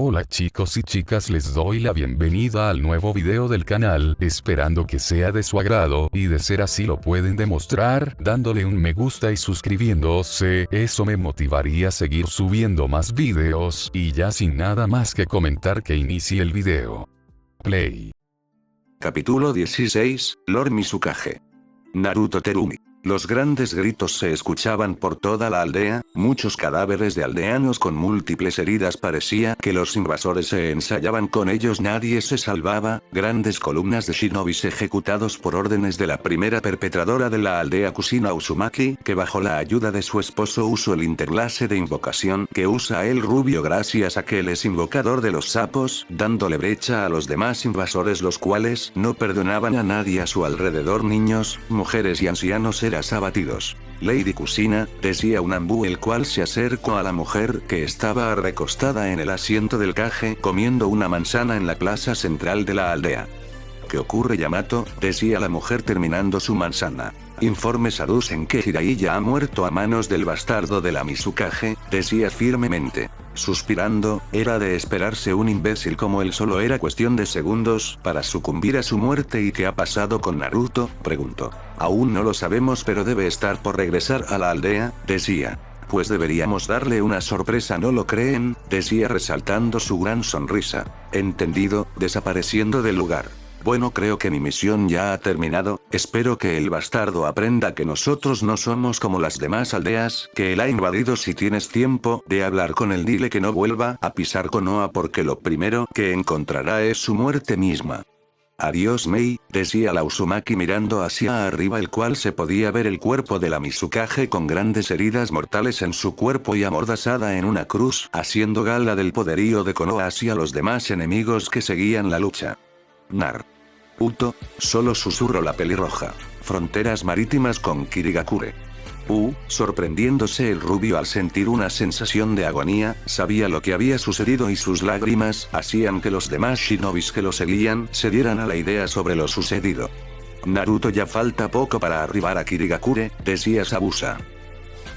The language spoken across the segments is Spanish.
Hola chicos y chicas, les doy la bienvenida al nuevo video del canal, esperando que sea de su agrado, y de ser así lo pueden demostrar, dándole un me gusta y suscribiéndose, eso me motivaría a seguir subiendo más videos, y ya sin nada más que comentar que inicie el video. Play. Capítulo 16, Lord Mizukage. Naruto Terumi. Los grandes gritos se escuchaban por toda la aldea, muchos cadáveres de aldeanos con múltiples heridas, parecía que los invasores se ensayaban con ellos, nadie se salvaba, grandes columnas de shinobis ejecutados por órdenes de la primera perpetradora de la aldea Kushina Uzumaki, que bajo la ayuda de su esposo usó el interlase de invocación que usa el rubio gracias a que él es invocador de los sapos, dándole brecha a los demás invasores, los cuales no perdonaban a nadie a su alrededor, niños, mujeres y ancianos abatidos. Lady Kushina, decía un Anbu, el cual se acercó a la mujer que estaba recostada en el asiento del Kage comiendo una manzana en la plaza central de la aldea. ¿Qué ocurre, Yamato?, decía la mujer terminando su manzana. Informe Sarusen que Jiraiya ha muerto a manos del bastardo de la Mizukage, decía firmemente. Suspirando, era de esperarse, un imbécil como él solo era cuestión de segundos para sucumbir a su muerte. ¿Y qué ha pasado con Naruto?, preguntó. Aún no lo sabemos, pero debe estar por regresar a la aldea, decía. Pues deberíamos darle una sorpresa, ¿no lo creen?, decía resaltando su gran sonrisa. Entendido, desapareciendo del lugar. Bueno, creo que mi misión ya ha terminado, espero que el bastardo aprenda que nosotros no somos como las demás aldeas, que él ha invadido. Si tienes tiempo de hablar con él, dile que no vuelva a pisar Konoha, porque lo primero que encontrará es su muerte misma. Adiós, Mei, decía la Uzumaki mirando hacia arriba, el cual se podía ver el cuerpo de la Mizukage con grandes heridas mortales en su cuerpo y amordazada en una cruz, haciendo gala del poderío de Konoha hacia los demás enemigos que seguían la lucha. Naruto, solo susurró la pelirroja. Fronteras marítimas con Kirigakure. Sorprendiéndose el rubio al sentir una sensación de agonía, sabía lo que había sucedido y sus lágrimas hacían que los demás shinobis que lo seguían se dieran a la idea sobre lo sucedido. Naruto, ya falta poco para arribar a Kirigakure, decía Sabusa.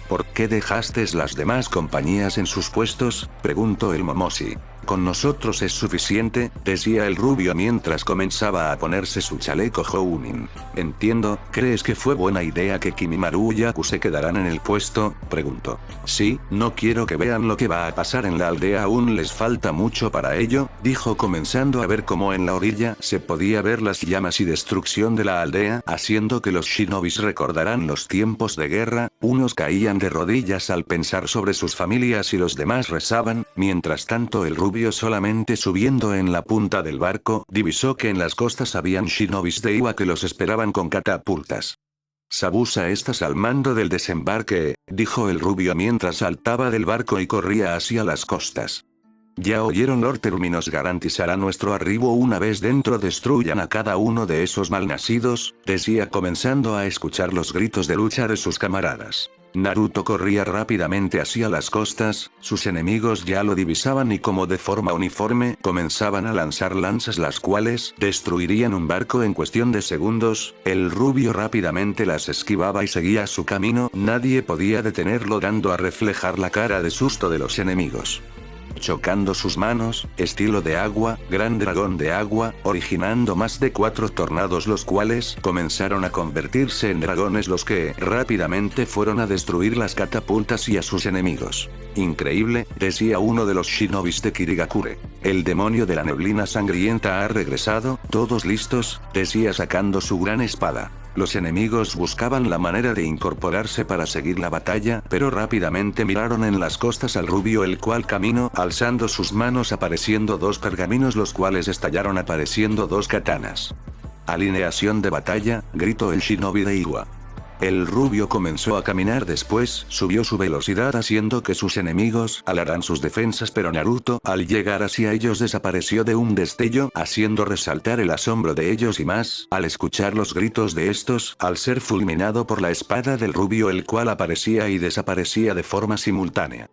¿Por qué dejaste las demás compañías en sus puestos?, preguntó el Momoshi. Con nosotros es suficiente, decía el rubio mientras comenzaba a ponerse su chaleco Jounin. Entiendo, ¿crees que fue buena idea que Kimimaru y Yaku se quedaran en el puesto?, preguntó. Sí, no quiero que vean lo que va a pasar en la aldea, aún les falta mucho para ello, dijo comenzando a ver cómo en la orilla se podía ver las llamas y destrucción de la aldea, haciendo que los shinobis recordaran los tiempos de guerra, unos caían de rodillas al pensar sobre sus familias y los demás rezaban, mientras tanto el rubio solamente subiendo en la punta del barco, divisó que en las costas habían shinobis de Iwa que los esperaban con catapultas. Sabusa, estás al mando del desembarque, dijo el rubio mientras saltaba del barco y corría hacia las costas. Ya oyeron, Lord Terumi nos garantizará nuestro arribo una vez dentro, destruyan a cada uno de esos malnacidos, decía comenzando a escuchar los gritos de lucha de sus camaradas. Naruto corría rápidamente hacia las costas, sus enemigos ya lo divisaban y como de forma uniforme comenzaban a lanzar lanzas las cuales destruirían un barco en cuestión de segundos. El rubio rápidamente las esquivaba y seguía su camino, nadie podía detenerlo, dando a reflejar la cara de susto de los enemigos. Chocando sus manos, estilo de agua, gran dragón de agua, originando más de 4 tornados, los cuales comenzaron a convertirse en dragones, los que rápidamente fueron a destruir las catapultas y a sus enemigos. Increíble, decía uno de los shinobis de Kirigakure. El demonio de la neblina sangrienta ha regresado, todos listos, decía sacando su gran espada. Los enemigos buscaban la manera de incorporarse para seguir la batalla, pero rápidamente miraron en las costas al rubio, el cual caminó alzando sus manos, apareciendo 2 pergaminos, los cuales estallaron apareciendo 2 katanas. Alineación de batalla, gritó el shinobi de Iwa. El rubio comenzó a caminar, después subió su velocidad haciendo que sus enemigos alaran sus defensas, pero Naruto al llegar hacia ellos desapareció de un destello, haciendo resaltar el asombro de ellos y más, al escuchar los gritos de estos, al ser fulminado por la espada del rubio, el cual aparecía y desaparecía de forma simultánea.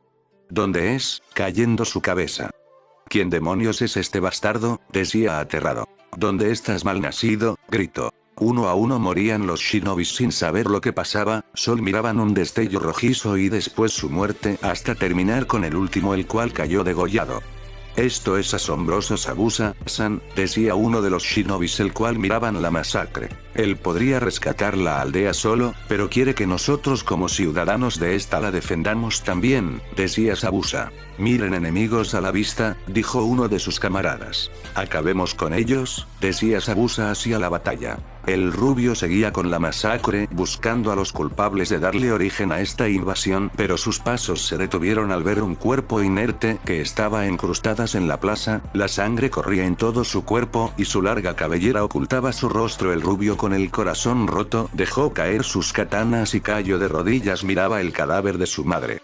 ¿Dónde es?, cayendo su cabeza. ¿Quién demonios es este bastardo?, decía aterrado. ¿Dónde estás, malnacido?, gritó. Uno a uno morían los shinobis sin saber lo que pasaba, solo miraban un destello rojizo y después su muerte, hasta terminar con el último, el cual cayó degollado. Esto es asombroso, Sabusa-san, decía uno de los shinobis el cual miraban la masacre. Él podría rescatar la aldea solo, pero quiere que nosotros como ciudadanos de esta la defendamos también, decía Sabusa. Miren enemigos a la vista, dijo uno de sus camaradas. Acabemos con ellos, decía Sabusa hacia la batalla. El rubio seguía con la masacre, buscando a los culpables de darle origen a esta invasión, pero sus pasos se detuvieron al ver un cuerpo inerte que estaba encrustadas en la plaza, la sangre corría en todo su cuerpo y su larga cabellera ocultaba su rostro. El rubio con el corazón roto dejó caer sus katanas y cayó de rodillas, miraba el cadáver de su madre.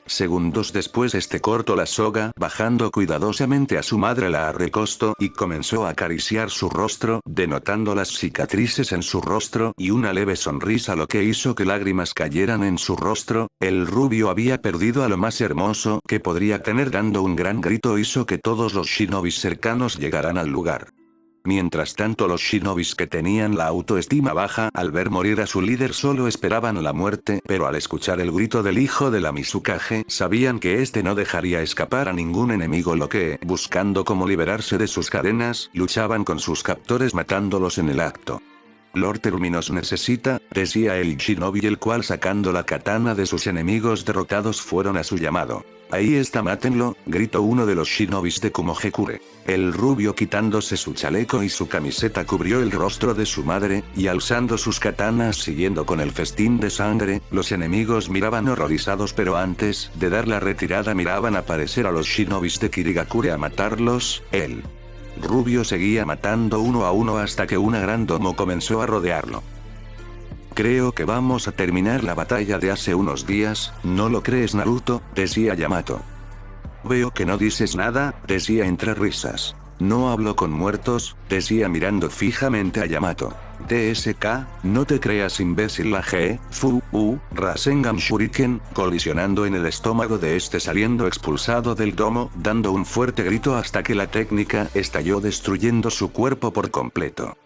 Segundos después cortó la soga, bajando cuidadosamente a su madre la recostó y comenzó a acariciar su rostro, denotando las cicatrices en su rostro y una leve sonrisa, lo que hizo que lágrimas cayeran en su rostro. El rubio había perdido a lo más hermoso que podría tener. Dando un gran grito hizo que todos los shinobis cercanos llegaran al lugar. Mientras tanto, los shinobis que tenían la autoestima baja al ver morir a su líder solo esperaban la muerte, pero al escuchar el grito del hijo de la Mizukage sabían que este no dejaría escapar a ningún enemigo, lo que, buscando cómo liberarse de sus cadenas, luchaban con sus captores matándolos en el acto. Lord Terminus necesita, decía el shinobi, el cual sacando la katana de sus enemigos derrotados fueron a su llamado. Ahí está, mátenlo, gritó uno de los shinobis de Kumogekure. El rubio, quitándose su chaleco y su camiseta, cubrió el rostro de su madre, y alzando sus katanas siguiendo con el festín de sangre, los enemigos miraban horrorizados, pero antes de dar la retirada miraban aparecer a los shinobis de Kirigakure a matarlos. El rubio seguía matando uno a uno hasta que una gran domo comenzó a rodearlo. Creo que vamos a terminar la batalla de hace unos días, ¿no lo crees, Naruto?, decía Yamato. Veo que no dices nada, decía entre risas. No hablo con muertos, decía mirando fijamente a Yamato. TSK, no te creas imbécil. La G, Fu, U, Rasengan Shuriken, colisionando en el estómago de saliendo expulsado del domo, dando un fuerte grito hasta que la técnica estalló destruyendo su cuerpo por completo.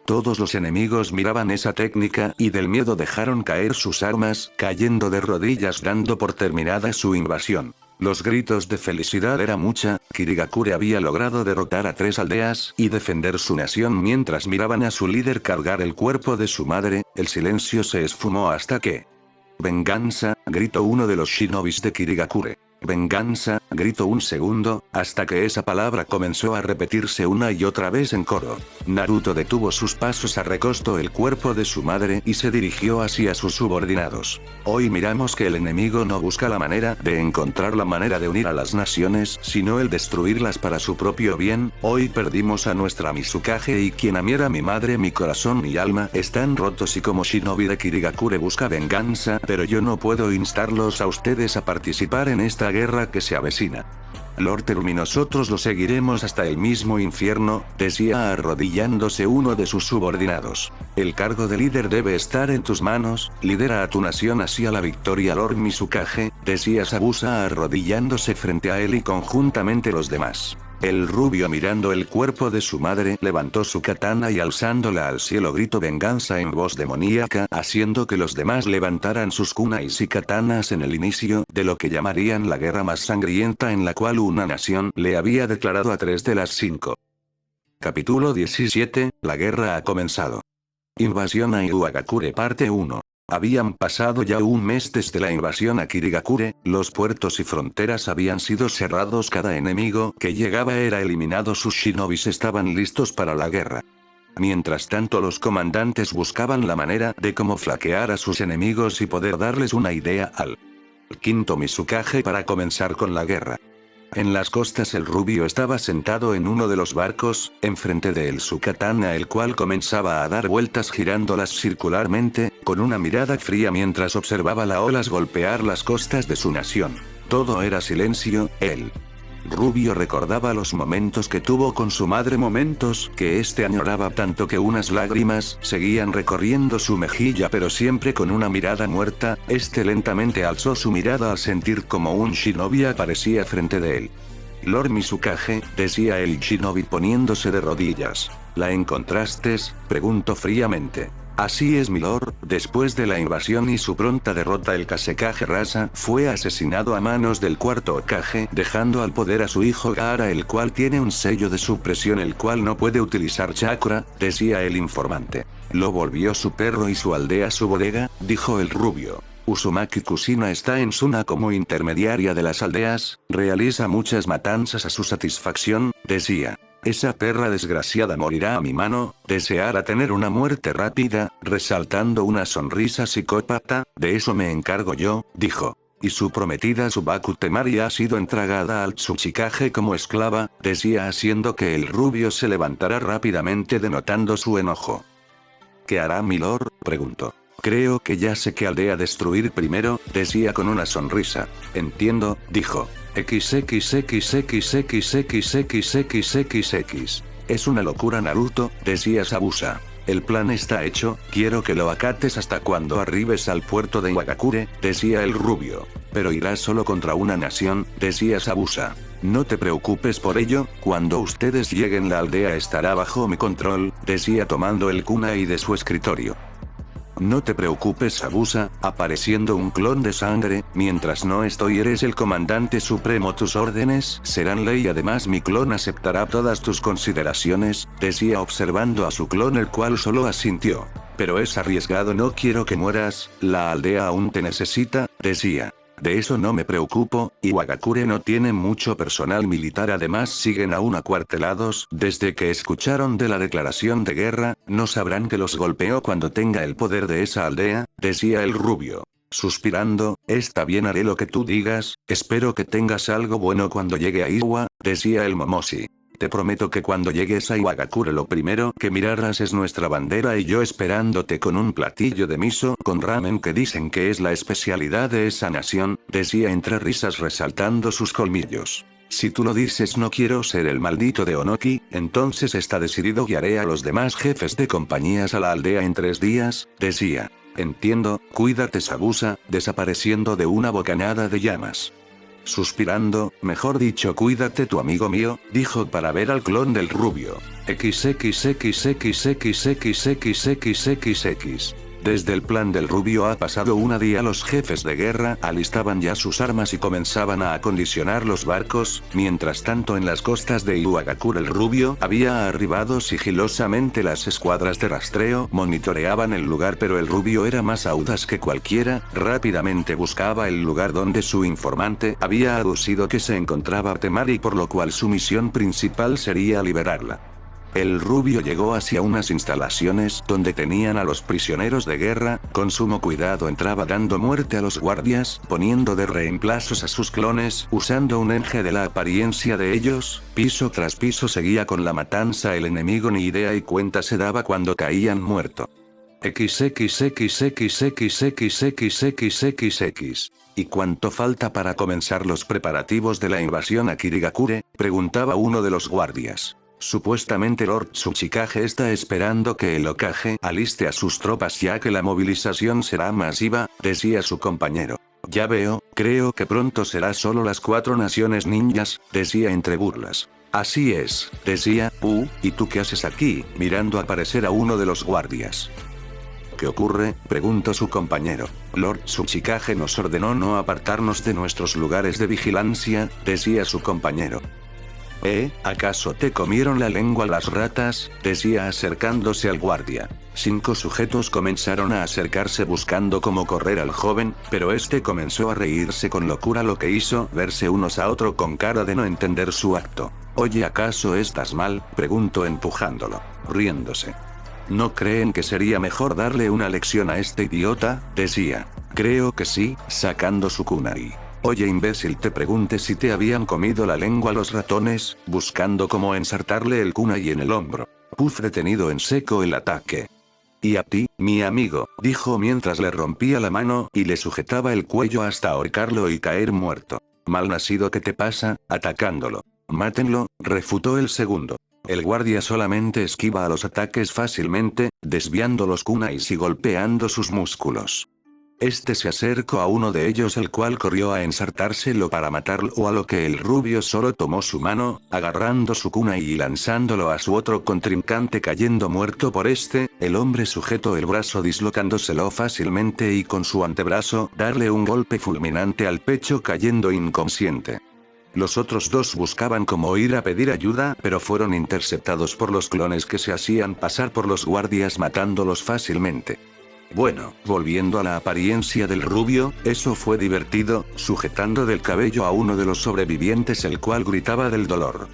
Todos los enemigos miraban esa técnica y del miedo dejaron caer sus armas, cayendo de rodillas dando por terminada su invasión. Los gritos de felicidad era mucha. Kirigakure había logrado derrotar a 3 aldeas y defender su nación mientras miraban a su líder cargar el cuerpo de su madre. El silencio se esfumó hasta que... Venganza, gritó uno de los shinobis de Kirigakure. Venganza, gritó un segundo, hasta que esa palabra comenzó a repetirse una y otra vez en coro. Naruto detuvo sus pasos, recostó el cuerpo de su madre y se dirigió hacia sus subordinados. Hoy miramos que el enemigo no busca la manera de encontrar la manera de unir a las naciones, sino el destruirlas para su propio bien. Hoy perdimos a nuestra Mizukage y quien amiera mi madre, mi corazón, mi alma, están rotos y como shinobi de Kirigakure busca venganza, pero yo no puedo instarlos a ustedes a participar en esta guerra que se avecina. Lord Terumi, nosotros lo seguiremos hasta el mismo infierno, decía arrodillándose uno de sus subordinados. El cargo de líder debe estar en tus manos, lidera a tu nación hacia la victoria. Lord Mizukage, decía Sabusa arrodillándose frente a él y conjuntamente los demás. El rubio, mirando el cuerpo de su madre, levantó su katana y alzándola al cielo gritó venganza en voz demoníaca, haciendo que los demás levantaran sus kunais y katanas en el inicio de lo que llamarían la guerra más sangrienta en la cual una nación le había declarado a 3 de las 5. Capítulo 17, la guerra ha comenzado. Invasión a Iwagakure parte 1. Habían pasado ya un mes desde la invasión a Kirigakure, los puertos y fronteras habían sido cerrados, cada enemigo que llegaba era eliminado, sus shinobis estaban listos para la guerra. Mientras tanto, los comandantes buscaban la manera de cómo flaquear a sus enemigos y poder darles una idea al quinto Mizukage para comenzar con la guerra. En las costas el rubio estaba sentado en uno de los barcos, enfrente de él su katana, el cual comenzaba a dar vueltas girándolas circularmente, con una mirada fría mientras observaba las olas golpear las costas de su nación. Todo era silencio. El rubio recordaba los momentos que tuvo con su madre, momentos que añoraba tanto que unas lágrimas seguían recorriendo su mejilla, pero siempre con una mirada muerta. Lentamente alzó su mirada al sentir como un shinobi aparecía frente de él. Lord Mizukage, decía el shinobi poniéndose de rodillas. ¿La encontraste?, preguntó fríamente. Así es, milord. Después de la invasión y su pronta derrota, el Kazekage Rasa fue asesinado a manos del cuarto Hokage, dejando al poder a su hijo Gaara, el cual tiene un sello de supresión, el cual no puede utilizar chakra, decía el informante. Lo volvió su perro y su aldea su bodega, dijo el rubio. Uzumaki Kushina está en Suna como intermediaria de las aldeas, realiza muchas matanzas a su satisfacción, decía. Esa perra desgraciada morirá a mi mano, deseará tener una muerte rápida, resaltando una sonrisa psicópata, de eso me encargo yo, dijo. Y su prometida Subaku Temari ha sido entregada al Tsuchikage como esclava, decía, haciendo que el rubio se levantara rápidamente denotando su enojo. ¿Qué hará milord?, preguntó. Creo que ya sé qué aldea destruir primero, decía con una sonrisa. Entiendo, dijo. XXXXXXXXXXX. Es una locura, Naruto, decía Sabusa. El plan está hecho, quiero que lo acates hasta cuando arribes al puerto de Iwagakure, decía el rubio. Pero irás solo contra una nación, decía Sabusa. No te preocupes por ello, cuando ustedes lleguen la aldea estará bajo mi control, decía tomando el kunai de su escritorio. No te preocupes, Sabusa, apareciendo un clon de sangre, mientras no estoy eres el comandante supremo, tus órdenes serán ley, además mi clon aceptará todas tus consideraciones, decía observando a su clon, el cual solo asintió. Pero es arriesgado, no quiero que mueras, la aldea aún te necesita, decía. De eso no me preocupo, Iwagakure no tiene mucho personal militar, además siguen aún acuartelados, desde que escucharon de la declaración de guerra, no sabrán que los golpeó cuando tenga el poder de esa aldea, decía el rubio. Suspirando, está bien, haré lo que tú digas, espero que tengas algo bueno cuando llegue a Iwa, decía el Momoshi. Te prometo que cuando llegues a Iwagakure lo primero que mirarás es nuestra bandera y yo esperándote con un platillo de miso con ramen que dicen que es la especialidad de esa nación, decía entre risas resaltando sus colmillos. Si tú lo dices, no quiero ser el maldito de Onoki, entonces está decidido, guiaré a los demás jefes de compañías a la aldea en 3 días, decía. Entiendo, cuídate, Sabusa, desapareciendo de una bocanada de llamas. Suspirando, mejor dicho, cuídate tu amigo mío, dijo para ver al clon del rubio. XXXXXXXXXX. Desde el plan del rubio ha pasado un día, los jefes de guerra alistaban ya sus armas y comenzaban a acondicionar los barcos, mientras tanto en las costas de Iwagakure el rubio había arribado sigilosamente, las escuadras de rastreo monitoreaban el lugar, pero el rubio era más audaz que cualquiera, rápidamente buscaba el lugar donde su informante había aducido que se encontraba Temari, por lo cual su misión principal sería liberarla. El rubio llegó hacia unas instalaciones donde tenían a los prisioneros de guerra, con sumo cuidado entraba dando muerte a los guardias, poniendo de reemplazos a sus clones, usando un enje de la apariencia de ellos, piso tras piso seguía con la matanza, el enemigo ni idea y cuenta se daba cuando caían muerto. XXXXXXXXXX. ¿Y cuánto falta para comenzar los preparativos de la invasión a Kirigakure?, preguntaba uno de los guardias. Supuestamente Lord Tsuchikage está esperando que el Hokage aliste a sus tropas ya que la movilización será masiva, decía su compañero. Ya veo, creo que pronto será solo las 4 naciones ninjas, decía entre burlas. Así es, decía, ¿y tú qué haces aquí?, mirando aparecer a uno de los guardias. ¿Qué ocurre?, preguntó su compañero. Lord Tsuchikage nos ordenó no apartarnos de nuestros lugares de vigilancia, decía su compañero. ¿Acaso te comieron la lengua las ratas?, decía acercándose al guardia. 5 sujetos comenzaron a acercarse buscando cómo correr al joven, pero este comenzó a reírse con locura, lo que hizo verse unos a otro con cara de no entender su acto. Oye, ¿acaso estás mal?, preguntó empujándolo, riéndose. ¿No creen que sería mejor darle una lección a este idiota?, decía. Creo que sí, sacando su kunai. Oye, imbécil, te pregunté si te habían comido la lengua los ratones, buscando cómo ensartarle el kunai en el hombro. Puff detenido en seco el ataque. Y a ti, mi amigo, dijo mientras le rompía la mano y le sujetaba el cuello hasta ahorcarlo y caer muerto. Malnacido, ¿qué te pasa?, atacándolo. Mátenlo, refutó el segundo. El guardia solamente esquiva a los ataques fácilmente, desviando los kunais y golpeando sus músculos. Este se acercó a uno de ellos, el cual corrió a ensartárselo para matarlo, a lo que el rubio solo tomó su mano, agarrando su kunai y lanzándolo a su otro contrincante, cayendo muerto por este. El hombre sujetó el brazo dislocándoselo fácilmente y con su antebrazo darle un golpe fulminante al pecho, cayendo inconsciente. Los otros dos buscaban cómo ir a pedir ayuda, pero fueron interceptados por los clones que se hacían pasar por los guardias, matándolos fácilmente. Bueno, volviendo a la apariencia del rubio, eso fue divertido, sujetando del cabello a uno de los sobrevivientes, el cual gritaba del dolor.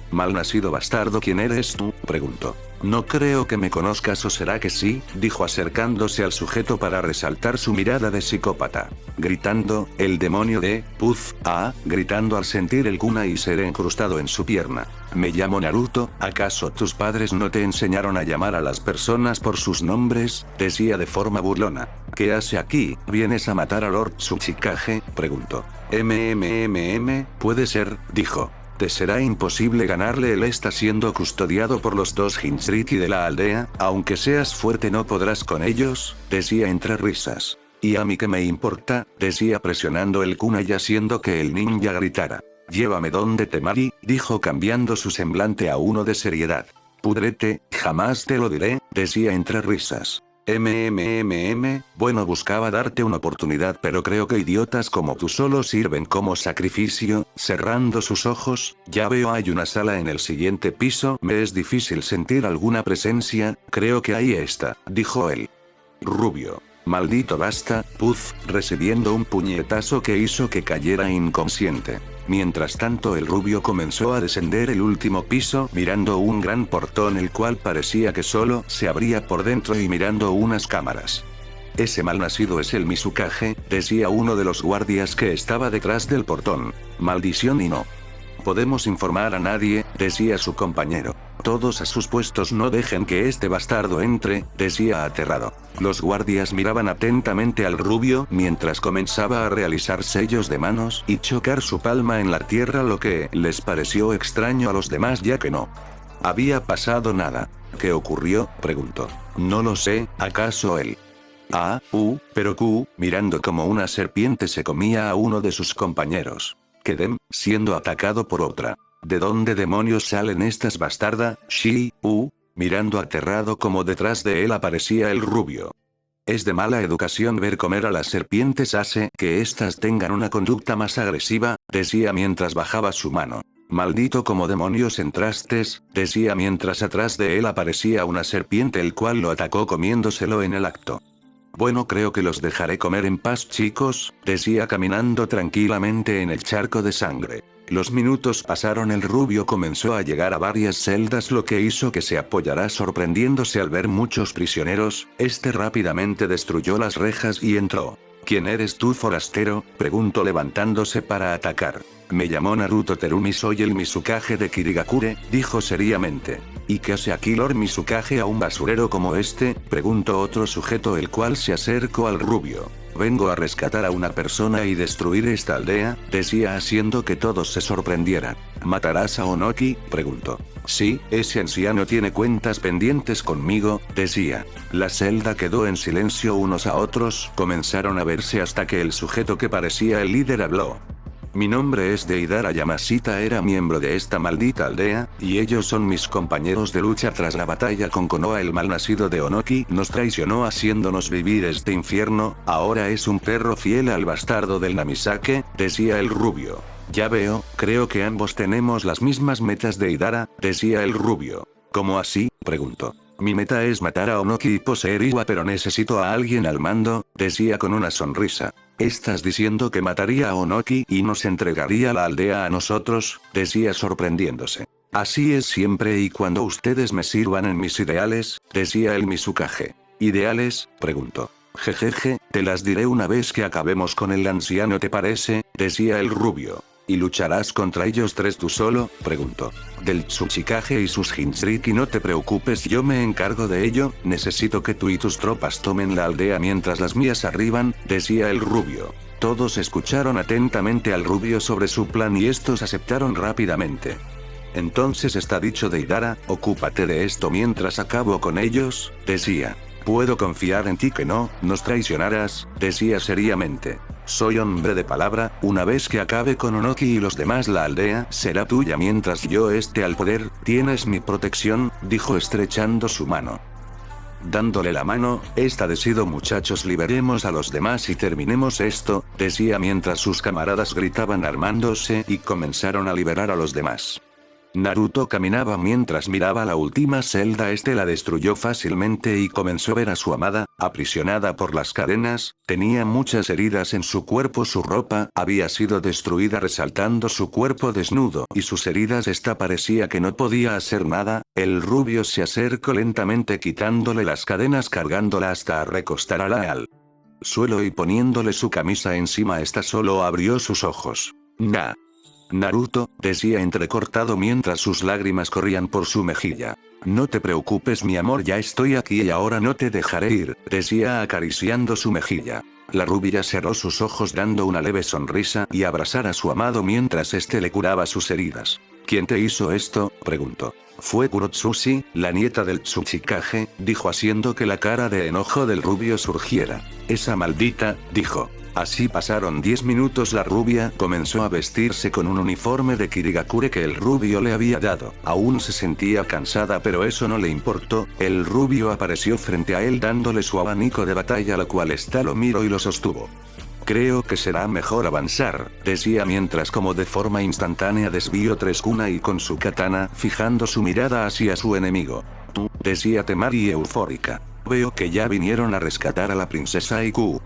Malnacido bastardo, ¿quién eres tú?, preguntó. No creo que me conozcas, ¿o será que sí?, dijo acercándose al sujeto para resaltar su mirada de psicópata. Gritando, el demonio de Puz, gritando al sentir el kunai ser incrustado en su pierna. Me llamo Naruto, ¿acaso tus padres no te enseñaron a llamar a las personas por sus nombres?, decía de forma burlona. ¿Qué hace aquí? ¿Vienes a matar a Lord Tsuchikage?, preguntó. Puede ser, dijo. Te será imposible ganarle, él está siendo custodiado por los dos Jinchuriki de la aldea, aunque seas fuerte no podrás con ellos, decía entre risas. ¿Y a mí qué me importa?, decía presionando el kunai haciendo que el ninja gritara. Llévame donde Temari, dijo cambiando su semblante a uno de seriedad. Pudrete, jamás te lo diré, decía entre risas. Bueno, buscaba darte una oportunidad, pero creo que idiotas como tú solo sirven como sacrificio. Cerrando sus ojos, ya veo, hay una sala en el siguiente piso, me es difícil sentir alguna presencia, creo que ahí está, dijo él. Rubio. Maldito basta, Puz, recibiendo un puñetazo que hizo que cayera inconsciente. Mientras tanto, el rubio comenzó a descender el último piso, mirando un gran portón el cual parecía que solo se abría por dentro y mirando unas cámaras. Ese malnacido es el Mizukage, decía uno de los guardias que estaba detrás del portón. Maldición, y no podemos informar a nadie, decía su compañero. Todos a sus puestos, no dejen que este bastardo entre, decía aterrado. Los guardias miraban atentamente al rubio mientras comenzaba a realizar sellos de manos y chocar su palma en la tierra, lo que les pareció extraño a los demás ya que no había pasado nada. ¿Qué ocurrió?, preguntó. No lo sé, ¿acaso él? Pero Q, mirando como una serpiente se comía a uno de sus compañeros. Quedem, siendo atacado por otra. ¿De dónde demonios salen estas bastardas? Mirando aterrado como detrás de él aparecía el rubio. Es de mala educación ver comer a las serpientes, hace que éstas tengan una conducta más agresiva, decía mientras bajaba su mano. Maldito, como demonios entraste, decía mientras atrás de él aparecía una serpiente el cual lo atacó comiéndoselo en el acto. Bueno, creo que los dejaré comer en paz, chicos, decía caminando tranquilamente en el charco de sangre. Los minutos pasaron, el rubio comenzó a llegar a varias celdas, lo que hizo que se apoyara sorprendiéndose al ver muchos prisioneros. Este rápidamente destruyó las rejas y entró. ¿Quién eres tú, forastero?, preguntó levantándose para atacar. Me llamo Naruto Terumi, soy el Mizukage de Kirigakure, dijo seriamente. ¿Y qué hace aquí Lord Mizukage a un basurero como este?, preguntó otro sujeto el cual se acercó al rubio. Vengo a rescatar a una persona y destruir esta aldea, decía haciendo que todos se sorprendieran. ¿Matarás a Onoki?, preguntó. Sí, ese anciano tiene cuentas pendientes conmigo, decía. La celda quedó en silencio, unos a otros comenzaron a verse hasta que el sujeto que parecía el líder habló. Mi nombre es Deidara Yamashita, era miembro de esta maldita aldea, y ellos son mis compañeros de lucha. Tras la batalla con Konoha, el malnacido de Onoki nos traicionó haciéndonos vivir este infierno, ahora es un perro fiel al bastardo del Namisake, decía el rubio. Ya veo, creo que ambos tenemos las mismas metas, Deidara, decía el rubio. ¿Cómo así?, preguntó. Mi meta es matar a Onoki y poseer Iwa, pero necesito a alguien al mando, decía con una sonrisa. ¿Estás diciendo que mataría a Onoki y nos entregaría la aldea a nosotros?, decía sorprendiéndose. Así es siempre y cuando ustedes me sirvan en mis ideales, decía el Mizukage. ¿Ideales?, preguntó. Jejeje, te las diré una vez que acabemos con el anciano, ¿te parece?, decía el rubio. ¿Y lucharás contra ellos tres tú solo?, preguntó. Del Tsuchikage y sus Jinchuriki no te preocupes, yo me encargo de ello, necesito que tú y tus tropas tomen la aldea mientras las mías arriban, decía el rubio. Todos escucharon atentamente al rubio sobre su plan y estos aceptaron rápidamente. Entonces está dicho, Deidara, ocúpate de esto mientras acabo con ellos, decía. Puedo confiar en ti que no nos traicionarás, decía seriamente. Soy hombre de palabra, una vez que acabe con Onoki y los demás la aldea será tuya mientras yo esté al poder, tienes mi protección, dijo estrechando su mano. Dándole la mano, esta decido muchachos liberemos a los demás y terminemos esto, decía mientras sus camaradas gritaban armándose y comenzaron a liberar a los demás. Naruto caminaba mientras miraba la última celda. La destruyó fácilmente y comenzó a ver a su amada, aprisionada por las cadenas, tenía muchas heridas en su cuerpo, su ropa había sido destruida resaltando su cuerpo desnudo y sus heridas. Parecía que no podía hacer nada, el rubio se acercó lentamente quitándole las cadenas cargándola hasta recostarla al suelo y poniéndole su camisa encima. Solo abrió sus ojos. Naruto, decía entrecortado mientras sus lágrimas corrían por su mejilla. No te preocupes mi amor, ya estoy aquí y ahora no te dejaré ir, decía acariciando su mejilla. La rubia cerró sus ojos dando una leve sonrisa y abrazar a su amado mientras le curaba sus heridas. ¿Quién te hizo esto?, preguntó. Fue Kurotsushi, la nieta del Tsuchikage, dijo haciendo que la cara de enojo del rubio surgiera. Esa maldita, dijo. Así pasaron 10 minutos. La rubia comenzó a vestirse con un uniforme de Kirigakure que el rubio le había dado. Aún se sentía cansada pero eso no le importó, el rubio apareció frente a él dándole su abanico de batalla, lo cual lo miró y lo sostuvo. Creo que será mejor avanzar, decía mientras como de forma instantánea desvió 3 kunai con su katana, fijando su mirada hacia su enemigo. Tú, decía Temari eufórica. Veo que ya vinieron a rescatar a la princesa Iku.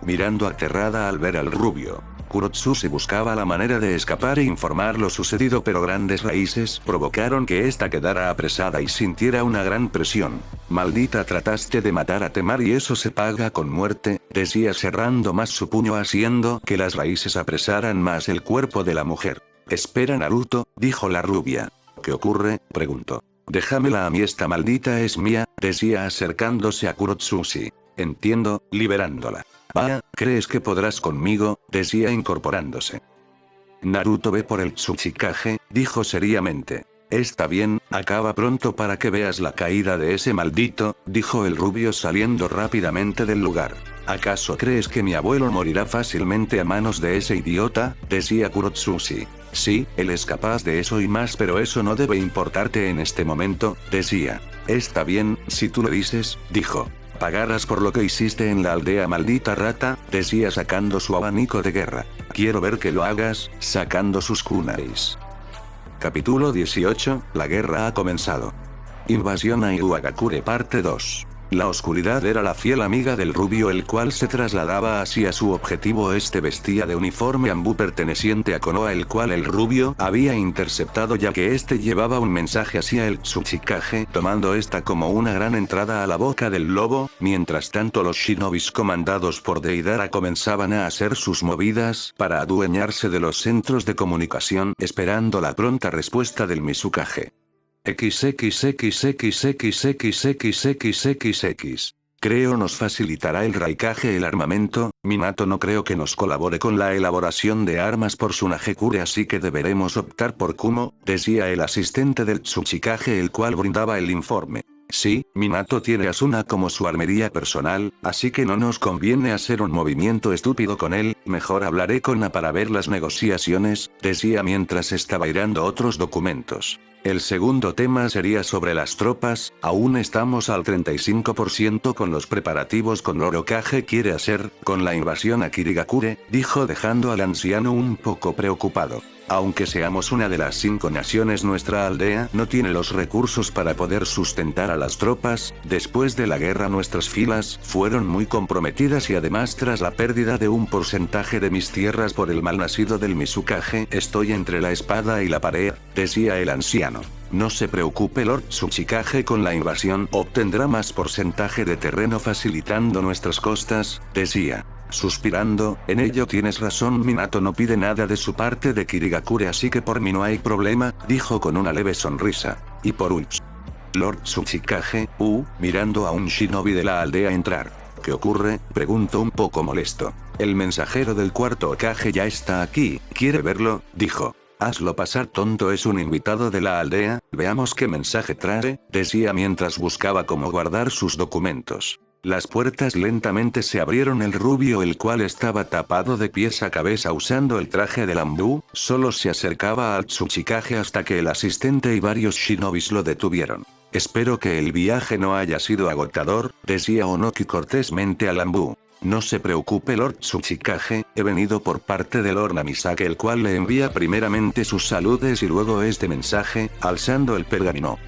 Mirando aterrada al ver al rubio, Kurotsushi buscaba la manera de escapar e informar lo sucedido, pero grandes raíces provocaron que ésta quedara apresada y sintiera una gran presión. Maldita, trataste de matar a Temari y eso se paga con muerte, decía cerrando más su puño haciendo que las raíces apresaran más el cuerpo de la mujer. Espera Naruto, dijo la rubia. ¿Qué ocurre?, preguntó. Déjamela a mí, esta maldita es mía, decía acercándose a Kurotsushi. Entiendo, liberándola. ¿Crees que podrás conmigo?, decía incorporándose. Naruto ve por el Tsuchikage, dijo seriamente. Está bien, acaba pronto para que veas la caída de ese maldito, dijo el rubio saliendo rápidamente del lugar. ¿Acaso crees que mi abuelo morirá fácilmente a manos de ese idiota?, decía Kurotsushi. Sí, él es capaz de eso y más, pero eso no debe importarte en este momento, decía. Está bien, si tú lo dices, dijo. Pagarás por lo que hiciste en la aldea, maldita rata, decía sacando su abanico de guerra. Quiero ver que lo hagas, sacando sus kunais. Capítulo 18, la guerra ha comenzado. Invasión a Iwagakure parte 2. La oscuridad era la fiel amiga del rubio, el cual se trasladaba hacia su objetivo. Vestía de uniforme ambú perteneciente a Konoha, el cual el rubio había interceptado ya que llevaba un mensaje hacia el Tsuchikage, tomando como una gran entrada a la boca del lobo. Mientras tanto los shinobis comandados por Deidara comenzaban a hacer sus movidas para adueñarse de los centros de comunicación, esperando la pronta respuesta del Mizukage. XXXXXXXXXX. Creo nos facilitará el Raikage el armamento. Minato no creo que nos colabore con la elaboración de armas por su Nagekure, así que deberemos optar por Kumo, decía el asistente del Tsuchikage, el cual brindaba el informe. Sí, Minato tiene a Suna como su armería personal, así que no nos conviene hacer un movimiento estúpido con él, mejor hablaré con Na para ver las negociaciones, decía mientras estaba mirando otros documentos. El segundo tema sería sobre las tropas, aún estamos al 35% con los preparativos con Horokage quiere hacer, con la invasión a Kirigakure, dijo dejando al anciano un poco preocupado. Aunque seamos una de las 5 naciones, nuestra aldea no tiene los recursos para poder sustentar a las tropas. Después de la guerra nuestras filas fueron muy comprometidas y además tras la pérdida de un porcentaje de mis tierras por el malnacido del Mizukage, estoy entre la espada y la pared, decía el anciano. No se preocupe Lord Tsuchikage, con la invasión obtendrá más porcentaje de terreno facilitando nuestras costas, decía. Suspirando, en ello tienes razón, Minato no pide nada de su parte de Kirigakure, así que por mí no hay problema, dijo con una leve sonrisa. Y por un Lord Tsuchikage, mirando a un shinobi de la aldea entrar. ¿Qué ocurre?, preguntó un poco molesto. El mensajero del cuarto Hokage ya está aquí, ¿quiere verlo?, dijo. Hazlo pasar tonto, es un invitado de la aldea, veamos qué mensaje trae, decía mientras buscaba cómo guardar sus documentos. Las puertas lentamente se abrieron. El rubio, el cual estaba tapado de pies a cabeza usando el traje del Anbu, solo se acercaba al Tsuchikage hasta que el asistente y varios shinobis lo detuvieron. Espero que el viaje no haya sido agotador, decía Onoki cortésmente al Anbu. No se preocupe Lord Tsuchikage, he venido por parte de Lord Namisake, el cual le envía primeramente sus saludes y luego este mensaje, alzando el pergamino.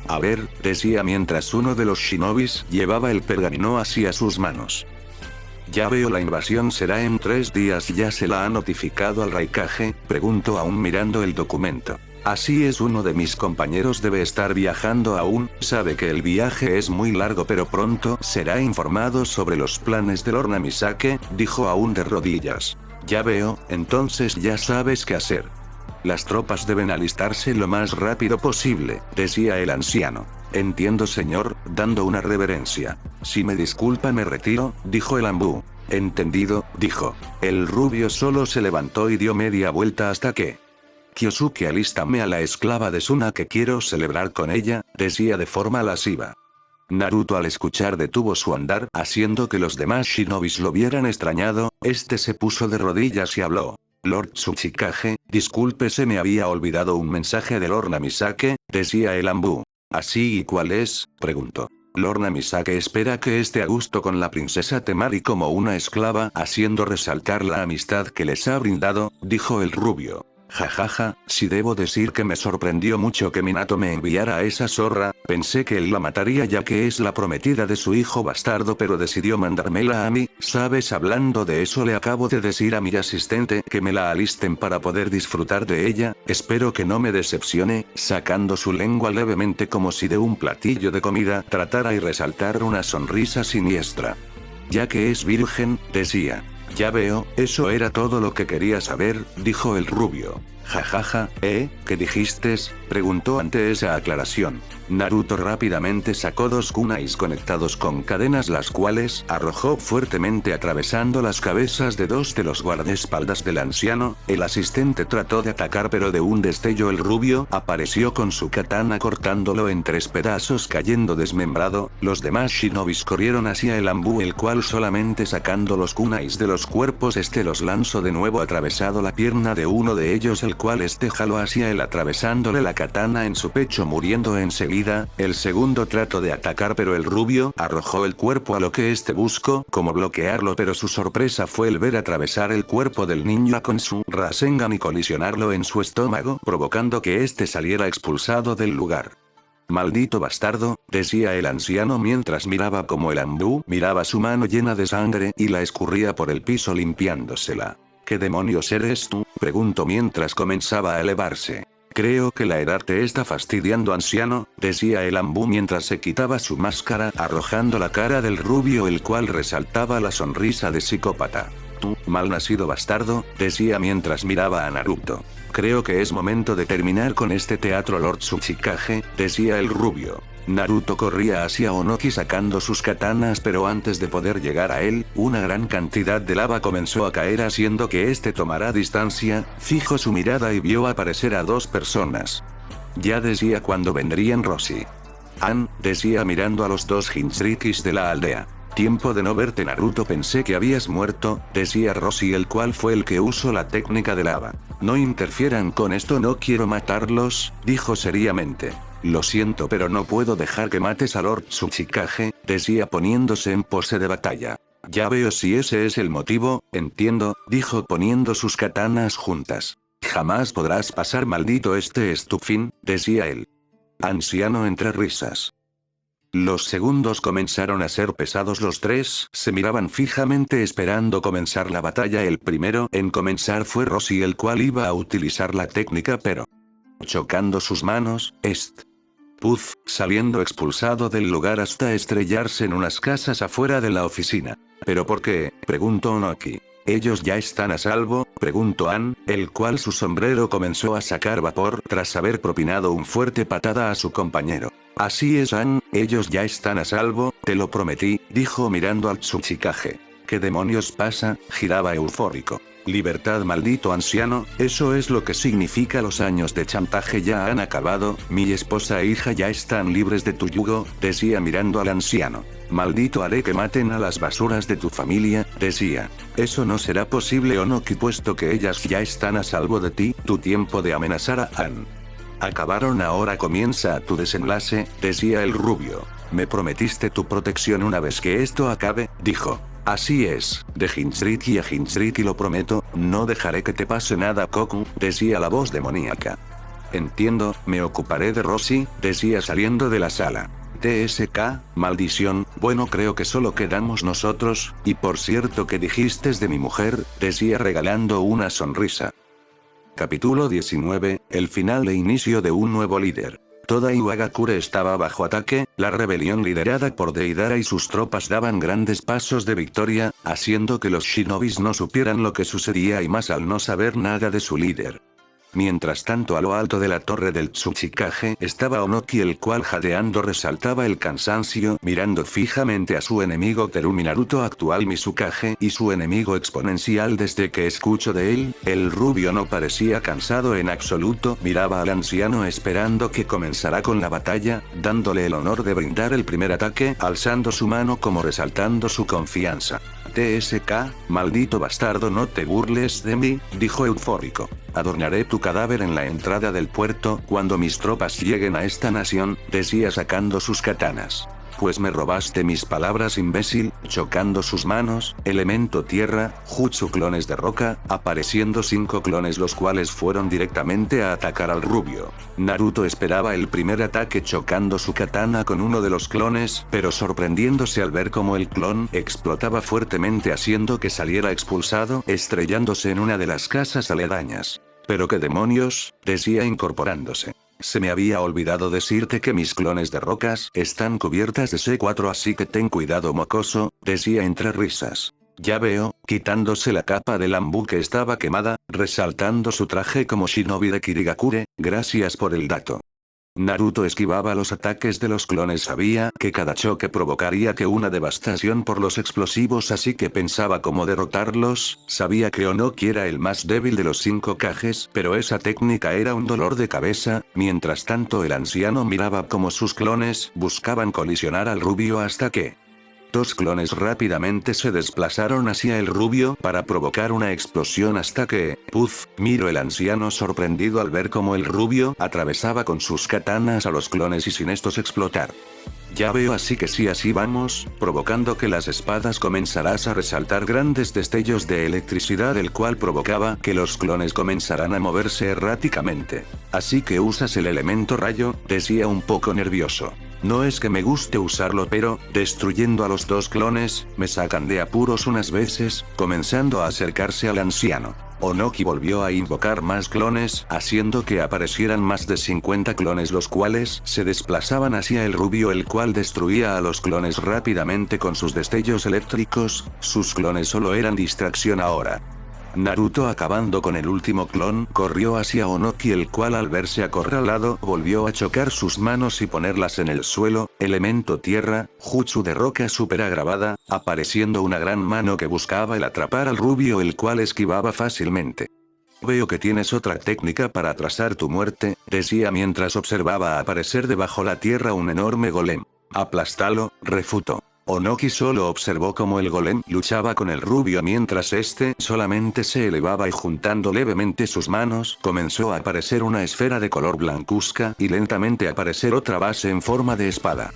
A ver, decía mientras uno de los shinobis llevaba el pergamino hacia sus manos. Ya veo, la invasión será en 3 días. ¿Ya se la ha notificado al Raikage?, preguntó aún mirando el documento. Así es, uno de mis compañeros debe estar viajando aún, sabe que el viaje es muy largo pero pronto será informado sobre los planes de Lord Namisake, dijo aún de rodillas. Ya veo, entonces ya sabes qué hacer. Las tropas deben alistarse lo más rápido posible, decía el anciano. Entiendo señor, dando una reverencia. Si me disculpa me retiro, dijo el Anbu. Entendido, dijo. El rubio solo se levantó y dio media vuelta hasta que... Kyosuke, alístame a la esclava de Suna que quiero celebrar con ella, decía de forma lasciva. Naruto al escuchar detuvo su andar, haciendo que los demás shinobis lo vieran extrañado, este se puso de rodillas y habló. Lord Tsuchikage, disculpe, se me había olvidado un mensaje de Lord Namisake, decía el Anbu. ¿Así y cuál es?, preguntó. Lord Namisake espera que esté a gusto con la princesa Temari como una esclava, haciendo resaltar la amistad que les ha brindado, dijo el rubio. Jajaja, si debo decir que me sorprendió mucho que Minato me enviara a esa zorra, pensé que él la mataría ya que es la prometida de su hijo bastardo, pero decidió mandármela a mí, ¿sabes? Hablando de eso, le acabo de decir a mi asistente que me la alisten para poder disfrutar de ella, espero que no me decepcione, sacando su lengua levemente como si de un platillo de comida tratara y resaltar una sonrisa siniestra. Ya que es virgen, decía. Ya veo, eso era todo lo que quería saber, dijo el rubio. Jajaja, ¿qué dijiste?, preguntó ante esa aclaración. Naruto rápidamente sacó 2 kunais conectados con cadenas, las cuales arrojó fuertemente atravesando las cabezas de 2 de los guardaespaldas del anciano. El asistente trató de atacar pero de un destello el rubio apareció con su katana cortándolo en 3 pedazos, cayendo desmembrado. Los demás shinobis corrieron hacia el Anbu, el cual solamente sacando los kunais de los cuerpos los lanzó de nuevo atravesado la pierna de uno de ellos, el cual jaló hacia él atravesándole la katana en su pecho, muriendo enseguida. El segundo trató de atacar pero el rubio arrojó el cuerpo a lo que buscó como bloquearlo, pero su sorpresa fue el ver atravesar el cuerpo del ninja con su Rasengan y colisionarlo en su estómago, provocando que saliera expulsado del lugar. Maldito bastardo, decía el anciano mientras miraba como el Anbu miraba su mano llena de sangre y la escurría por el piso limpiándosela. ¿Qué demonios eres tú?, preguntó mientras comenzaba a elevarse. Creo que la edad te está fastidiando, anciano, decía el Anbu mientras se quitaba su máscara, arrojando la cara del rubio, el cual resaltaba la sonrisa de psicópata. Tú, malnacido bastardo, decía mientras miraba a Naruto. Creo que es momento de terminar con este teatro, Lord Tsuchikage, decía el rubio. Naruto corría hacia Onoki sacando sus katanas, pero antes de poder llegar a él, una gran cantidad de lava comenzó a caer haciendo que tomara distancia, fijó su mirada y vio aparecer a 2 personas. Ya decía cuándo vendrían Roshi. Decía mirando a los 2 Jinchurikis de la aldea. Tiempo de no verte, Naruto, pensé que habías muerto, decía Roshi, el cual fue el que usó la técnica de lava. No interfieran con esto, no quiero matarlos, dijo seriamente. Lo siento pero no puedo dejar que mates a Lord Tsuchikage, decía poniéndose en pose de batalla. Ya veo, si ese es el motivo, entiendo, dijo poniendo sus katanas juntas. Jamás podrás pasar, maldito, es tu fin, decía él. Anciano entre risas. Los segundos comenzaron a ser pesados, los 3 se miraban fijamente esperando comenzar la batalla. El primero en comenzar fue Roshi, el cual iba a utilizar la técnica pero... chocando sus manos, Puff, saliendo expulsado del lugar hasta estrellarse en unas casas afuera de la oficina. ¿Pero por qué?, preguntó Onoki. ¿Ellos ya están a salvo?, preguntó An, el cual su sombrero comenzó a sacar vapor tras haber propinado un fuerte patada a su compañero. Así es, An, ellos ya están a salvo, te lo prometí, dijo mirando al Tsuchikage. ¿Qué demonios pasa?, giraba eufórico. Libertad, maldito anciano, eso es lo que significa. Los años de chantaje ya han acabado, mi esposa e hija ya están libres de tu yugo, decía mirando al anciano. Maldito, haré que maten a las basuras de tu familia, decía. Eso no será posible, Onoki, puesto que ellas ya están a salvo de ti, tu tiempo de amenazar a Ann. Acabaron, ahora comienza tu desenlace, decía el rubio. Me prometiste tu protección una vez que esto acabe, dijo. Así es, de Hinsriki a Hinsriki lo prometo, no dejaré que te pase nada, Koku, decía la voz demoníaca. Entiendo, me ocuparé de Rossi, decía saliendo de la sala. TSK, maldición, bueno, creo que solo quedamos nosotros, y por cierto, ¿qué dijiste de mi mujer?, decía regalando una sonrisa. Capítulo 19, el final e inicio de un nuevo líder. Toda Iwagakure estaba bajo ataque, la rebelión liderada por Deidara y sus tropas daban grandes pasos de victoria, haciendo que los shinobis no supieran lo que sucedía y más al no saber nada de su líder. Mientras tanto, a lo alto de la torre del Tsuchikage estaba Onoki, el cual jadeando resaltaba el cansancio, mirando fijamente a su enemigo Terumi Naruto, actual Mizukage, y su enemigo exponencial desde que escucho de él. El rubio no parecía cansado en absoluto, miraba al anciano esperando que comenzara con la batalla, dándole el honor de brindar el primer ataque, alzando su mano como resaltando su confianza. TSK, maldito bastardo, no te burles de mí, dijo eufórico. Adornaré tu cadáver en la entrada del puerto cuando mis tropas lleguen a esta nación, decía sacando sus katanas. Pues me robaste mis palabras, imbécil, chocando sus manos, elemento tierra, jutsu clones de roca, apareciendo 5 clones los cuales fueron directamente a atacar al rubio. Naruto esperaba el primer ataque chocando su katana con uno de los clones, pero sorprendiéndose al ver cómo el clon explotaba fuertemente haciendo que saliera expulsado, estrellándose en una de las casas aledañas. ¿Pero qué demonios?, decía incorporándose. Se me había olvidado decirte que mis clones de rocas están cubiertas de C4, así que ten cuidado, mocoso, decía entre risas. Ya veo, quitándose la capa de bambú que estaba quemada, resaltando su traje como shinobi de Kirigakure, gracias por el dato. Naruto esquivaba los ataques de los clones, sabía que cada choque provocaría que una devastación por los explosivos, así que pensaba cómo derrotarlos. Sabía que Onoki era el más débil de los 5 Kages, pero esa técnica era un dolor de cabeza. Mientras tanto, el anciano miraba cómo sus clones buscaban colisionar al rubio hasta que 2 clones rápidamente se desplazaron hacia el rubio para provocar una explosión hasta que, ¡puf!, miró el anciano sorprendido al ver cómo el rubio atravesaba con sus katanas a los clones y sin estos explotar. Ya veo, así que sí, así vamos, provocando que las espadas comenzarás a resaltar grandes destellos de electricidad, el cual provocaba que los clones comenzaran a moverse erráticamente. Así que usas el elemento rayo, decía un poco nervioso. No es que me guste usarlo, pero, destruyendo a los 2 clones, me sacan de apuros unas veces, comenzando a acercarse al anciano. Onoki volvió a invocar más clones, haciendo que aparecieran más de 50 clones, los cuales se desplazaban hacia el rubio, el cual destruía a los clones rápidamente con sus destellos eléctricos. Sus clones solo eran distracción ahora. Naruto, acabando con el último clon, corrió hacia Onoki, el cual al verse acorralado volvió a chocar sus manos y ponerlas en el suelo, elemento tierra, jutsu de roca super agravada, apareciendo una gran mano que buscaba el atrapar al rubio, el cual esquivaba fácilmente. Veo que tienes otra técnica para atrasar tu muerte, decía mientras observaba aparecer debajo la tierra un enorme golem. Aplástalo, refutó. Onoki solo observó cómo el golem luchaba con el rubio mientras este solamente se elevaba y juntando levemente sus manos comenzó a aparecer una esfera de color blancuzca y lentamente aparecer otra base en forma de espada.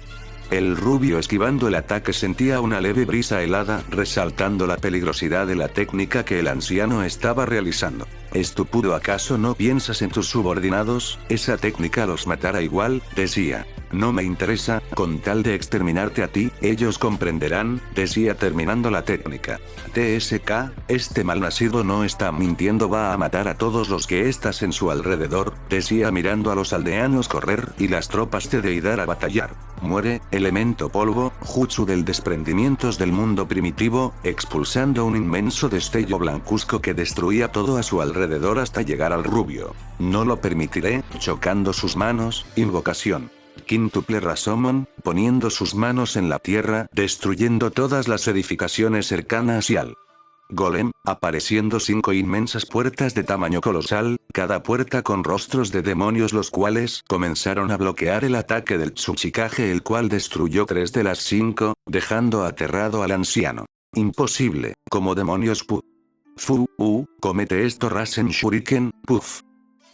El rubio, esquivando el ataque, sentía una leve brisa helada, resaltando la peligrosidad de la técnica que el anciano estaba realizando. ¿Estúpido, acaso no piensas en tus subordinados? Esa técnica los matará igual, decía. No me interesa, con tal de exterminarte a ti, ellos comprenderán, decía terminando la técnica. TSK, este malnacido no está mintiendo, va a matar a todos los que estás en su alrededor, decía mirando a los aldeanos correr y las tropas de Deidara batallar. Muere, elemento polvo, jutsu del desprendimientos del mundo primitivo, expulsando un inmenso destello blancuzco que destruía todo a su alrededor hasta llegar al rubio. No lo permitiré, chocando sus manos, invocación. Quíntuple Rasomon, poniendo sus manos en la tierra, destruyendo todas las edificaciones cercanas y al Golem, apareciendo 5 inmensas puertas de tamaño colosal, cada puerta con rostros de demonios los cuales comenzaron a bloquear el ataque del Tsuchikage el cual destruyó 3 de las 5, dejando aterrado al anciano. Imposible, como demonios comete esto Rasen Shuriken, puff.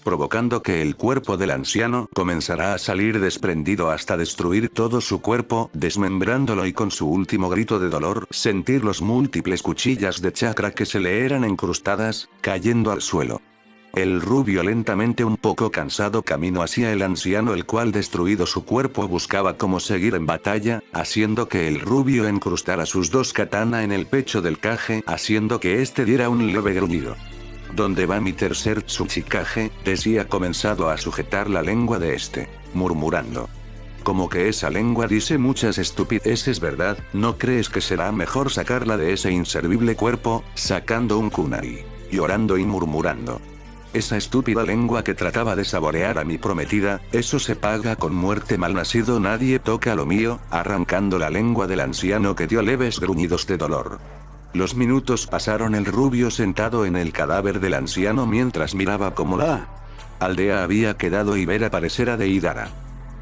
Provocando que el cuerpo del anciano comenzará a salir desprendido hasta destruir todo su cuerpo, desmembrándolo y con su último grito de dolor sentir los múltiples cuchillas de chakra que se le eran incrustadas, cayendo al suelo. El rubio lentamente un poco cansado caminó hacia el anciano el cual destruido su cuerpo buscaba cómo seguir en batalla, haciendo que el rubio incrustara sus 2 katana en el pecho del Kage haciendo que este diera un leve gruñido. ¿Dónde va mi tercer Tsuchikage? Decía comenzado a sujetar la lengua de este, murmurando. Como que esa lengua dice muchas estupideces, ¿verdad? ¿No crees que será mejor sacarla de ese inservible cuerpo, sacando un kunai, llorando y murmurando? Esa estúpida lengua que trataba de saborear a mi prometida, eso se paga con muerte malnacido, nadie toca lo mío, arrancando la lengua del anciano que dio leves gruñidos de dolor. Los minutos pasaron el rubio sentado en el cadáver del anciano mientras miraba cómo la aldea había quedado y ver aparecer a Deidara.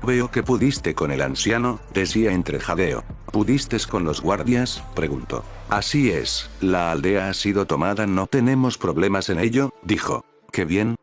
Veo que pudiste con el anciano, decía entre jadeo. ¿Pudiste con los guardias? Preguntó. Así es, la aldea ha sido tomada, no tenemos problemas en ello, dijo. Qué bien,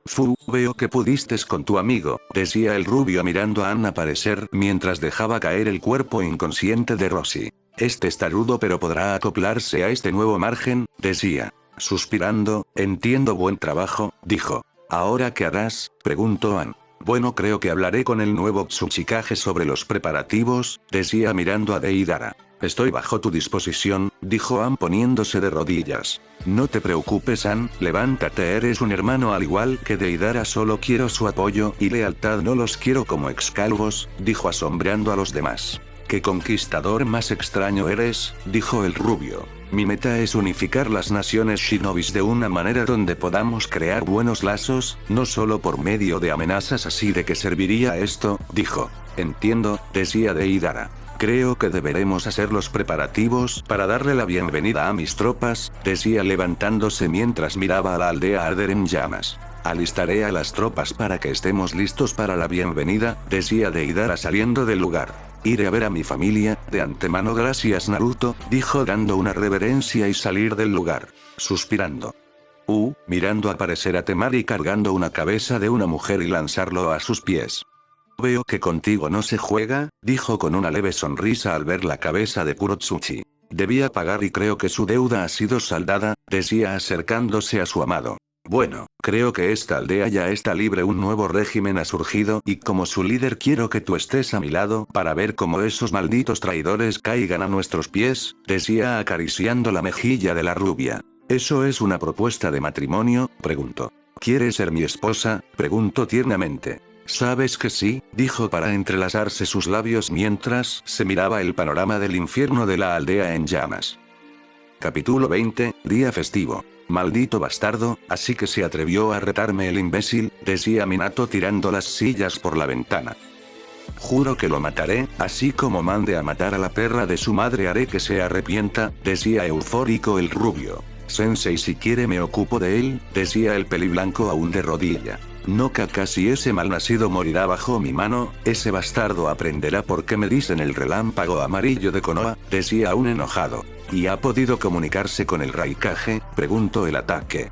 veo que pudiste con tu amigo, decía el rubio mirando a Ann aparecer mientras dejaba caer el cuerpo inconsciente de Rosie. Este está rudo pero podrá acoplarse a este nuevo margen, decía. Suspirando, entiendo, buen trabajo, dijo. ¿Ahora qué harás? Preguntó Ann. Bueno, creo que hablaré con el nuevo Tsuchikage sobre los preparativos, decía mirando a Deidara. Estoy bajo tu disposición, dijo Ann poniéndose de rodillas. No te preocupes Ann, levántate, eres un hermano al igual que Deidara, solo quiero su apoyo y lealtad, no los quiero como excalvos, dijo asombrando a los demás. ¿Qué conquistador más extraño eres? Dijo el rubio. Mi meta es unificar las naciones shinobis de una manera donde podamos crear buenos lazos, no solo por medio de amenazas. ¿Así de qué serviría esto? Dijo. Entiendo, decía Deidara. Creo que deberemos hacer los preparativos para darle la bienvenida a mis tropas, decía levantándose mientras miraba a la aldea arder en llamas. Alistaré a las tropas para que estemos listos para la bienvenida, decía Deidara saliendo del lugar. Iré a ver a mi familia, de antemano gracias Naruto, dijo dando una reverencia y salir del lugar, suspirando. Mirando aparecer a Temari cargando una cabeza de una mujer y lanzarlo a sus pies. Veo que contigo no se juega, dijo con una leve sonrisa al ver la cabeza de Kurotsuchi. Debía pagar y creo que su deuda ha sido saldada, decía acercándose a su amado. Bueno, creo que esta aldea ya está libre, un nuevo régimen ha surgido y como su líder quiero que tú estés a mi lado para ver cómo esos malditos traidores caigan a nuestros pies, decía acariciando la mejilla de la rubia. ¿Eso es una propuesta de matrimonio? Preguntó. ¿Quieres ser mi esposa? Preguntó tiernamente. Sabes que sí, dijo para entrelazarse sus labios mientras se miraba el panorama del infierno de la aldea en llamas. Capítulo 20, día festivo. Maldito bastardo, así que se atrevió a retarme el imbécil, decía Minato tirando las sillas por la ventana. Juro que lo mataré, así como mande a matar a la perra de su madre haré que se arrepienta, decía eufórico el rubio. Sensei, si quiere me ocupo de él, decía el peliblanco aún de rodilla. No, Kakashi, ese malnacido morirá bajo mi mano, ese bastardo aprenderá por qué me dicen el relámpago amarillo de Konoha, decía aún enojado. ¿Y ha podido comunicarse con el Raikage? Preguntó el ataque.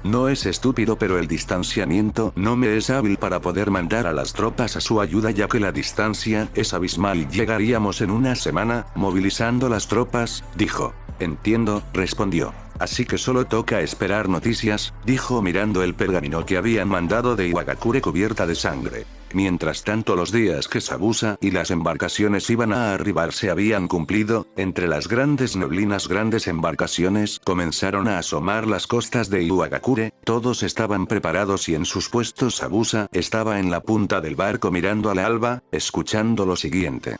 No es estúpido, pero el distanciamiento no me es hábil para poder mandar a las tropas a su ayuda ya que la distancia es abismal y llegaríamos en una semana, movilizando las tropas, dijo. Entiendo, respondió. Así que solo toca esperar noticias, dijo mirando el pergamino que habían mandado de Iwagakure cubierta de sangre. Mientras tanto los días que Sabusa y las embarcaciones iban a arribar se habían cumplido, entre las grandes neblinas grandes embarcaciones comenzaron a asomar las costas de Iwagakure, todos estaban preparados y en sus puestos Sabusa estaba en la punta del barco mirando al alba, escuchando lo siguiente.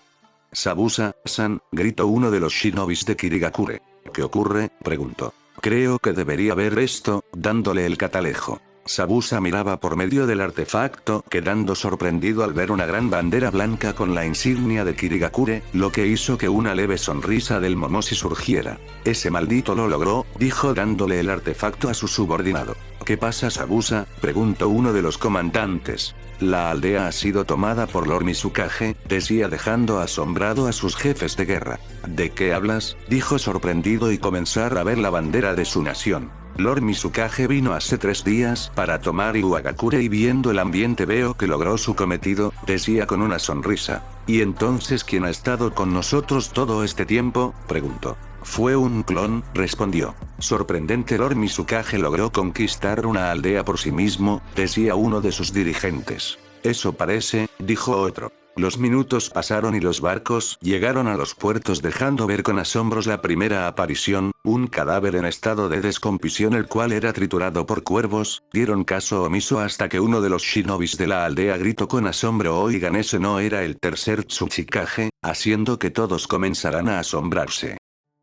Sabusa-san, gritó uno de los shinobis de Kirigakure. ¿Qué ocurre? Preguntó. Creo que debería ver esto, dándole el catalejo. Sabusa miraba por medio del artefacto, quedando sorprendido al ver una gran bandera blanca con la insignia de Kirigakure, lo que hizo que una leve sonrisa del Momoshi surgiera. Ese maldito lo logró, dijo dándole el artefacto a su subordinado. ¿Qué pasa, Sabusa?, preguntó uno de los comandantes. La aldea ha sido tomada por Lord Mizukage, decía dejando asombrado a sus jefes de guerra. ¿De qué hablas?, dijo sorprendido y comenzar a ver la bandera de su nación. Lord Mizukage vino hace 3 días para tomar Iwagakure y viendo el ambiente veo que logró su cometido, decía con una sonrisa. ¿Y entonces quién ha estado con nosotros todo este tiempo?, preguntó. Fue un clon, respondió. Sorprendente, Lord Mizukage logró conquistar una aldea por sí mismo, decía uno de sus dirigentes. Eso parece, dijo otro. Los minutos pasaron y los barcos llegaron a los puertos dejando ver con asombros la primera aparición, un cadáver en estado de descomposición el cual era triturado por cuervos, dieron caso omiso hasta que uno de los shinobis de la aldea gritó con asombro: oigan, ese no era el tercer Tsuchikage, haciendo que todos comenzaran a asombrarse.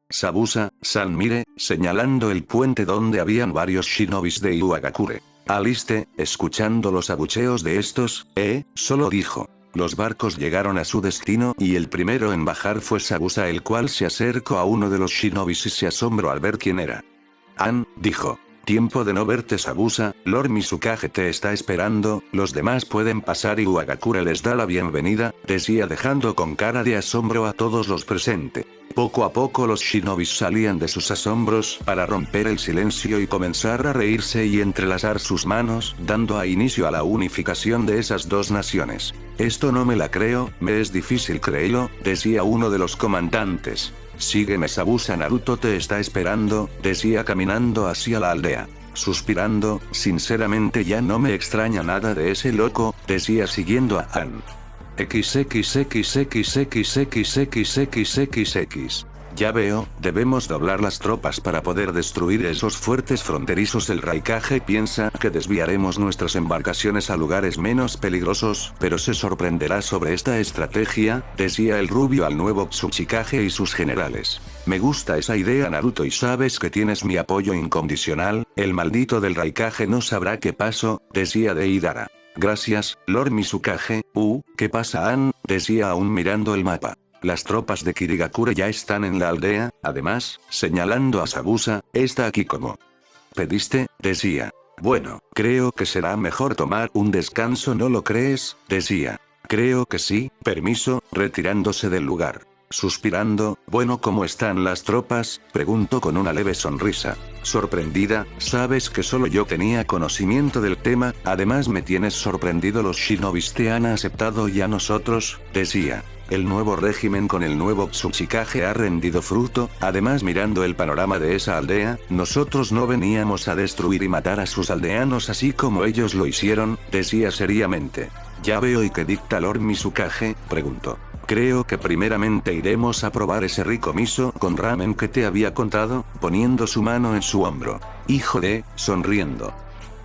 Sabusa-san mire, señalando el puente donde habían varios shinobis de Iwagakure. Aliste, escuchando los abucheos de estos, solo dijo. Los barcos llegaron a su destino y el primero en bajar fue Sabusa, el cual se acercó a uno de los shinobis y se asombró al ver quién era. Dijo. Tiempo de no verte, Sabusa, Lord Mizukage te está esperando, los demás pueden pasar. Iwagakure les da la bienvenida, decía dejando con cara de asombro a todos los presentes. Poco a poco los shinobis salían de sus asombros para romper el silencio y comenzar a reírse y entrelazar sus manos, dando a inicio a la unificación de esas dos naciones. Esto no me la creo, me es difícil creerlo, decía uno de los comandantes. Sígueme, Sabusa, Naruto te está esperando, decía caminando hacia la aldea. Suspirando, sinceramente ya no me extraña nada de ese loco, decía siguiendo a An. XXXXXXXXXX. Ya veo, debemos doblar las tropas para poder destruir esos fuertes fronterizos. El Raikage piensa que desviaremos nuestras embarcaciones a lugares menos peligrosos, pero se sorprenderá sobre esta estrategia, decía el rubio al nuevo Tsuchikage y sus generales. Me gusta esa idea, Naruto, y sabes que tienes mi apoyo incondicional, el maldito del Raikage no sabrá qué pasó, decía Deidara. Gracias, Lord Mizukage. ¿Qué pasa, An?, decía aún mirando el mapa. Las tropas de Kirigakure ya están en la aldea, además, señalando a Sabusa, está aquí como pediste, decía. Bueno, creo que será mejor tomar un descanso, ¿no lo crees?, decía. Creo que sí, permiso, retirándose del lugar. Suspirando, bueno, ¿cómo están las tropas?, preguntó con una leve sonrisa. Sorprendida, sabes que solo yo tenía conocimiento del tema, además me tienes sorprendido, los shinobis te han aceptado y a nosotros, decía. El nuevo régimen con el nuevo Tsuchikage ha rendido fruto, además mirando el panorama de esa aldea, nosotros no veníamos a destruir y matar a sus aldeanos así como ellos lo hicieron, decía seriamente. Ya veo, ¿y qué dicta Lord Mizukage?, preguntó. Creo que primeramente iremos a probar ese rico miso con ramen que te había contado, poniendo su mano en su hombro. Hijo de, sonriendo.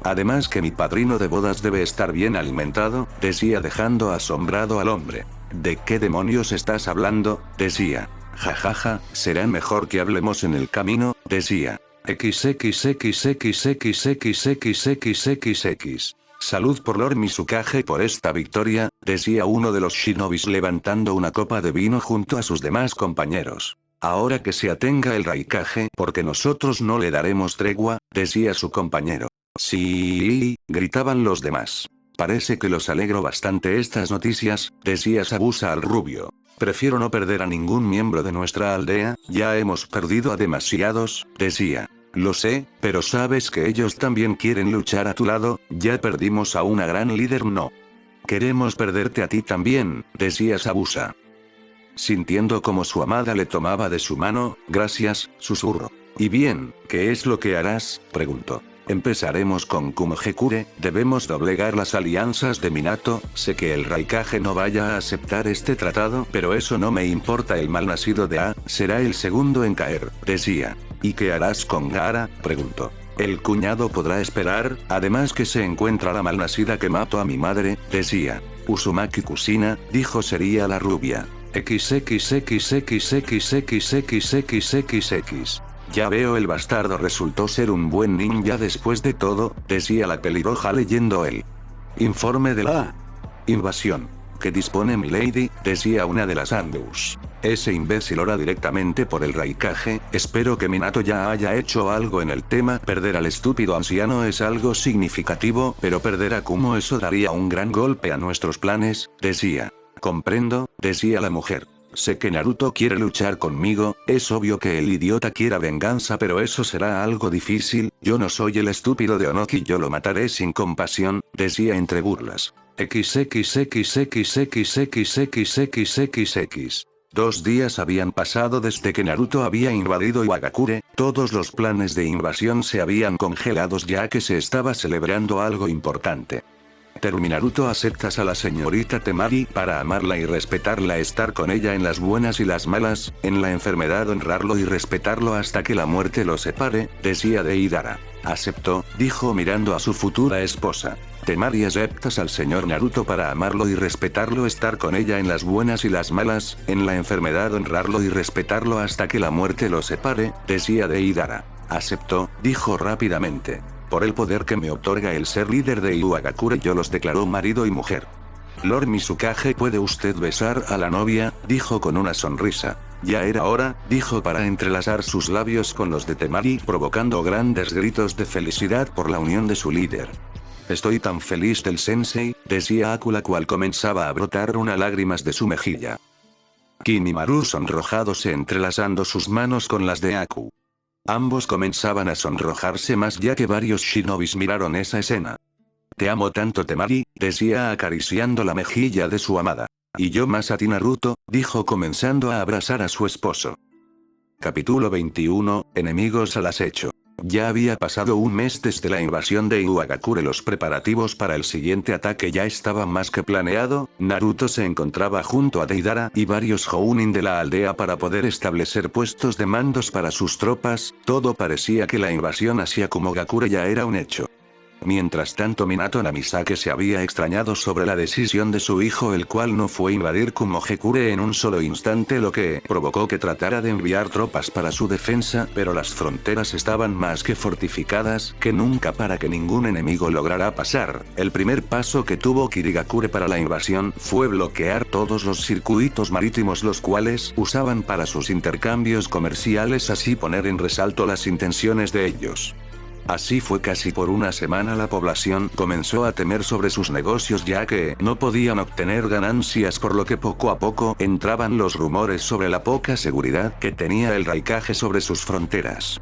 Además que mi padrino de bodas debe estar bien alimentado, decía dejando asombrado al hombre. ¿De qué demonios estás hablando?, decía. Jajaja, será mejor que hablemos en el camino, decía. XXXXXXXXXXX. Salud por Lord Mizukage por esta victoria, decía uno de los shinobis levantando una copa de vino junto a sus demás compañeros. Ahora que se atenga el Raikage, porque nosotros no le daremos tregua, decía su compañero. Sí, gritaban los demás. Parece que los alegro bastante estas noticias, decía Sabusa al rubio. Prefiero no perder a ningún miembro de nuestra aldea, ya hemos perdido a demasiados, decía. Lo sé, pero sabes que ellos también quieren luchar a tu lado, ya perdimos a una gran líder, no. Queremos perderte a ti también, decía Sabusa. Sintiendo como su amada le tomaba de su mano, gracias, susurró. ¿Y bien, qué es lo que harás?, preguntó. Empezaremos con Kumogekure, debemos doblegar las alianzas de Minato, sé que el Raikage no vaya a aceptar este tratado, pero eso no me importa, el malnacido de A, será el segundo en caer, decía. ¿Y qué harás con Gaara?, preguntó. El cuñado podrá esperar, además que se encuentra la malnacida que mató a mi madre, decía. Uzumaki Kusina, dijo sería la rubia. XXXXXXXXXXX. Ya veo, el bastardo resultó ser un buen ninja después de todo, decía la pelirroja leyendo el informe de la invasión que dispone Milady, decía una de las Andus. Ese imbécil ora directamente por el Raikage. Espero que Minato ya haya hecho algo en el tema. Perder al estúpido anciano es algo significativo, pero perder a Kumo, eso daría un gran golpe a nuestros planes, decía. Comprendo, decía la mujer. Sé que Naruto quiere luchar conmigo, es obvio que el idiota quiera venganza, pero eso será algo difícil. Yo no soy el estúpido de Onoki, yo lo mataré sin compasión, decía entre burlas. XXXXXXXXXX. 2 días habían pasado desde que Naruto había invadido Iwagakure, todos los planes de invasión se habían congelado ya que se estaba celebrando algo importante. Terumi: Naruto, aceptas a la señorita Temari para amarla y respetarla, estar con ella en las buenas y las malas, en la enfermedad honrarlo y respetarlo hasta que la muerte los separe, decía Deidara. Aceptó, dijo mirando a su futura esposa. Temari: aceptas al señor Naruto para amarlo y respetarlo, estar con ella en las buenas y las malas, en la enfermedad honrarlo y respetarlo hasta que la muerte los separe, decía Deidara. Aceptó, dijo rápidamente. Por el poder que me otorga el ser líder de Iwagakure, yo los declaró marido y mujer. Lord Mizukage, ¿puede usted besar a la novia?, dijo con una sonrisa. Ya era hora, dijo para entrelazar sus labios con los de Temari, provocando grandes gritos de felicidad por la unión de su líder. Estoy tan feliz del sensei, decía Aku, la cual comenzaba a brotar unas lágrimas de su mejilla. Kimimaru sonrojado se entrelazando sus manos con las de Aku. Ambos comenzaban a sonrojarse más ya que varios shinobis miraron esa escena. Te amo tanto, Temari, decía acariciando la mejilla de su amada. Y yo más a ti, Naruto, dijo comenzando a abrazar a su esposo. Capítulo 21, enemigos al acecho. Ya había pasado un mes desde la invasión de Iwagakure, los preparativos para el siguiente ataque ya estaban más que planeado. Naruto se encontraba junto a Deidara y varios Jounin de la aldea para poder establecer puestos de mandos para sus tropas. Todo parecía que la invasión hacia Kumogakure ya era un hecho. Mientras tanto, Minato Namisake se había extrañado sobre la decisión de su hijo, el cual no fue invadir Kumogakure en un solo instante, lo que provocó que tratara de enviar tropas para su defensa, pero las fronteras estaban más que fortificadas que nunca para que ningún enemigo lograra pasar. El primer paso que tuvo Kirigakure para la invasión fue bloquear todos los circuitos marítimos, los cuales usaban para sus intercambios comerciales, así poner en resalto las intenciones de ellos. Así fue casi por una semana. La población comenzó a temer sobre sus negocios ya que no podían obtener ganancias, por lo que poco a poco entraban los rumores sobre la poca seguridad que tenía el Raikage sobre sus fronteras.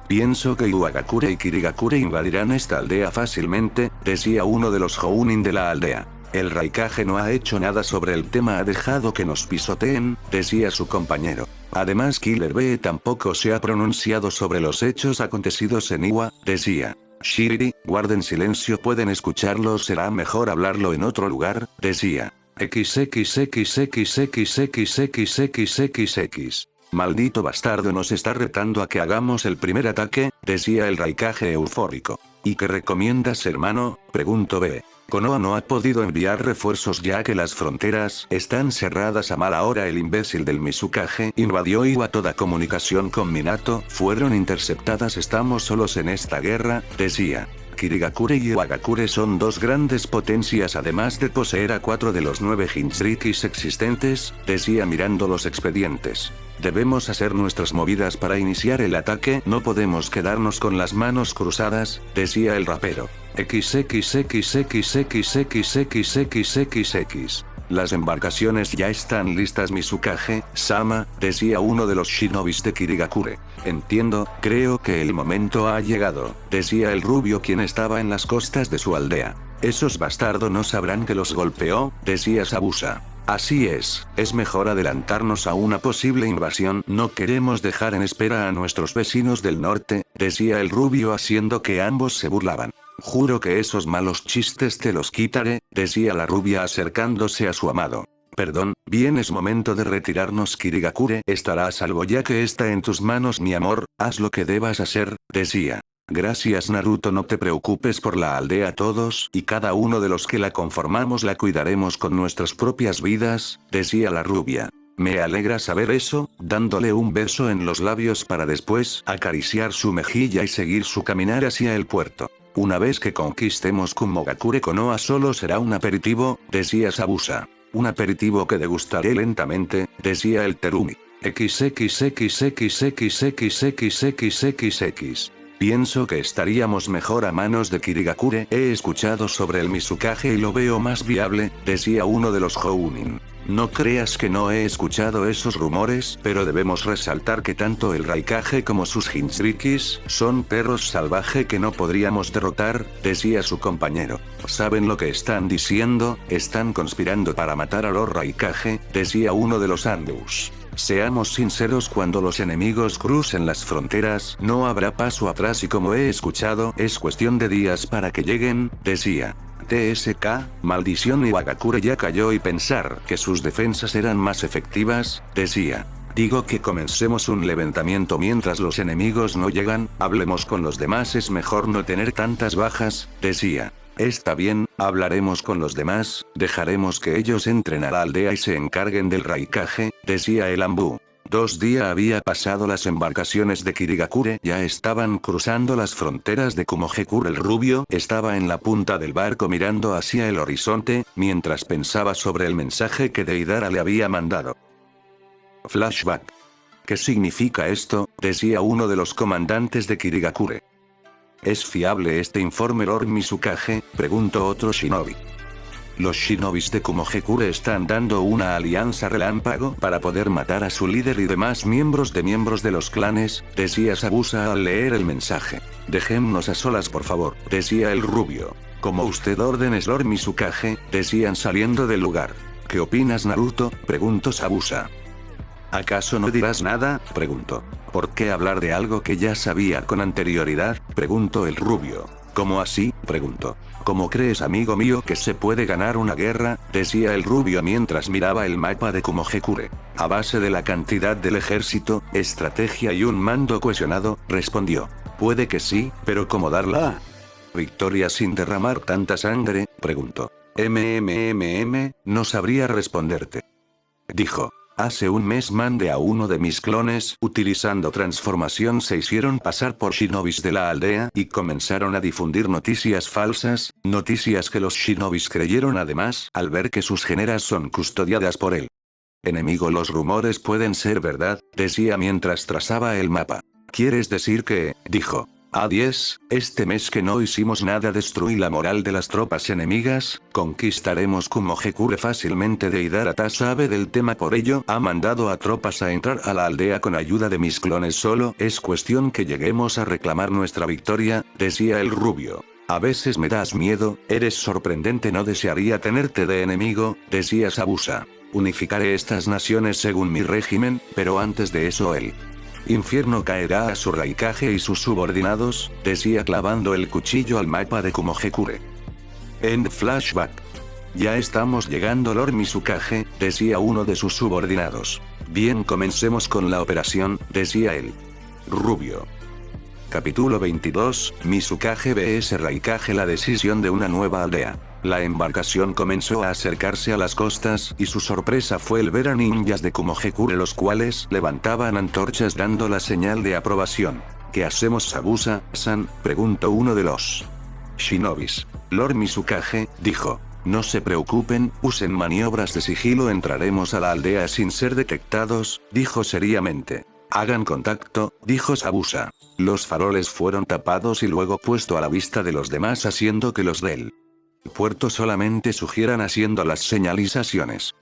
Pienso que Iwagakure y Kirigakure invadirán esta aldea fácilmente, decía uno de los Jounin de la aldea. El Raikage no ha hecho nada sobre el tema, ha dejado que nos pisoteen, decía su compañero. Además, Killer Bee tampoco se ha pronunciado sobre los hechos acontecidos en Iwa, decía. Shiriri, guarden silencio, pueden escucharlo, será mejor hablarlo en otro lugar, decía. XXXXXXXXXXX. Maldito bastardo, nos está retando a que hagamos el primer ataque, decía el Raikage eufórico. ¿Y qué recomiendas, hermano?, preguntó Bee. Konoha no ha podido enviar refuerzos ya que las fronteras están cerradas a mala hora. El imbécil del Mizukage invadió Iwa, toda comunicación con Minato fueron interceptadas. Estamos solos en esta guerra, decía. Kirigakure y Iwagakure son dos grandes potencias, además de poseer a 4 de los 9 Jinchurikis existentes, decía mirando los expedientes. Debemos hacer nuestras movidas para iniciar el ataque, no podemos quedarnos con las manos cruzadas, decía el rapero. XXXXXXXXXXX. Las embarcaciones ya están listas, Mizukage-sama, decía uno de los shinobis de Kirigakure. Entiendo, creo que el momento ha llegado, decía el rubio quien estaba en las costas de su aldea. Esos bastardos no sabrán que los golpeó, decía Sabusa. Así es mejor adelantarnos a una posible invasión, no queremos dejar en espera a nuestros vecinos del norte, decía el rubio haciendo que ambos se burlaban. Juro que esos malos chistes te los quitaré, decía la rubia acercándose a su amado. Perdón, bien, es momento de retirarnos. Kirigakure estará a salvo ya que está en tus manos, mi amor, haz lo que debas hacer, decía. Gracias, Naruto, no te preocupes por la aldea, todos y cada uno de los que la conformamos la cuidaremos con nuestras propias vidas, decía la rubia. Me alegra saber eso, dándole un beso en los labios para después acariciar su mejilla y seguir su caminar hacia el puerto. Una vez que conquistemos Kumogakure Konoha solo será un aperitivo, decía Sabusa. Un aperitivo que degustaré lentamente, decía el Terumi. XXXXXXXXXX. Pienso que estaríamos mejor a manos de Kirigakure. He escuchado sobre el Mizukage y lo veo más viable, decía uno de los Jounin. No creas que no he escuchado esos rumores, pero debemos resaltar que tanto el Raikage como sus Jinchurikis son perros salvajes que no podríamos derrotar, decía su compañero. ¿Saben lo que están diciendo? Están conspirando para matar a los Raikage, decía uno de los Andus. Seamos sinceros, cuando los enemigos crucen las fronteras, no habrá paso atrás y como he escuchado, es cuestión de días para que lleguen, decía. TSK, maldición, Iwagakure ya cayó y pensar que sus defensas eran más efectivas, decía. Digo que comencemos un levantamiento mientras los enemigos no llegan, hablemos con los demás, es mejor no tener tantas bajas, decía. Está bien, hablaremos con los demás, dejaremos que ellos entren a la aldea y se encarguen del Raikage, decía el Ambu. 2 días había pasado, las embarcaciones de Kirigakure ya estaban cruzando las fronteras de Kumogakure. El rubio estaba en la punta del barco mirando hacia el horizonte, mientras pensaba sobre el mensaje que Deidara le había mandado. Flashback. ¿Qué significa esto?, decía uno de los comandantes de Kirigakure. ¿Es fiable este informe, Lord Mizukage?, preguntó otro shinobi. Los shinobis de Kumogakure están dando una alianza relámpago para poder matar a su líder y demás miembros de los clanes, decía Sabusa al leer el mensaje. Dejémonos a solas por favor, decía el rubio. Como usted ordenes, Lord Mizukage, decían saliendo del lugar. ¿Qué opinas, Naruto?, preguntó Sabusa. ¿Acaso no dirás nada?, preguntó. ¿Por qué hablar de algo que ya sabía con anterioridad?, preguntó el rubio. ¿Cómo así?, preguntó. ¿Cómo crees, amigo mío, que se puede ganar una guerra?, decía el rubio mientras miraba el mapa de Kumogakure. A base de la cantidad del ejército, estrategia y un mando cohesionado, respondió. Puede que sí, pero ¿cómo darla? ¿Victoria sin derramar tanta sangre?, preguntó. No sabría responderte. Dijo. Hace un mes mandé a uno de mis clones, utilizando transformación se hicieron pasar por shinobis de la aldea y comenzaron a difundir noticias falsas, noticias que los shinobis creyeron además al ver que sus generas son custodiadas por él. Enemigo, los rumores pueden ser verdad, decía mientras trazaba el mapa. ¿Quieres decir que, dijo, A10, este mes que no hicimos nada destruí la moral de las tropas enemigas, conquistaremos Kumogakure fácilmente? Deidara sabe del tema, por ello ha mandado a tropas a entrar a la aldea con ayuda de mis clones, solo es cuestión que lleguemos a reclamar nuestra victoria, decía el rubio. A veces me das miedo, eres sorprendente, no desearía tenerte de enemigo, decía Sabusa. Unificaré estas naciones según mi régimen, pero antes de eso el infierno caerá a su Raikage y sus subordinados, decía clavando el cuchillo al mapa de Kumogakure. En flashback. Ya estamos llegando, Lord Mizukage, decía uno de sus subordinados. Bien, comencemos con la operación, decía el rubio. Capítulo 22, Mizukage vs Raikage, la decisión de una nueva aldea. La embarcación comenzó a acercarse a las costas, y su sorpresa fue el ver a ninjas de Kumogakure, los cuales levantaban antorchas dando la señal de aprobación. ¿Qué hacemos, Sabusa-san?, preguntó uno de los shinobis. Lord Mizukage, dijo. No se preocupen, usen maniobras de sigilo, entraremos a la aldea sin ser detectados, dijo seriamente. Hagan contacto, dijo Sabusa. Los faroles fueron tapados y luego puesto a la vista de los demás, haciendo que los del puerto solamente sugieran haciendo las señalizaciones.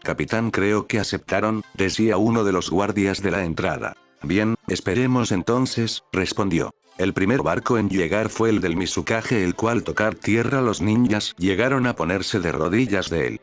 Capitán, creo que aceptaron, decía uno de los guardias de la entrada. Bien, esperemos entonces, respondió. El primer barco en llegar fue el del Mizukage, el cual tocar tierra los ninjas llegaron a ponerse de rodillas de él.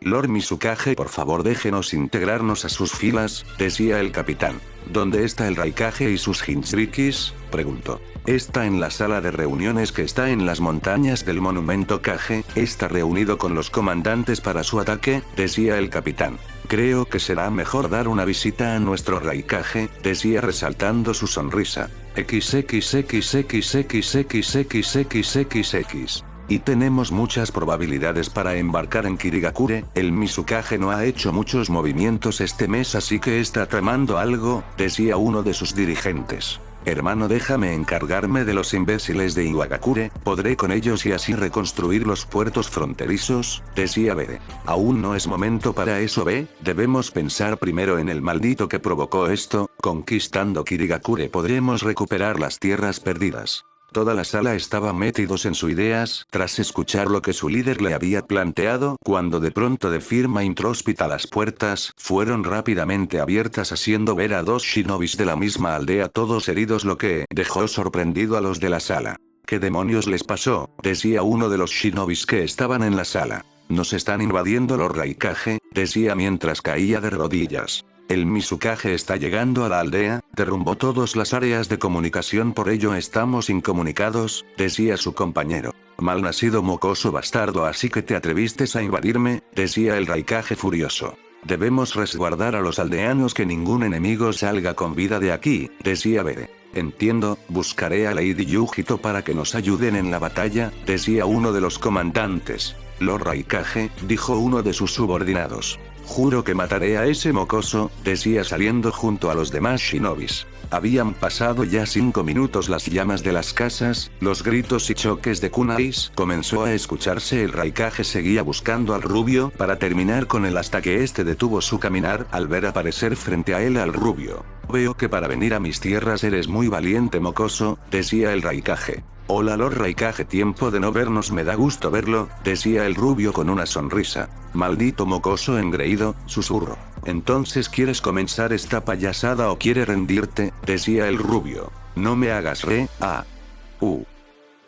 Lord Mizukage, por favor déjenos integrarnos a sus filas, decía el capitán. ¿Dónde está el Raikage y sus Jinchurikis?, preguntó. Está en la sala de reuniones que está en las montañas del monumento Kage, está reunido con los comandantes para su ataque, decía el capitán. Creo que será mejor dar una visita a nuestro Raikage, decía resaltando su sonrisa. XXXXXXXXXXX. Y tenemos muchas probabilidades para embarcar en Kirigakure. El Mizukage no ha hecho muchos movimientos este mes, así que está tramando algo, decía uno de sus dirigentes. Hermano, déjame encargarme de los imbéciles de Iwagakure, podré con ellos y así reconstruir los puertos fronterizos, decía Bede. Aún no es momento para eso, B, debemos pensar primero en el maldito que provocó esto. Conquistando Kirigakure podremos recuperar las tierras perdidas. Toda la sala estaba metidos en sus ideas, tras escuchar lo que su líder le había planteado, cuando de pronto de forma intróspita las puertas fueron rápidamente abiertas, haciendo ver a dos shinobis de la misma aldea todos heridos, lo que dejó sorprendido a los de la sala. ¿Qué demonios les pasó?, decía uno de los shinobis que estaban en la sala. Nos están invadiendo los Raikage, decía mientras caía de rodillas. El Mizukage está llegando a la aldea, derrumbó todas las áreas de comunicación, por ello estamos incomunicados, decía su compañero. Malnacido mocoso bastardo, así que te atreviste a invadirme, decía el Raikage furioso. Debemos resguardar a los aldeanos, que ningún enemigo salga con vida de aquí, decía Bede. Entiendo, buscaré a Lady Yujito para que nos ayuden en la batalla, decía uno de los comandantes. Lord Raikage, dijo uno de sus subordinados. Juro que mataré a ese mocoso, decía saliendo junto a los demás shinobis. Habían pasado ya 5 minutos. Las llamas de las casas, los gritos y choques de kunais comenzó a escucharse. El Raikage seguía buscando al rubio para terminar con él, hasta que este detuvo su caminar al ver aparecer frente a él al rubio. Veo que para venir a mis tierras eres muy valiente, mocoso, decía el Raikage. Hola Lord Raikage, tiempo de no vernos, me da gusto verlo, decía el rubio con una sonrisa. Maldito mocoso engreído, susurró. Entonces, ¿quieres comenzar esta payasada o quieres rendirte?, decía el rubio. No me hagas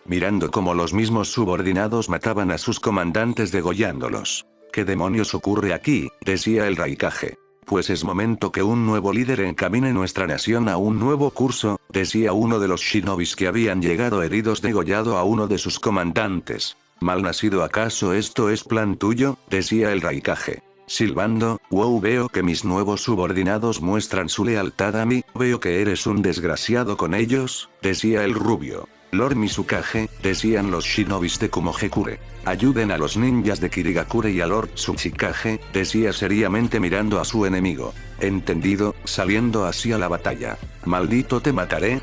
mirando cómo los mismos subordinados mataban a sus comandantes degollándolos. ¿Qué demonios ocurre aquí?, decía el Raikage. Pues es momento que un nuevo líder encamine nuestra nación a un nuevo curso, decía uno de los shinobis que habían llegado heridos, degollado a uno de sus comandantes. Malnacido, ¿acaso esto es plan tuyo?, decía el Raikage. Silbando, wow, veo que mis nuevos subordinados muestran su lealtad a mí, veo que eres un desgraciado con ellos, decía el rubio. Lord Mizukage, decían los shinobis de Kumogekure. Ayuden a los ninjas de Kirigakure y a Lord Tsuchikage, decía seriamente mirando a su enemigo. Entendido, saliendo hacia la batalla. Maldito, te mataré,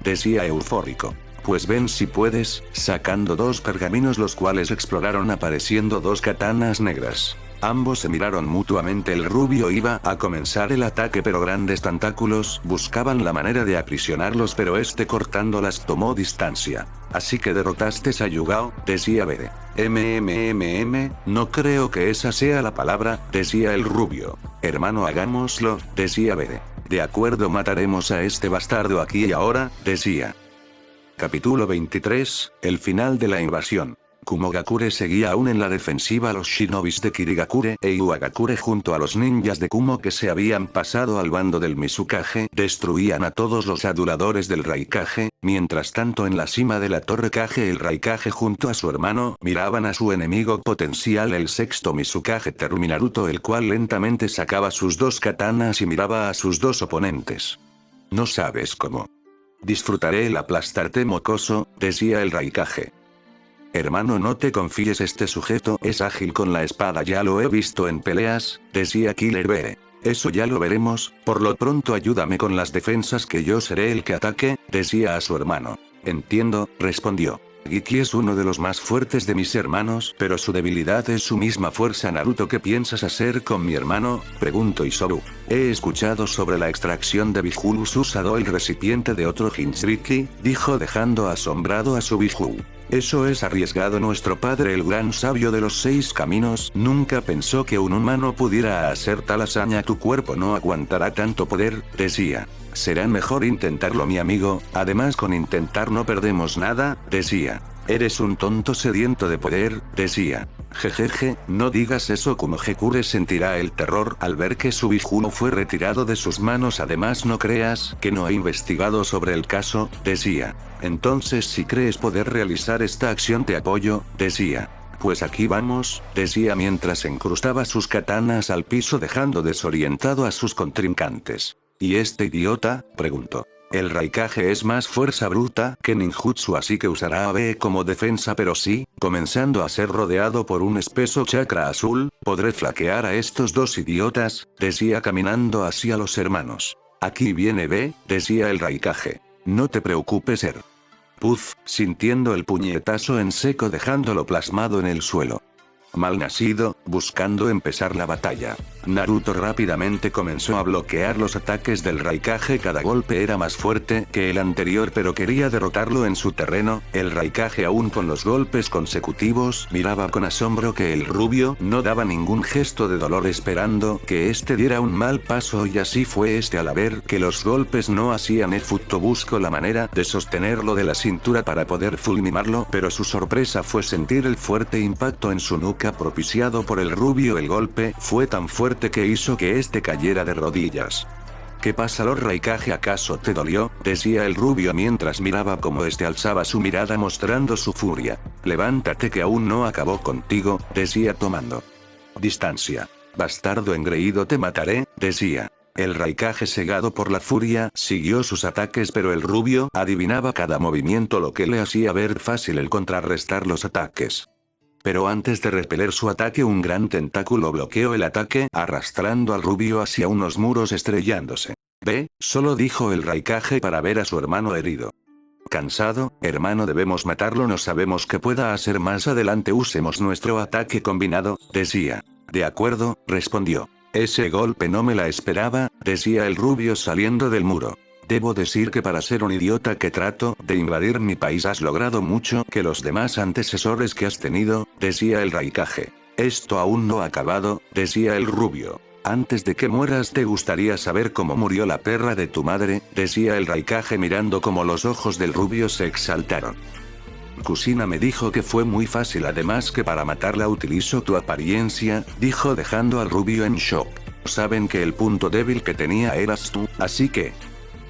decía eufórico. Pues ven si puedes, sacando 2 pergaminos, los cuales exploraron apareciendo 2 katanas negras. Ambos se miraron mutuamente. El rubio iba a comenzar el ataque, pero grandes tentáculos buscaban la manera de aprisionarlos, pero este cortándolas tomó distancia. Así que derrotaste a Yugao, decía Bede. No creo que esa sea la palabra, decía el rubio. Hermano, hagámoslo, decía Bede. De acuerdo, mataremos a este bastardo aquí y ahora, decía. Capítulo 23, el final de la invasión. Kumogakure seguía aún en la defensiva. Los shinobis de Kirigakure e Iwagakure junto a los ninjas de Kumo que se habían pasado al bando del Mizukage destruían a todos los aduladores del Raikage. Mientras tanto, en la cima de la torre Kage, el Raikage junto a su hermano miraban a su enemigo potencial, el sexto Mizukage Teruminaruto, el cual lentamente sacaba sus 2 katanas y miraba a sus 2 oponentes. No sabes cómo. Disfrutaré el aplastarte, mocoso, decía el Raikage. Hermano, no te confíes, este sujeto es ágil con la espada, ya lo he visto en peleas, decía Killer Bee. Eso ya lo veremos, por lo pronto ayúdame con las defensas, que yo seré el que ataque, decía a su hermano. Entiendo, respondió. Giki es uno de los más fuertes de mis hermanos, pero su debilidad es su misma fuerza. Naruto, ¿qué piensas hacer con mi hermano?, preguntó Isoru. He escuchado sobre la extracción de Bijulus usado el recipiente de otro Jinchuriki, dijo dejando asombrado a su Biju. Eso es arriesgado. Nuestro padre, el gran sabio de los 6 caminos, nunca pensó que un humano pudiera hacer tal hazaña. Tu cuerpo no aguantará tanto poder, decía. Será mejor intentarlo, mi amigo, además con intentar no perdemos nada, decía. Eres un tonto sediento de poder, decía. Jejeje, no digas eso. Kumogekure sentirá el terror al ver que su Biju fue retirado de sus manos. Además, no creas que no he investigado sobre el caso, decía. Entonces, si crees poder realizar esta acción, te apoyo, decía. Pues aquí vamos, decía mientras incrustaba sus katanas al piso, dejando desorientado a sus contrincantes. ¿Y este idiota?, preguntó. El Raikage es más fuerza bruta que ninjutsu, así que usará AB como defensa, pero sí, comenzando a ser rodeado por un espeso chakra azul, podré flaquear a estos dos idiotas, decía caminando hacia los hermanos. Aquí viene B, decía el Raikage. No te preocupes, Puff, sintiendo el puñetazo en seco dejándolo plasmado en el suelo. Malnacido, buscando empezar la batalla. Naruto rápidamente comenzó a bloquear los ataques del Raikage, cada golpe era más fuerte que el anterior, pero quería derrotarlo en su terreno. El Raikage, aún con los golpes consecutivos, miraba con asombro que el rubio no daba ningún gesto de dolor, esperando que este diera un mal paso, y así fue este al ver que los golpes no hacían efecto. Buscó la manera de sostenerlo de la cintura para poder fulminarlo, pero su sorpresa fue sentir el fuerte impacto en su nuca propiciado por el rubio. El golpe fue tan fuerte que hizo que este cayera de rodillas. ¿Qué pasa, Lord Raikage? ¿Acaso te dolió?, decía el rubio mientras miraba cómo este alzaba su mirada mostrando su furia. Levántate que aún no acabó contigo, decía tomando distancia. Bastardo engreído, te mataré, decía. El Raikage, cegado por la furia, siguió sus ataques, pero el rubio adivinaba cada movimiento, lo que le hacía ver fácil el contrarrestar los ataques. Pero antes de repeler su ataque, un gran tentáculo bloqueó el ataque, arrastrando al rubio hacia unos muros, estrellándose. Ve, solo dijo el Raikage para ver a su hermano herido. Cansado, hermano, debemos matarlo, no sabemos qué pueda hacer más adelante, usemos nuestro ataque combinado, decía. De acuerdo, respondió. Ese golpe no me la esperaba, decía el rubio saliendo del muro. Debo decir que para ser un idiota que trato de invadir mi país has logrado mucho que los demás antecesores que has tenido, decía el Raikage. Esto aún no ha acabado, decía el rubio. Antes de que mueras te gustaría saber cómo murió la perra de tu madre, decía el Raikage mirando cómo los ojos del rubio se exaltaron. Kusina me dijo que fue muy fácil, además que para matarla utilizo tu apariencia, dijo dejando al rubio en shock. Saben que el punto débil que tenía eras tú, así que...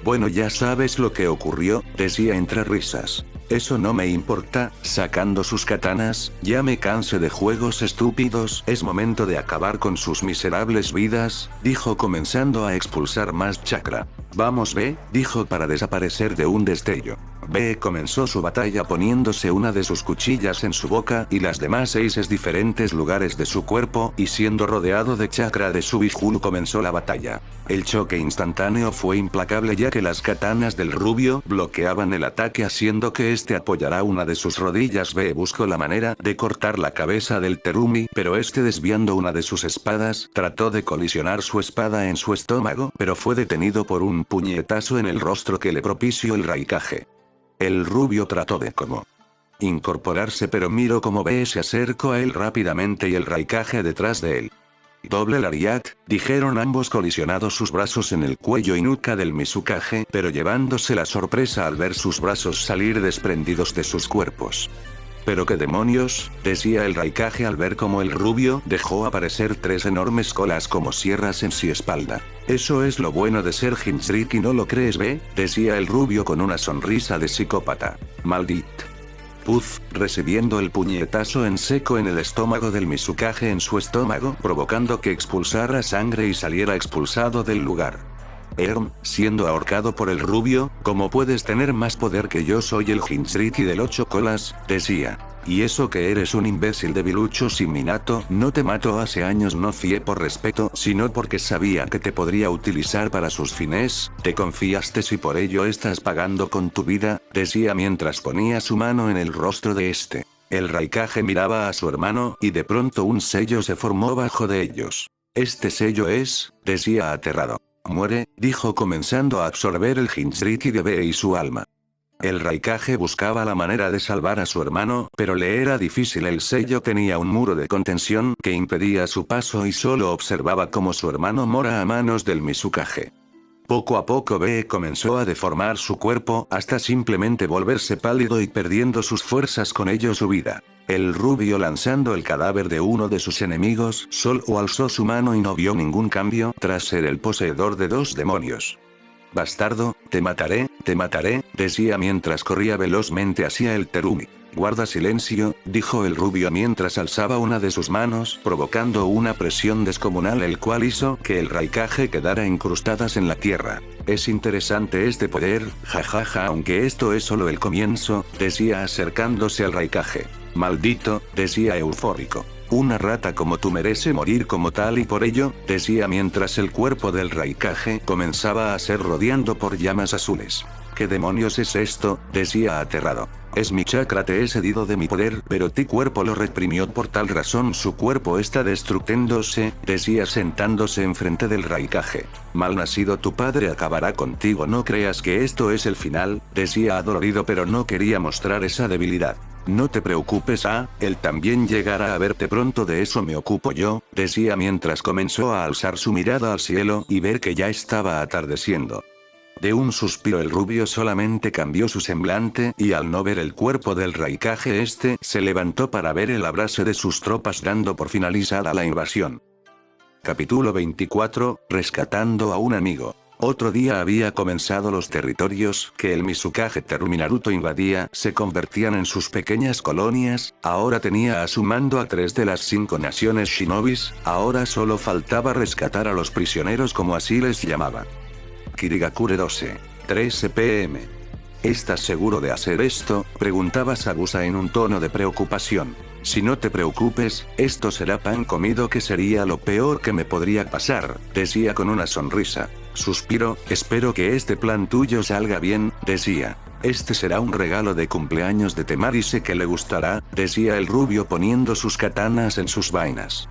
Bueno, ya sabes lo que ocurrió, decía entre risas. Eso no me importa, sacando sus katanas, ya me cansé de juegos estúpidos, es momento de acabar con sus miserables vidas, dijo comenzando a expulsar más chakra. Vamos, B, dijo para desaparecer de un destello. B comenzó su batalla poniéndose una de sus cuchillas en su boca y las demás 6 en diferentes lugares de su cuerpo, y siendo rodeado de chakra de su Bihulu comenzó la batalla. El choque instantáneo fue implacable, ya que las katanas del rubio bloqueaban el ataque, haciendo que este apoyara una de sus rodillas. B buscó la manera de cortar la cabeza del Terumi, pero este, desviando una de sus espadas, trató de colisionar su espada en su estómago, pero fue detenido por un puñetazo en el rostro que le propició el Raikage. El rubio trató de incorporarse, pero miró cómo B se acercó a él rápidamente y el Raikage detrás de él. Doble lariat, dijeron ambos colisionados sus brazos en el cuello y nuca del Mizukage, pero llevándose la sorpresa al ver sus brazos salir desprendidos de sus cuerpos. ¿Pero qué demonios?, decía el Raikage al ver cómo el rubio dejó aparecer 3 enormes colas como sierras en su espalda. Eso es lo bueno de ser Jinchuriki, ¿no lo crees, B?, decía el rubio con una sonrisa de psicópata. Maldito. Puff, recibiendo el puñetazo en seco en el estómago del Mizukage en su estómago, provocando que expulsara sangre y saliera expulsado del lugar. Siendo ahorcado por el rubio, ¿cómo puedes tener más poder que yo? Soy el Jinchuriki del 8 colas, decía. Y eso que eres un imbécil debilucho sin Minato, no te mato hace años, no fue por respeto, sino porque sabía que te podría utilizar para sus fines, te confiaste y por ello estás pagando con tu vida, decía mientras ponía su mano en el rostro de este. El Raikage miraba a su hermano, y de pronto un sello se formó bajo de ellos. Este sello es, decía aterrado. Muere, dijo comenzando a absorber el Jinchuriki de B y su alma. El Raikage buscaba la manera de salvar a su hermano, pero le era difícil. El sello tenía un muro de contención que impedía su paso y solo observaba cómo su hermano mora a manos del Mizukage. Poco a poco B comenzó a deformar su cuerpo hasta simplemente volverse pálido y perdiendo sus fuerzas, con ello su vida. El rubio, lanzando el cadáver de uno de sus enemigos, solo alzó su mano y no vio ningún cambio tras ser el poseedor de 2 demonios. Bastardo, te mataré, decía mientras corría velozmente hacia el Terumi. Guarda silencio, dijo el rubio mientras alzaba una de sus manos, provocando una presión descomunal el cual hizo que el Raikage quedara incrustadas en la tierra. Es interesante este poder, jajaja, aunque esto es solo el comienzo, decía acercándose al Raikage. Maldito, decía eufórico. Una rata como tú merece morir como tal y por ello, decía mientras el cuerpo del Raikage comenzaba a ser rodeado por llamas azules. ¿Qué demonios es esto?, decía aterrado. Es mi chakra, te he cedido de mi poder, pero tu cuerpo lo reprimió, por tal razón su cuerpo está destruyéndose, decía sentándose enfrente del Raikage. Malnacido, tu padre acabará contigo, no creas que esto es el final, decía adolorido pero no quería mostrar esa debilidad. No te preocupes, él también llegará a verte pronto, de eso me ocupo yo, decía mientras comenzó a alzar su mirada al cielo y ver que ya estaba atardeciendo. De un suspiro el rubio solamente cambió su semblante y al no ver el cuerpo del Raikage se levantó para ver el avance de sus tropas dando por finalizada la invasión. Capítulo 24, rescatando a un amigo. Otro día había comenzado los territorios que el Mizukage Terumi Naruto invadía, se convertían en sus pequeñas colonias, ahora tenía a su mando a 3 de las 5 naciones shinobis, ahora solo faltaba rescatar a los prisioneros como así les llamaba. Kirigakure 12. 13 p.m. ¿Estás seguro de hacer esto?, preguntaba Sabusa en un tono de preocupación. Si no te preocupes, esto será pan comido, que sería lo peor que me podría pasar, decía con una sonrisa. Suspiro, espero que este plan tuyo salga bien, decía. Este será un regalo de cumpleaños de Temari, sé que le gustará, decía el rubio poniendo sus katanas en sus vainas.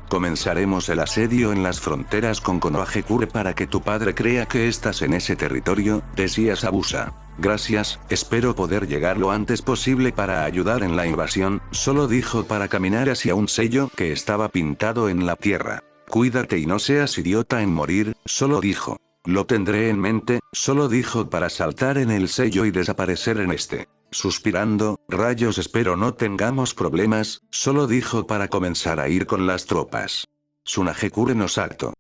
Comenzaremos el asedio en las fronteras con Konohagakure para que tu padre crea que estás en ese territorio, decía Sabusa. Gracias, espero poder llegar lo antes posible para ayudar en la invasión, solo dijo para caminar hacia un sello que estaba pintado en la tierra. Cuídate y no seas idiota en morir, solo dijo. Lo tendré en mente, solo dijo para saltar en el sello y desaparecer en este. Suspirando, rayos, espero no tengamos problemas, solo dijo para comenzar a ir con las tropas. Tsunagakure no saltó.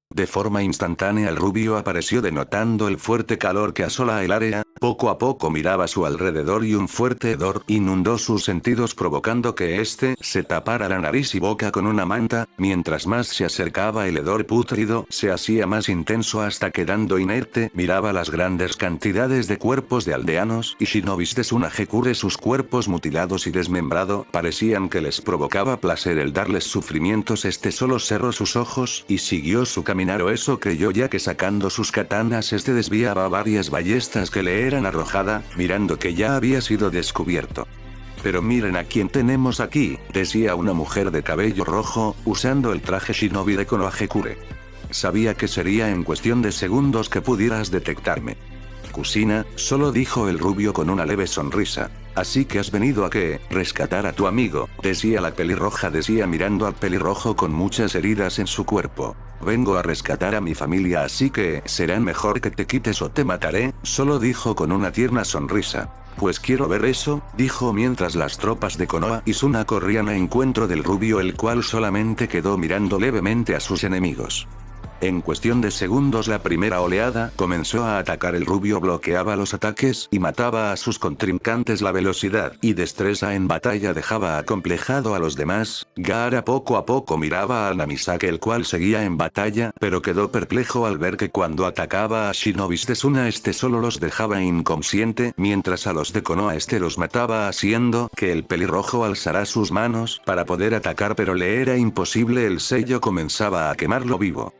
De forma instantánea el rubio apareció denotando el fuerte calor que asola el área, poco a poco miraba a su alrededor y un fuerte hedor inundó sus sentidos provocando que se tapara la nariz y boca con una manta, mientras más se acercaba el hedor pútrido se hacía más intenso hasta quedando inerte miraba las grandes cantidades de cuerpos de aldeanos y shinobis de Tsunagakure, sus cuerpos mutilados y desmembrado, parecían que les provocaba placer el darles sufrimientos. Solo cerró sus ojos y siguió su camino. O eso creyó, ya que sacando sus katanas desviaba varias ballestas que le eran arrojadas, mirando que ya había sido descubierto. Pero miren a quién tenemos aquí, decía una mujer de cabello rojo, usando el traje shinobi de Konohagakure. Sabía que sería en cuestión de segundos que pudieras detectarme. Kusina, solo dijo el rubio con una leve sonrisa. Así que has venido a rescatar a tu amigo, decía la pelirroja, decía mirando al pelirrojo con muchas heridas en su cuerpo. Vengo a rescatar a mi familia, así que será mejor que te quites o te mataré, solo dijo con una tierna sonrisa. Pues quiero ver eso, dijo mientras las tropas de Konoha y Suna corrían a encuentro del rubio, el cual solamente quedó mirando levemente a sus enemigos. En cuestión de segundos la primera oleada comenzó a atacar, el rubio bloqueaba los ataques y mataba a sus contrincantes. La velocidad y destreza en batalla dejaba acomplejado a los demás. Gaara poco a poco miraba a Namisake, el cual seguía en batalla, pero quedó perplejo al ver que cuando atacaba a shinobis de Suna solo los dejaba inconsciente, mientras a los de Konoha los mataba, haciendo que el pelirrojo alzara sus manos para poder atacar, pero le era imposible, el sello comenzaba a quemarlo vivo.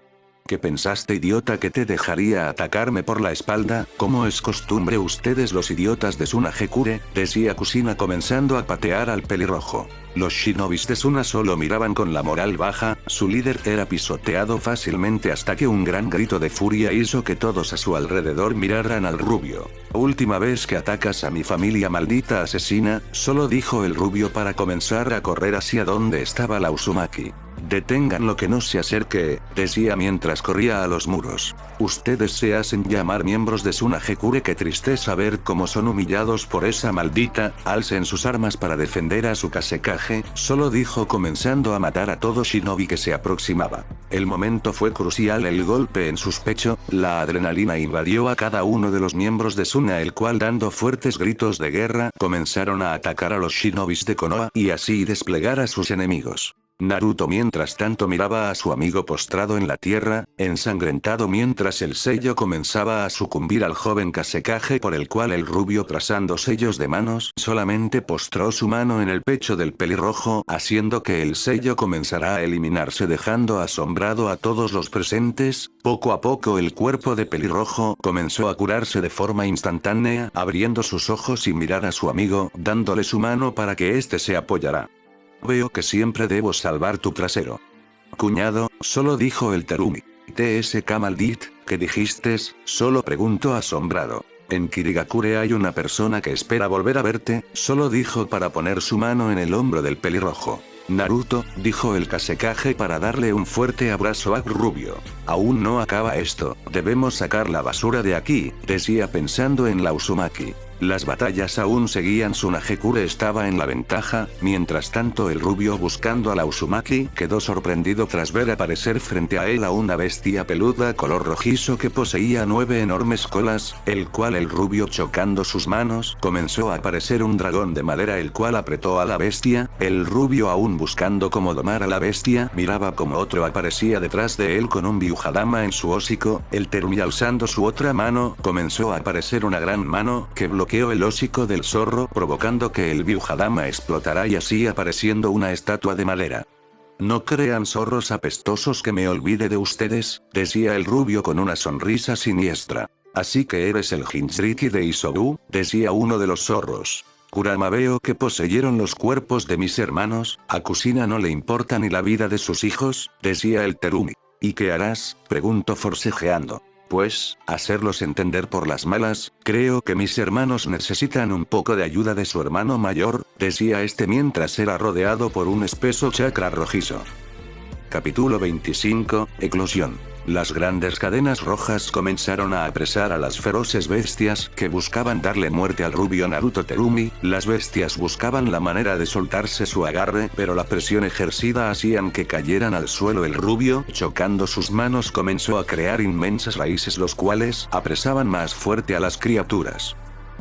¿Qué pensaste, idiota, que te dejaría atacarme por la espalda, como es costumbre ustedes los idiotas de Tsunagakure? Decía Kusina comenzando a patear al pelirrojo. Los shinobis de Suna solo miraban con la moral baja, su líder era pisoteado fácilmente hasta que un gran grito de furia hizo que todos a su alrededor miraran al rubio. Última vez que atacas a mi familia, maldita asesina, solo dijo el rubio para comenzar a correr hacia donde estaba la Uzumaki. Detengan lo que no se acerque, decía mientras corría a los muros. Ustedes se hacen llamar miembros de Tsunagekure, qué tristeza ver cómo son humillados por esa maldita, alcen sus armas para defender a su Kasekage, solo dijo comenzando a matar a todo shinobi que se aproximaba. El momento fue crucial, el golpe en sus pechos, la adrenalina invadió a cada uno de los miembros de Tsuna, el cual dando fuertes gritos de guerra, comenzaron a atacar a los shinobis de Konoha y así desplegar a sus enemigos. Naruto mientras tanto miraba a su amigo postrado en la tierra, ensangrentado mientras el sello comenzaba a sucumbir al joven Kasekage, por el cual el rubio trazando sellos de manos solamente postró su mano en el pecho del pelirrojo, haciendo que el sello comenzara a eliminarse dejando asombrado a todos los presentes. Poco a poco el cuerpo de pelirrojo comenzó a curarse de forma instantánea, abriendo sus ojos y mirar a su amigo, dándole su mano para que éste se apoyara. Veo que siempre debo salvar tu trasero. Cuñado, solo dijo el Terumi. TSK maldit, ¿qué dijiste? Solo preguntó asombrado. En Kirigakure hay una persona que espera volver a verte, solo dijo para poner su mano en el hombro del pelirrojo. Naruto, dijo el Kasekage para darle un fuerte abrazo a Rubio. Aún no acaba esto, debemos sacar la basura de aquí, decía pensando en la Uzumaki. Las batallas aún seguían, Tsunagekure estaba en la ventaja, mientras tanto el rubio buscando a la Uzumaki quedó sorprendido tras ver aparecer frente a él a una bestia peluda color rojizo que poseía 9 enormes colas, el cual el rubio chocando sus manos, comenzó a aparecer un dragón de madera el cual apretó a la bestia, el rubio aún buscando cómo domar a la bestia, miraba como otro aparecía detrás de él con un Byuhadama en su hocico, el Terumi alzando su otra mano, comenzó a aparecer una gran mano que bloqueó el hocico del zorro provocando que el Byuhadama explotara y así apareciendo una estatua de madera. No crean zorros apestosos que me olvide de ustedes, decía el rubio con una sonrisa siniestra. Así que eres el Jinchuriki de Isobu, decía uno de los zorros. Kurama, veo que poseyeron los cuerpos de mis hermanos, a Kushina no le importa ni la vida de sus hijos, decía el Terumi. ¿Y qué harás?, preguntó forcejeando. Pues, hacerlos entender por las malas, creo que mis hermanos necesitan un poco de ayuda de su hermano mayor, decía este mientras era rodeado por un espeso chakra rojizo. Capítulo 25, Eclosión. Las grandes cadenas rojas comenzaron a apresar a las feroces bestias que buscaban darle muerte al rubio Naruto Terumi. Las bestias buscaban la manera de soltarse su agarre, pero la presión ejercida hacían que cayeran al suelo. El rubio, chocando sus manos, comenzó a crear inmensas raíces los cuales apresaban más fuerte a las criaturas.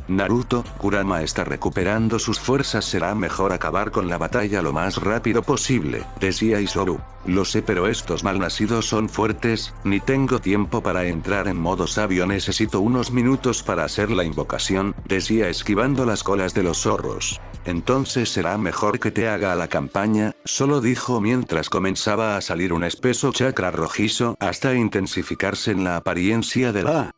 Naruto, Kurama está recuperando sus fuerzas, será mejor acabar con la batalla lo más rápido posible, decía Isobu. Lo sé, pero estos malnacidos son fuertes, ni tengo tiempo para entrar en modo sabio, necesito unos minutos para hacer la invocación, decía esquivando las colas de los zorros. Entonces será mejor que te haga la campaña, solo dijo mientras comenzaba a salir un espeso chakra rojizo hasta intensificarse en la apariencia de la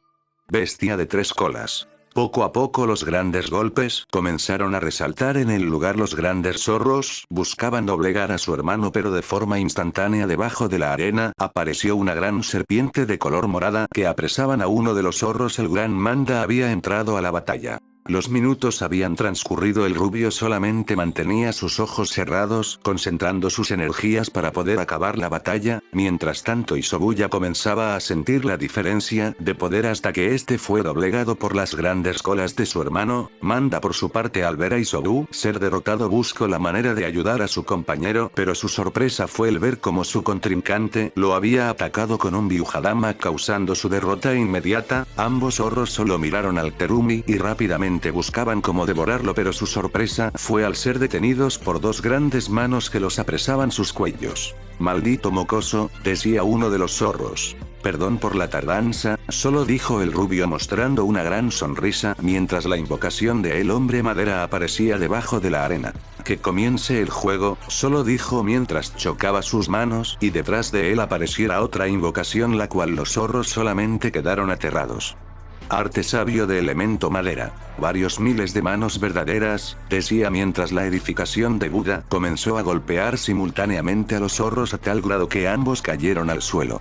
bestia de 3 colas. Poco a poco los grandes golpes comenzaron a resaltar en el lugar. Los grandes zorros buscaban doblegar a su hermano, pero de forma instantánea debajo de la arena apareció una gran serpiente de color morada que apresaban a uno de los zorros. El gran manda había entrado a la batalla. Los minutos habían transcurrido, el rubio solamente mantenía sus ojos cerrados, concentrando sus energías para poder acabar la batalla, mientras tanto Isobu ya comenzaba a sentir la diferencia de poder hasta que este fue doblegado por las grandes colas de su hermano. Manda por su parte al ver a Isobu ser derrotado buscó la manera de ayudar a su compañero, pero su sorpresa fue el ver cómo su contrincante lo había atacado con un Byuhadama causando su derrota inmediata. Ambos zorros solo miraron al Terumi y rápidamente buscaban cómo devorarlo, pero su sorpresa fue al ser detenidos por 2 grandes manos que los apresaban sus cuellos. Maldito mocoso, decía uno de los zorros. Perdón por la tardanza, solo dijo el rubio mostrando una gran sonrisa mientras la invocación de el hombre madera aparecía debajo de la arena. Que comience el juego, solo dijo mientras chocaba sus manos y detrás de él apareciera otra invocación, la cual los zorros solamente quedaron aterrados. Arte sabio de elemento madera. Varios miles de manos verdaderas, decía mientras la edificación de Buda comenzó a golpear simultáneamente a los zorros a tal grado que ambos cayeron al suelo.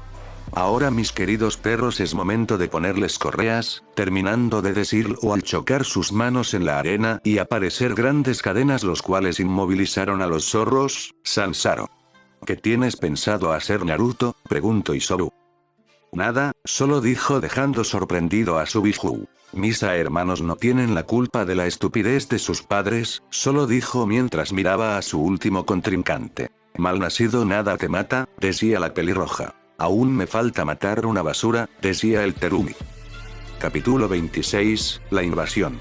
Ahora mis queridos perros es momento de ponerles correas, terminando de decirlo al chocar sus manos en la arena y aparecer grandes cadenas los cuales inmovilizaron a los zorros. Sansaro. ¿Qué tienes pensado hacer, Naruto?, preguntó Isoru. Nada, solo dijo dejando sorprendido a Subihu. Mis hermanos no tienen la culpa de la estupidez de sus padres, solo dijo mientras miraba a su último contrincante. Malnacido nada te mata, decía la pelirroja. Aún me falta matar una basura, decía el Terumi. Capítulo 26, la invasión.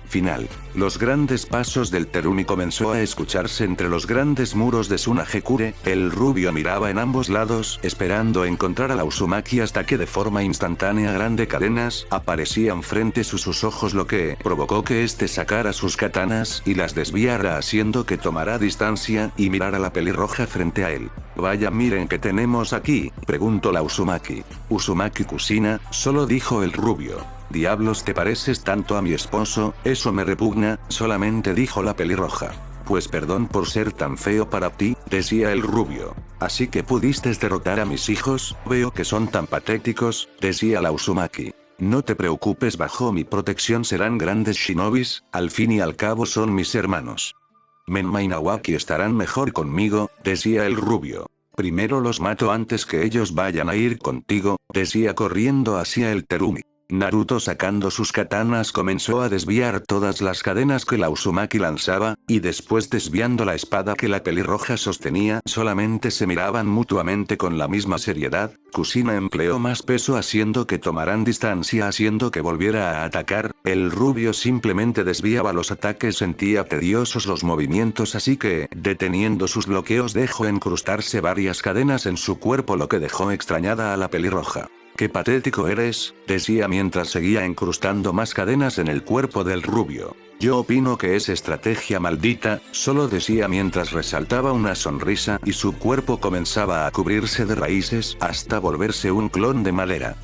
Final. Los grandes pasos del Terumi comenzó a escucharse entre los grandes muros de Tsunagekure. El rubio miraba en ambos lados, esperando encontrar a la Uzumaki hasta que de forma instantánea grandes cadenas aparecían frente a sus ojos, lo que provocó que éste sacara sus katanas y las desviara, haciendo que tomara distancia y mirara a la pelirroja frente a él. Vaya, miren que tenemos aquí, preguntó la Uzumaki. Uzumaki Kusina, solo dijo el rubio. Diablos, te pareces tanto a mi esposo, eso me repugna, solamente dijo la pelirroja. Pues perdón por ser tan feo para ti, decía el rubio. Así que pudiste derrotar a mis hijos, veo que son tan patéticos, decía la Uzumaki. No te preocupes, bajo mi protección serán grandes shinobis, al fin y al cabo son mis hermanos. Menma y Nawaki estarán mejor conmigo, decía el rubio. Primero los mato antes que ellos vayan a ir contigo, decía corriendo hacia el Terumi. Naruto, sacando sus katanas, comenzó a desviar todas las cadenas que la Uzumaki lanzaba, y después desviando la espada que la pelirroja sostenía, solamente se miraban mutuamente con la misma seriedad. Kusina empleó más peso haciendo que tomaran distancia, haciendo que volviera a atacar. El rubio simplemente desviaba los ataques, sentía tediosos los movimientos, así que, deteniendo sus bloqueos, dejó incrustarse varias cadenas en su cuerpo, lo que dejó extrañada a la pelirroja. «Qué patético eres», decía mientras seguía incrustando más cadenas en el cuerpo del rubio. «Yo opino que es estrategia maldita», solo decía mientras resaltaba una sonrisa y su cuerpo comenzaba a cubrirse de raíces hasta volverse un clon de madera.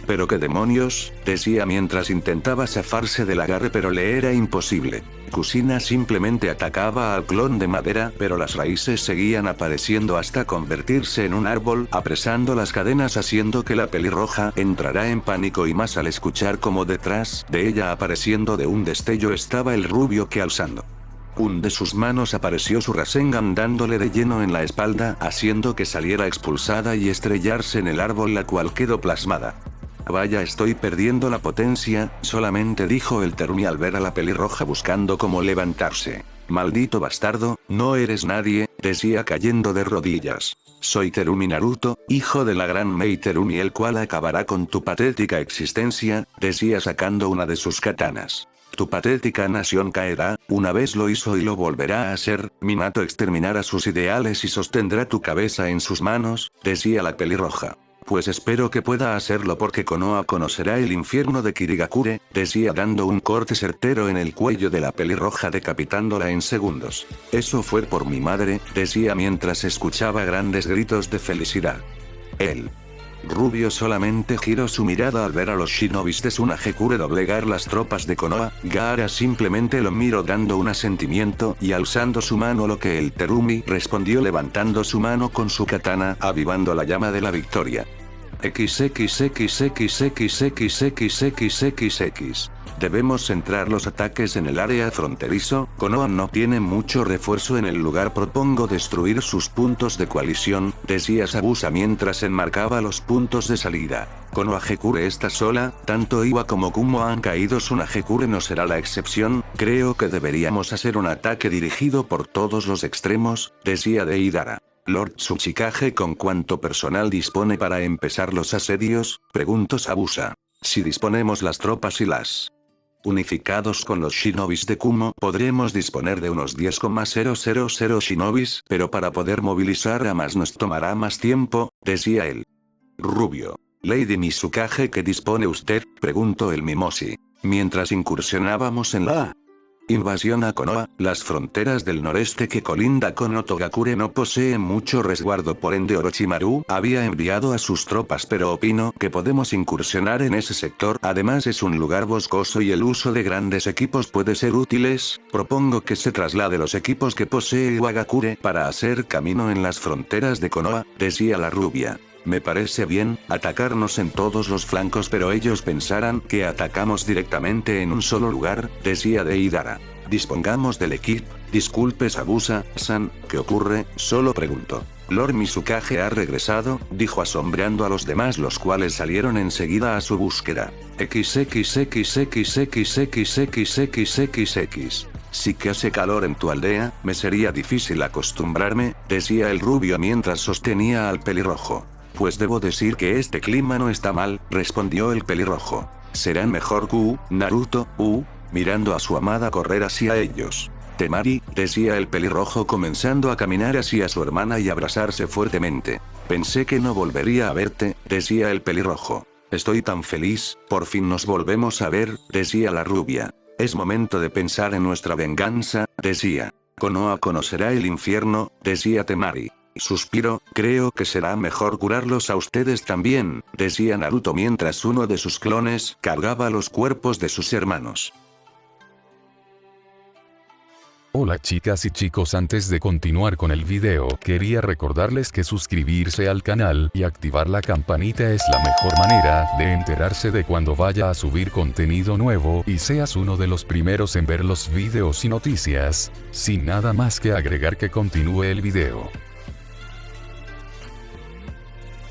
«Pero qué demonios», decía mientras intentaba zafarse del agarre, pero le era imposible. Kusina simplemente atacaba al clon de madera, pero las raíces seguían apareciendo hasta convertirse en un árbol, apresando las cadenas, haciendo que la pelirroja entrara en pánico, y más al escuchar como detrás de ella, apareciendo de un destello, estaba el rubio que alzando de sus manos apareció su Rasengan dándole de lleno en la espalda, haciendo que saliera expulsada y estrellarse en el árbol, la cual quedó plasmada. «Vaya, estoy perdiendo la potencia», solamente dijo el Terumi al ver a la pelirroja buscando cómo levantarse. «Maldito bastardo, no eres nadie», decía cayendo de rodillas. «Soy Terumi Naruto, hijo de la gran Mei Terumi, el cual acabará con tu patética existencia», decía sacando una de sus katanas. «Tu patética nación caerá, una vez lo hizo y lo volverá a hacer, Minato exterminará sus ideales y sostendrá tu cabeza en sus manos», decía la pelirroja. «Pues espero que pueda hacerlo, porque Konoha conocerá el infierno de Kirigakure», decía dando un corte certero en el cuello de la pelirroja, decapitándola en segundos. «Eso fue por mi madre», decía mientras escuchaba grandes gritos de felicidad. El rubio solamente giró su mirada al ver a los shinobis de Tsunagekure doblegar las tropas de Konoha. Gaara simplemente lo miró dando un asentimiento y alzando su mano, lo que el Terumi respondió levantando su mano con su katana, avivando la llama de la victoria. XXXXXXXXXX. Debemos centrar los ataques en el área fronterizo. Konoha no tiene mucho refuerzo en el lugar. Propongo destruir sus puntos de coalición, decía Sabusa mientras enmarcaba los puntos de salida. Konohagekure está sola, tanto Iwa como Kumo han caído. Tsunagekure no será la excepción. Creo que deberíamos hacer un ataque dirigido por todos los extremos, decía Deidara. Lord Tsuchikage, ¿con cuánto personal dispone para empezar los asedios?, preguntó Sabusa. Si disponemos las tropas y las unificados con los shinobis de Kumo, podremos disponer de unos 10,000 shinobis, pero para poder movilizar a más nos tomará más tiempo, decía el rubio. Lady Mizukage, ¿qué dispone usted?, preguntó el Mimoshi. Mientras incursionábamos en la invasión a Konoha, las fronteras del noreste que colinda con Otogakure no poseen mucho resguardo, por ende Orochimaru había enviado a sus tropas, pero opino que podemos incursionar en ese sector. Además es un lugar boscoso y el uso de grandes equipos puede ser útiles. Propongo que se traslade los equipos que posee Iwagakure para hacer camino en las fronteras de Konoha, decía la rubia. Me parece bien, atacarnos en todos los flancos, pero ellos pensarán que atacamos directamente en un solo lugar, decía Deidara. Dispongamos del equipo. Disculpe Sabusa-san, ¿qué ocurre?, solo preguntó. Lord Mizukage ha regresado, dijo asombrando a los demás, los cuales salieron enseguida a su búsqueda. XXXXXXXXXXX. Sí que hace calor en tu aldea, me sería difícil acostumbrarme, decía el rubio mientras sostenía al pelirrojo. Pues debo decir que este clima no está mal, respondió el pelirrojo. Serán mejor que Naruto, mirando a su amada correr hacia ellos. Temari, decía el pelirrojo comenzando a caminar hacia su hermana y abrazarse fuertemente. Pensé que no volvería a verte, decía el pelirrojo. Estoy tan feliz, por fin nos volvemos a ver, decía la rubia. Es momento de pensar en nuestra venganza, decía. Konoha conocerá el infierno, decía Temari. Suspiro, creo que será mejor curarlos a ustedes también, decía Naruto mientras uno de sus clones cargaba los cuerpos de sus hermanos. Hola chicas y chicos, antes de continuar con el video, quería recordarles que suscribirse al canal y activar la campanita es la mejor manera de enterarse de cuando vaya a subir contenido nuevo y seas uno de los primeros en ver los videos y noticias. Sin nada más que agregar, que continúe el video.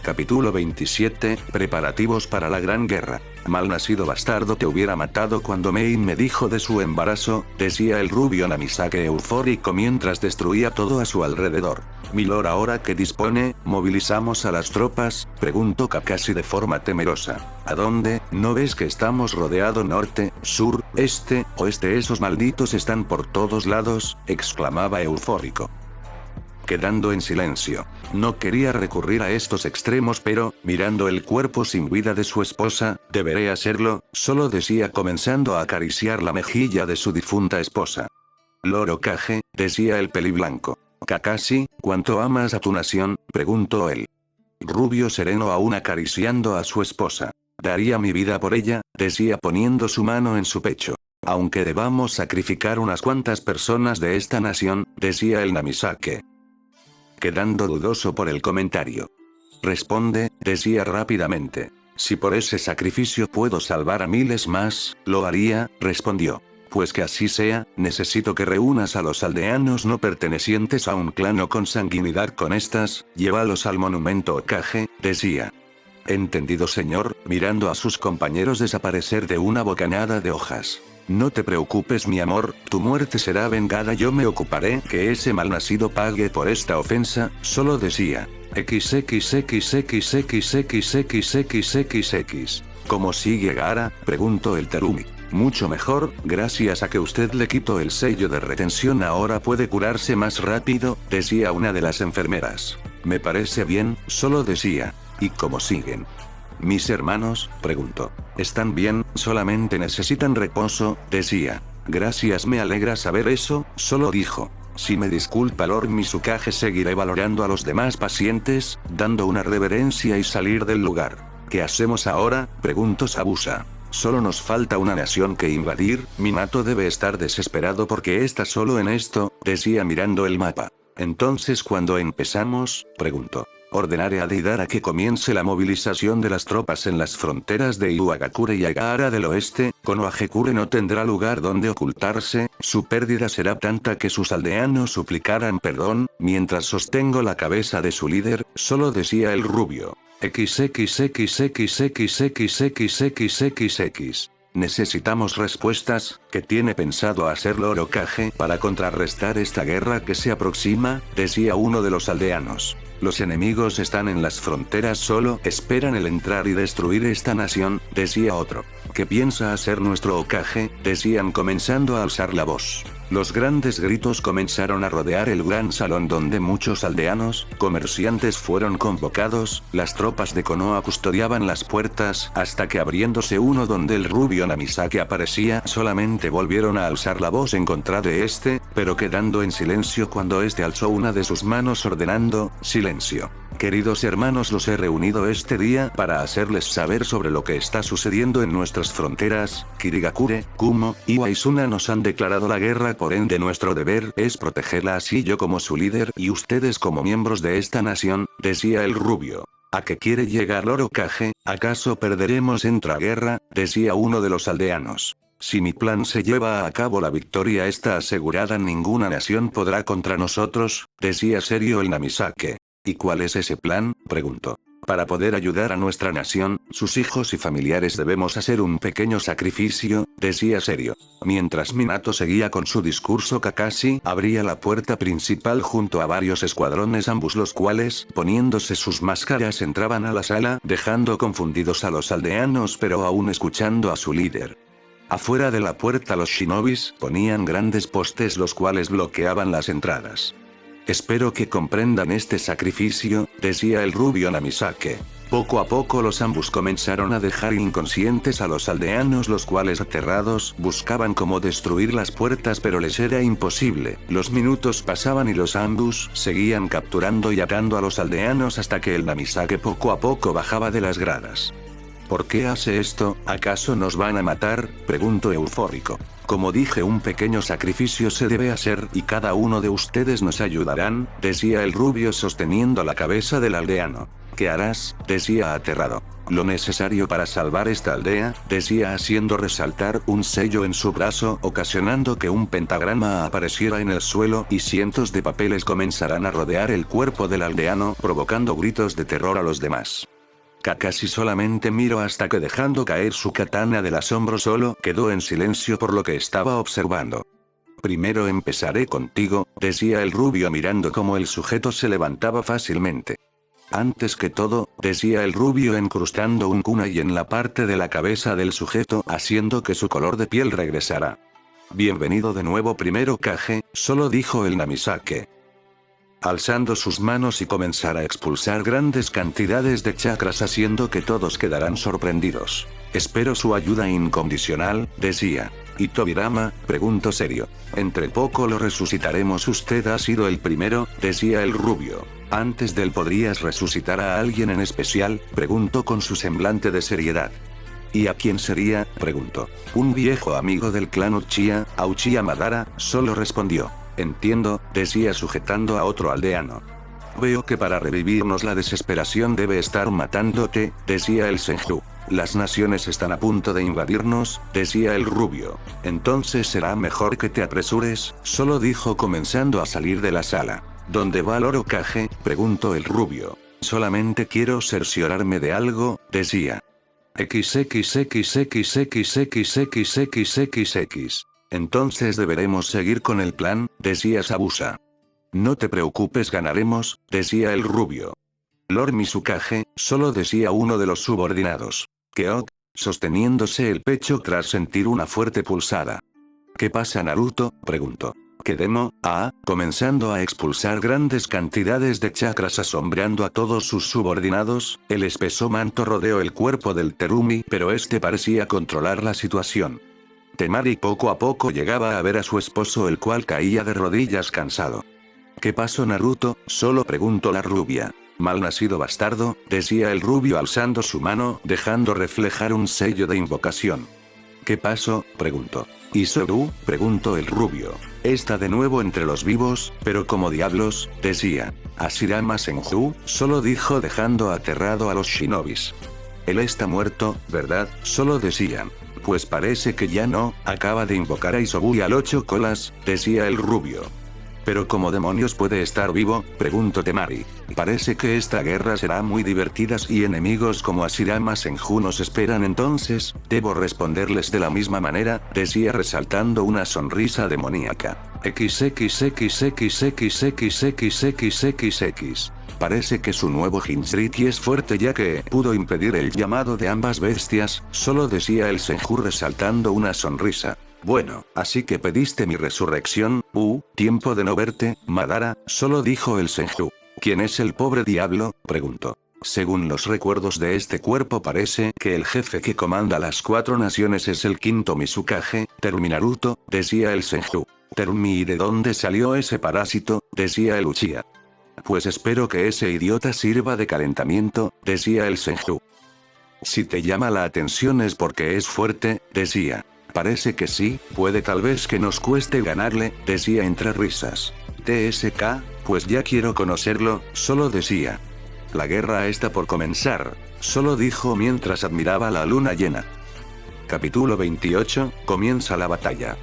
Capítulo 27, preparativos para la gran guerra. Malnacido bastardo, te hubiera matado cuando Mein me dijo de su embarazo, decía el rubio Namisake eufórico mientras destruía todo a su alrededor. Milord, ahora que dispone, ¿movilizamos a las tropas?, preguntó Kakashi de forma temerosa. ¿A dónde? ¿No ves que estamos rodeados norte, sur, este, oeste? Esos malditos están por todos lados, exclamaba eufórico. Quedando en silencio. No quería recurrir a estos extremos, pero, mirando el cuerpo sin vida de su esposa, deberé hacerlo, solo decía comenzando a acariciar la mejilla de su difunta esposa. Lord Hokage, decía el peliblanco. Kakashi, ¿cuánto amas a tu nación?, preguntó él. Rubio sereno aún acariciando a su esposa. Daría mi vida por ella, decía poniendo su mano en su pecho. Aunque debamos sacrificar unas cuantas personas de esta nación, decía el Namisake. Quedando dudoso por el comentario. Responde, decía rápidamente. Si por ese sacrificio puedo salvar a miles más, lo haría, respondió. Pues que así sea, necesito que reúnas a los aldeanos no pertenecientes a un clan o con consanguinidad con estas, llévalos al monumento Hokage, decía. Entendido, señor, mirando a sus compañeros desaparecer de una bocanada de hojas. No te preocupes, mi amor, tu muerte será vengada, yo me ocuparé que ese malnacido pague por esta ofensa, solo decía. XXXXXXXXXXX. ¿Cómo sigue Gaara?, preguntó el Terumi. Mucho mejor, gracias a que usted le quitó el sello de retención ahora puede curarse más rápido, decía una de las enfermeras. Me parece bien, solo decía. ¿Y cómo siguen? ¿Mis hermanos?, preguntó. Están bien, solamente necesitan reposo, decía. Gracias, me alegra saber eso, solo dijo. Si me disculpa Lord Mizukage, seguiré valorando a los demás pacientes, dando una reverencia y salir del lugar. ¿Qué hacemos ahora?, preguntó Sabusa. Solo nos falta una nación que invadir, Minato debe estar desesperado porque está solo en esto, decía mirando el mapa. Entonces, ¿cuándo empezamos?, preguntó. Ordenaré a Deidara que comience la movilización de las tropas en las fronteras de Iwagakure y Agaara del oeste. Konohagakure no tendrá lugar donde ocultarse, su pérdida será tanta que sus aldeanos suplicarán perdón, mientras sostengo la cabeza de su líder, solo decía el rubio. XXXXXXXXXXX. Necesitamos respuestas, ¿qué tiene pensado hacer Lord Hokage para contrarrestar esta guerra que se aproxima?, decía uno de los aldeanos. Los enemigos están en las fronteras, solo esperan el entrar y destruir esta nación, decía otro. ¿Qué piensa hacer nuestro Hokage?, decían comenzando a alzar la voz. Los grandes gritos comenzaron a rodear el gran salón donde muchos aldeanos, comerciantes fueron convocados, las tropas de Konoha custodiaban las puertas, hasta que abriéndose uno donde el rubio Namisake aparecía, solamente volvieron a alzar la voz en contra de este, pero quedando en silencio cuando este alzó una de sus manos ordenando, silencio. Queridos hermanos, los he reunido este día para hacerles saber sobre lo que está sucediendo en nuestras fronteras. Kirigakure, Kumo, Iwa y Suna nos han declarado la guerra, por ende nuestro deber es protegerla, así yo como su líder y ustedes como miembros de esta nación, decía el rubio. ¿A qué quiere llegar Lord Hokage? ¿Acaso perderemos en la guerra?, decía uno de los aldeanos. Si mi plan se lleva a cabo, la victoria está asegurada, ninguna nación podrá contra nosotros, decía serio el Namisake. ¿Y cuál es ese plan?, preguntó. Para poder ayudar a nuestra nación, sus hijos y familiares debemos hacer un pequeño sacrificio, decía serio. Mientras Minato seguía con su discurso, Kakashi abría la puerta principal junto a varios escuadrones, ambos los cuales, poniéndose sus máscaras, entraban a la sala, dejando confundidos a los aldeanos pero aún escuchando a su líder. Afuera de la puerta los shinobis ponían grandes postes los cuales bloqueaban las entradas. Espero que comprendan este sacrificio, decía el rubio Namisake. Poco a poco los ambos comenzaron a dejar inconscientes a los aldeanos, los cuales aterrados buscaban cómo destruir las puertas pero les era imposible. Los minutos pasaban y los ambos seguían capturando y atando a los aldeanos hasta que el Namisake poco a poco bajaba de las gradas. ¿Por qué hace esto? ¿Acaso nos van a matar?, preguntó eufórico. Como dije, un pequeño sacrificio se debe hacer y cada uno de ustedes nos ayudarán, decía el rubio sosteniendo la cabeza del aldeano. ¿Qué harás?, decía aterrado. Lo necesario para salvar esta aldea, decía haciendo resaltar un sello en su brazo, ocasionando que un pentagrama apareciera en el suelo y cientos de papeles comenzarán a rodear el cuerpo del aldeano, provocando gritos de terror a los demás. Kakashi solamente miró hasta que, dejando caer su katana del asombro, solo quedó en silencio por lo que estaba observando. Primero empezaré contigo, decía el rubio mirando cómo el sujeto se levantaba fácilmente. Antes que todo, decía el rubio incrustando un kunai en la parte de la cabeza del sujeto, haciendo que su color de piel regresara. Bienvenido de nuevo primero Kage, solo dijo el Namisake. Alzando sus manos y comenzar a expulsar grandes cantidades de chakras haciendo que todos quedaran sorprendidos. Espero su ayuda incondicional, decía. ¿Y Tobirama?, preguntó serio. Entre poco lo resucitaremos. Usted ha sido el primero, decía el rubio. Antes de él, ¿podrías resucitar a alguien en especial?, preguntó con su semblante de seriedad. ¿Y a quién sería?, preguntó. Un viejo amigo del clan Uchiha, Uchiha Madara, solo respondió. Entiendo, decía sujetando a otro aldeano. Veo que para revivirnos la desesperación debe estar matándote, decía el Senju. Las naciones están a punto de invadirnos, decía el rubio. Entonces será mejor que te apresures, solo dijo comenzando a salir de la sala. ¿Dónde va Lord Kage?, preguntó el rubio. Solamente quiero cerciorarme de algo, decía. XXXXXXXXXXX. Entonces deberemos seguir con el plan, decía Sabusa. No te preocupes, ganaremos, decía el rubio. Lord Mizukage, solo decía uno de los subordinados. Keok, sosteniéndose el pecho tras sentir una fuerte pulsada. ¿Qué pasa, Naruto?, preguntó. Kedemo, comenzando a expulsar grandes cantidades de chakras asombrando a todos sus subordinados, el espeso manto rodeó el cuerpo del Terumi pero este parecía controlar la situación. Temari poco a poco llegaba a ver a su esposo, el cual caía de rodillas cansado. ¿Qué pasó, Naruto?, solo preguntó la rubia. Malnacido bastardo, decía el rubio alzando su mano, dejando reflejar un sello de invocación. ¿Qué pasó?, preguntó. ¿Y Soru?, preguntó el rubio. Está de nuevo entre los vivos, pero como diablos, decía. Hashirama Senju, solo dijo dejando aterrado a los shinobis. Él está muerto, ¿verdad?, solo decían. Pues parece que ya no, acaba de invocar a Isobui al 8 colas, decía el rubio. ¿Pero cómo demonios puede estar vivo?, preguntó Temari. Parece que esta guerra será muy divertida y enemigos como Hashirama Senju nos esperan, entonces, debo responderles de la misma manera, decía resaltando una sonrisa demoníaca. XXXXXXXXXXX. Parece que su nuevo Jinchuriki es fuerte ya que pudo impedir el llamado de ambas bestias, solo decía el Senju resaltando una sonrisa. Bueno, así que pediste mi resurrección, tiempo de no verte, Madara, solo dijo el Senju. ¿Quién es el pobre diablo?, preguntó. Según los recuerdos de este cuerpo parece que el jefe que comanda las 4 naciones es el quinto Mizukage, Terumi Naruto, decía el Senju. Terumi, ¿y de dónde salió ese parásito?, decía el Uchiha. Pues espero que ese idiota sirva de calentamiento, decía el Senju. Si te llama la atención es porque es fuerte, decía. Parece que sí, puede tal vez que nos cueste ganarle, decía entre risas. TSK, pues ya quiero conocerlo, solo decía. La guerra está por comenzar, solo dijo mientras admiraba la luna llena. Capítulo 28, comienza la batalla.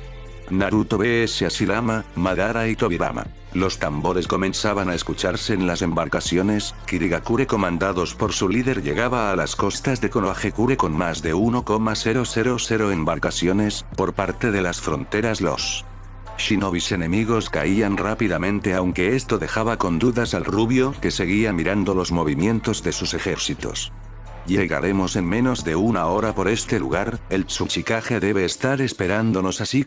Naruto vs Hashirama, Madara y Tobirama. Los tambores comenzaban a escucharse en las embarcaciones. Kirigakure, comandados por su líder, llegaba a las costas de Konohagakure con más de 1,000 embarcaciones. Por parte de las fronteras, los shinobis enemigos caían rápidamente, aunque esto dejaba con dudas al rubio, que seguía mirando los movimientos de sus ejércitos. Llegaremos en menos de una hora por este lugar. El Tsuchikage debe estar esperándonos así.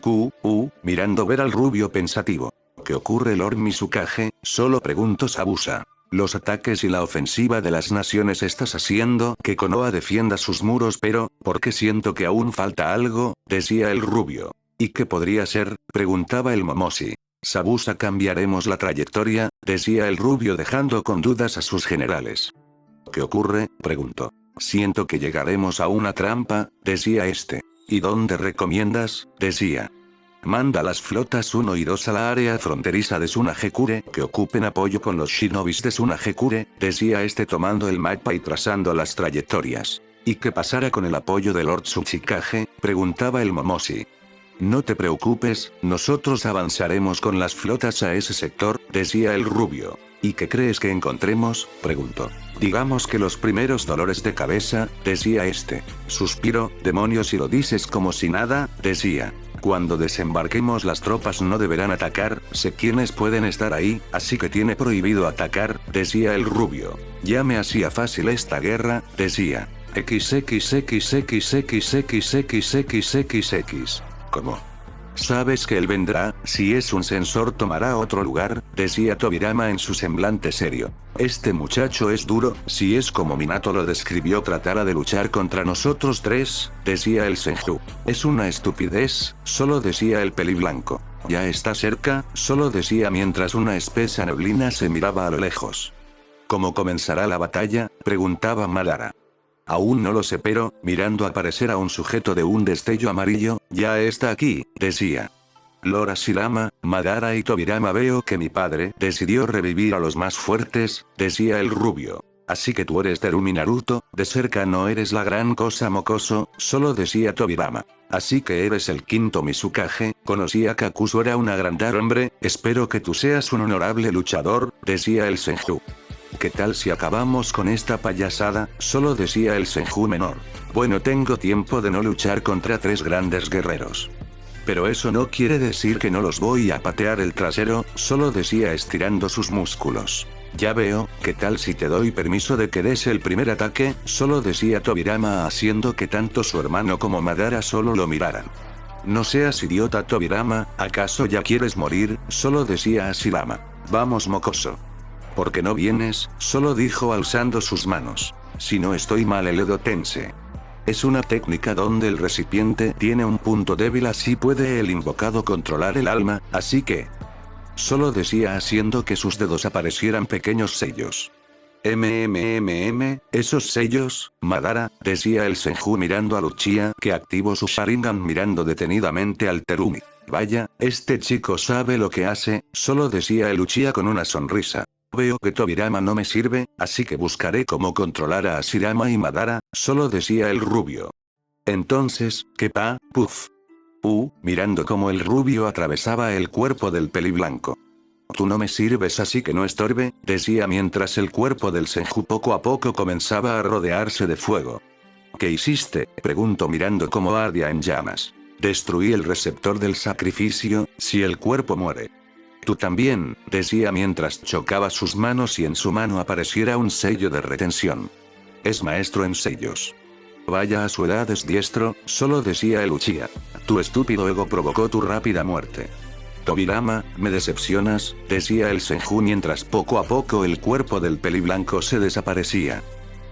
Mirando ver al rubio pensativo. ¿Qué ocurre, Lord Mizukage? Solo preguntó Sabusa. Los ataques y la ofensiva de las naciones estás haciendo que Konoha defienda sus muros, pero, ¿por qué siento que aún falta algo? Decía el rubio. ¿Y qué podría ser? Preguntaba el Momoshi. Sabusa, cambiaremos la trayectoria, decía el rubio, dejando con dudas a sus generales. ¿Qué ocurre? Preguntó. Siento que llegaremos a una trampa, decía este. ¿Y dónde recomiendas? Decía. Manda las flotas 1 y 2 a la área fronteriza de Tsunagakure, que ocupen apoyo con los shinobis de Tsunagakure, decía este, tomando el mapa y trazando las trayectorias. ¿Y qué pasará con el apoyo de Lord Tsuchikage? Preguntaba el Momoshi. No te preocupes, nosotros avanzaremos con las flotas a ese sector, decía el rubio. ¿Y qué crees que encontremos? Preguntó. Digamos que los primeros dolores de cabeza, decía este. Suspiro, demonios, y lo dices como si nada, decía. Cuando desembarquemos las tropas no deberán atacar, sé quiénes pueden estar ahí, así que tiene prohibido atacar, decía el rubio. Ya me hacía fácil esta guerra, decía. XXXXXXXXXXX. ¿Cómo? Sabes que él vendrá, si es un sensor tomará otro lugar, decía Tobirama en su semblante serio. Este muchacho es duro, si es como Minato lo describió, tratará de luchar contra nosotros tres, decía el Senju. Es una estupidez, solo decía el peliblanco. Ya está cerca, solo decía mientras una espesa neblina se miraba a lo lejos. ¿Cómo comenzará la batalla? Preguntaba Madara. Aún no lo sé, pero, mirando aparecer a un sujeto de un destello amarillo, ya está aquí, decía. Lord Hashirama, Madara y Tobirama, veo que mi padre decidió revivir a los más fuertes, decía el rubio. Así que tú eres Terumi Naruto, de cerca no eres la gran cosa, mocoso, solo decía Tobirama. Así que eres el quinto Mizukage, conocí a Kakuzu, era un agrandar hombre, espero que tú seas un honorable luchador, decía el Senju. ¿Qué tal si acabamos con esta payasada? Solo decía el Senju menor. Bueno, tengo tiempo de no luchar contra tres grandes guerreros. Pero eso no quiere decir que no los voy a patear el trasero, solo decía estirando sus músculos. Ya veo, ¿qué tal si te doy permiso de que des el primer ataque? Solo decía Tobirama, haciendo que tanto su hermano como Madara solo lo miraran. No seas idiota, Tobirama, ¿acaso ya quieres morir? Solo decía Hashirama. Vamos, mocoso. ¿Por qué no vienes? Solo dijo alzando sus manos. Si no estoy mal, el Edo Tense. Es una técnica donde el recipiente tiene un punto débil, así puede el invocado controlar el alma, así que... Solo decía haciendo que sus dedos aparecieran pequeños sellos. Esos sellos, Madara, decía el Senju mirando a Uchiha, que activó su Sharingan mirando detenidamente al Terumi. Vaya, este chico sabe lo que hace, solo decía el Uchiha con una sonrisa. Veo que Tobirama no me sirve, así que buscaré cómo controlar a Hashirama y Madara, solo decía el rubio. Entonces, ¿qué pa? Puff. Mirando cómo el rubio atravesaba el cuerpo del peliblanco. Tú no me sirves, así que no estorbe, decía mientras el cuerpo del Senju poco a poco comenzaba a rodearse de fuego. ¿Qué hiciste? Preguntó mirando cómo ardía en llamas. Destruí el receptor del sacrificio, si el cuerpo muere. Tú también, decía mientras chocaba sus manos y en su mano apareciera un sello de retención. Es maestro en sellos. Vaya, a su edad es diestro, solo decía el Uchiha. Tu estúpido ego provocó tu rápida muerte. Tobirama, me decepcionas, decía el Senju mientras poco a poco el cuerpo del peliblanco se desaparecía.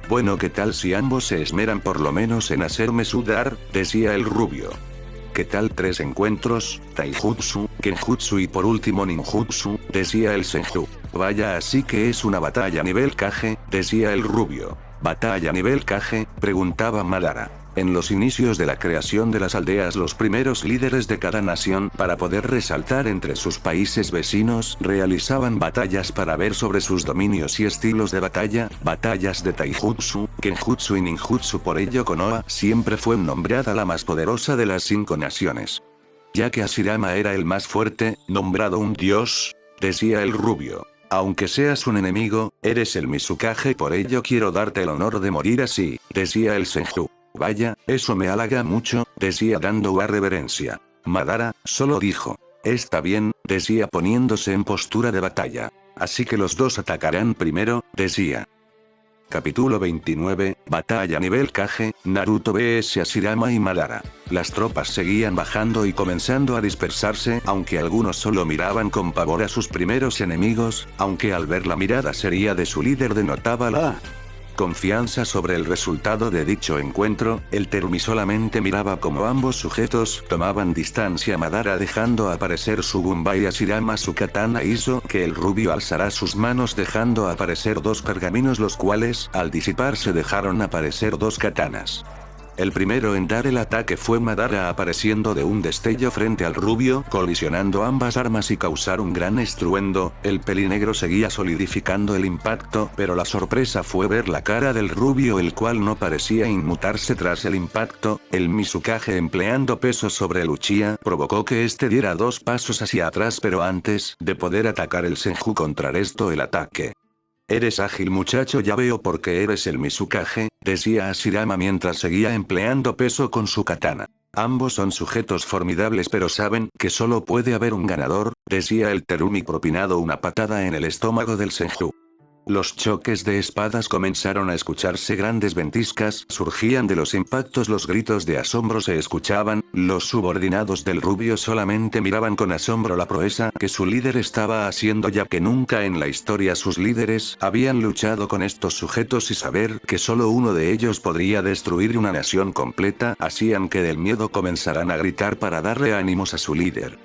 Bueno, ¿qué tal si ambos se esmeran por lo menos en hacerme sudar? Decía el rubio. ¿Qué tal 3 encuentros, Taijutsu, Kenjutsu y por último Ninjutsu? Decía el Senju. Vaya, así que es una batalla nivel Kage, decía el rubio. ¿Batalla nivel Kage? Preguntaba Madara. En los inicios de la creación de las aldeas, los primeros líderes de cada nación, para poder resaltar entre sus países vecinos, realizaban batallas para ver sobre sus dominios y estilos de batalla, batallas de Taijutsu, Kenjutsu y Ninjutsu. Por ello Konoha siempre fue nombrada la más poderosa de las 5 naciones. Ya que Hashirama era el más fuerte, nombrado un dios, decía el rubio. Aunque seas un enemigo, eres el Mizukage, por ello quiero darte el honor de morir así, decía el Senju. Vaya, eso me halaga mucho, decía dando una reverencia. Madara, solo dijo. Está bien, decía poniéndose en postura de batalla. Así que los dos atacarán primero, decía. Capítulo 29, Batalla nivel Kage, Naruto vs Hashirama y Madara. Las tropas seguían bajando y comenzando a dispersarse, aunque algunos solo miraban con pavor a sus primeros enemigos, aunque al ver la mirada seria de su líder denotaba la confianza sobre el resultado de dicho encuentro. El Terumi solamente miraba como ambos sujetos tomaban distancia. Madara dejando aparecer su Gunbai y Hashirama su katana hizo que el rubio alzara sus manos dejando aparecer dos pergaminos, los cuales al disiparse dejaron aparecer dos katanas. El primero en dar el ataque fue Madara apareciendo de un destello frente al rubio, colisionando ambas armas y causar un gran estruendo. El pelinegro seguía solidificando el impacto, pero la sorpresa fue ver la cara del rubio, el cual no parecía inmutarse tras el impacto. El Mizukage, empleando peso sobre el Uchiha, provocó que este diera dos pasos hacia atrás, pero antes de poder atacar el Senju contrarrestó el ataque. Eres ágil muchacho, ya veo por qué eres el Mizukage, decía Hashirama mientras seguía empleando peso con su katana. Ambos son sujetos formidables, pero saben que solo puede haber un ganador, decía el Terumi propinado una patada en el estómago del Senju. Los choques de espadas comenzaron a escucharse, grandes ventiscas surgían de los impactos, los gritos de asombro se escuchaban, los subordinados del rubio solamente miraban con asombro la proeza que su líder estaba haciendo, ya que nunca en la historia sus líderes habían luchado con estos sujetos, y saber que solo uno de ellos podría destruir una nación completa hacían que del miedo comenzaran a gritar para darle ánimos a su líder.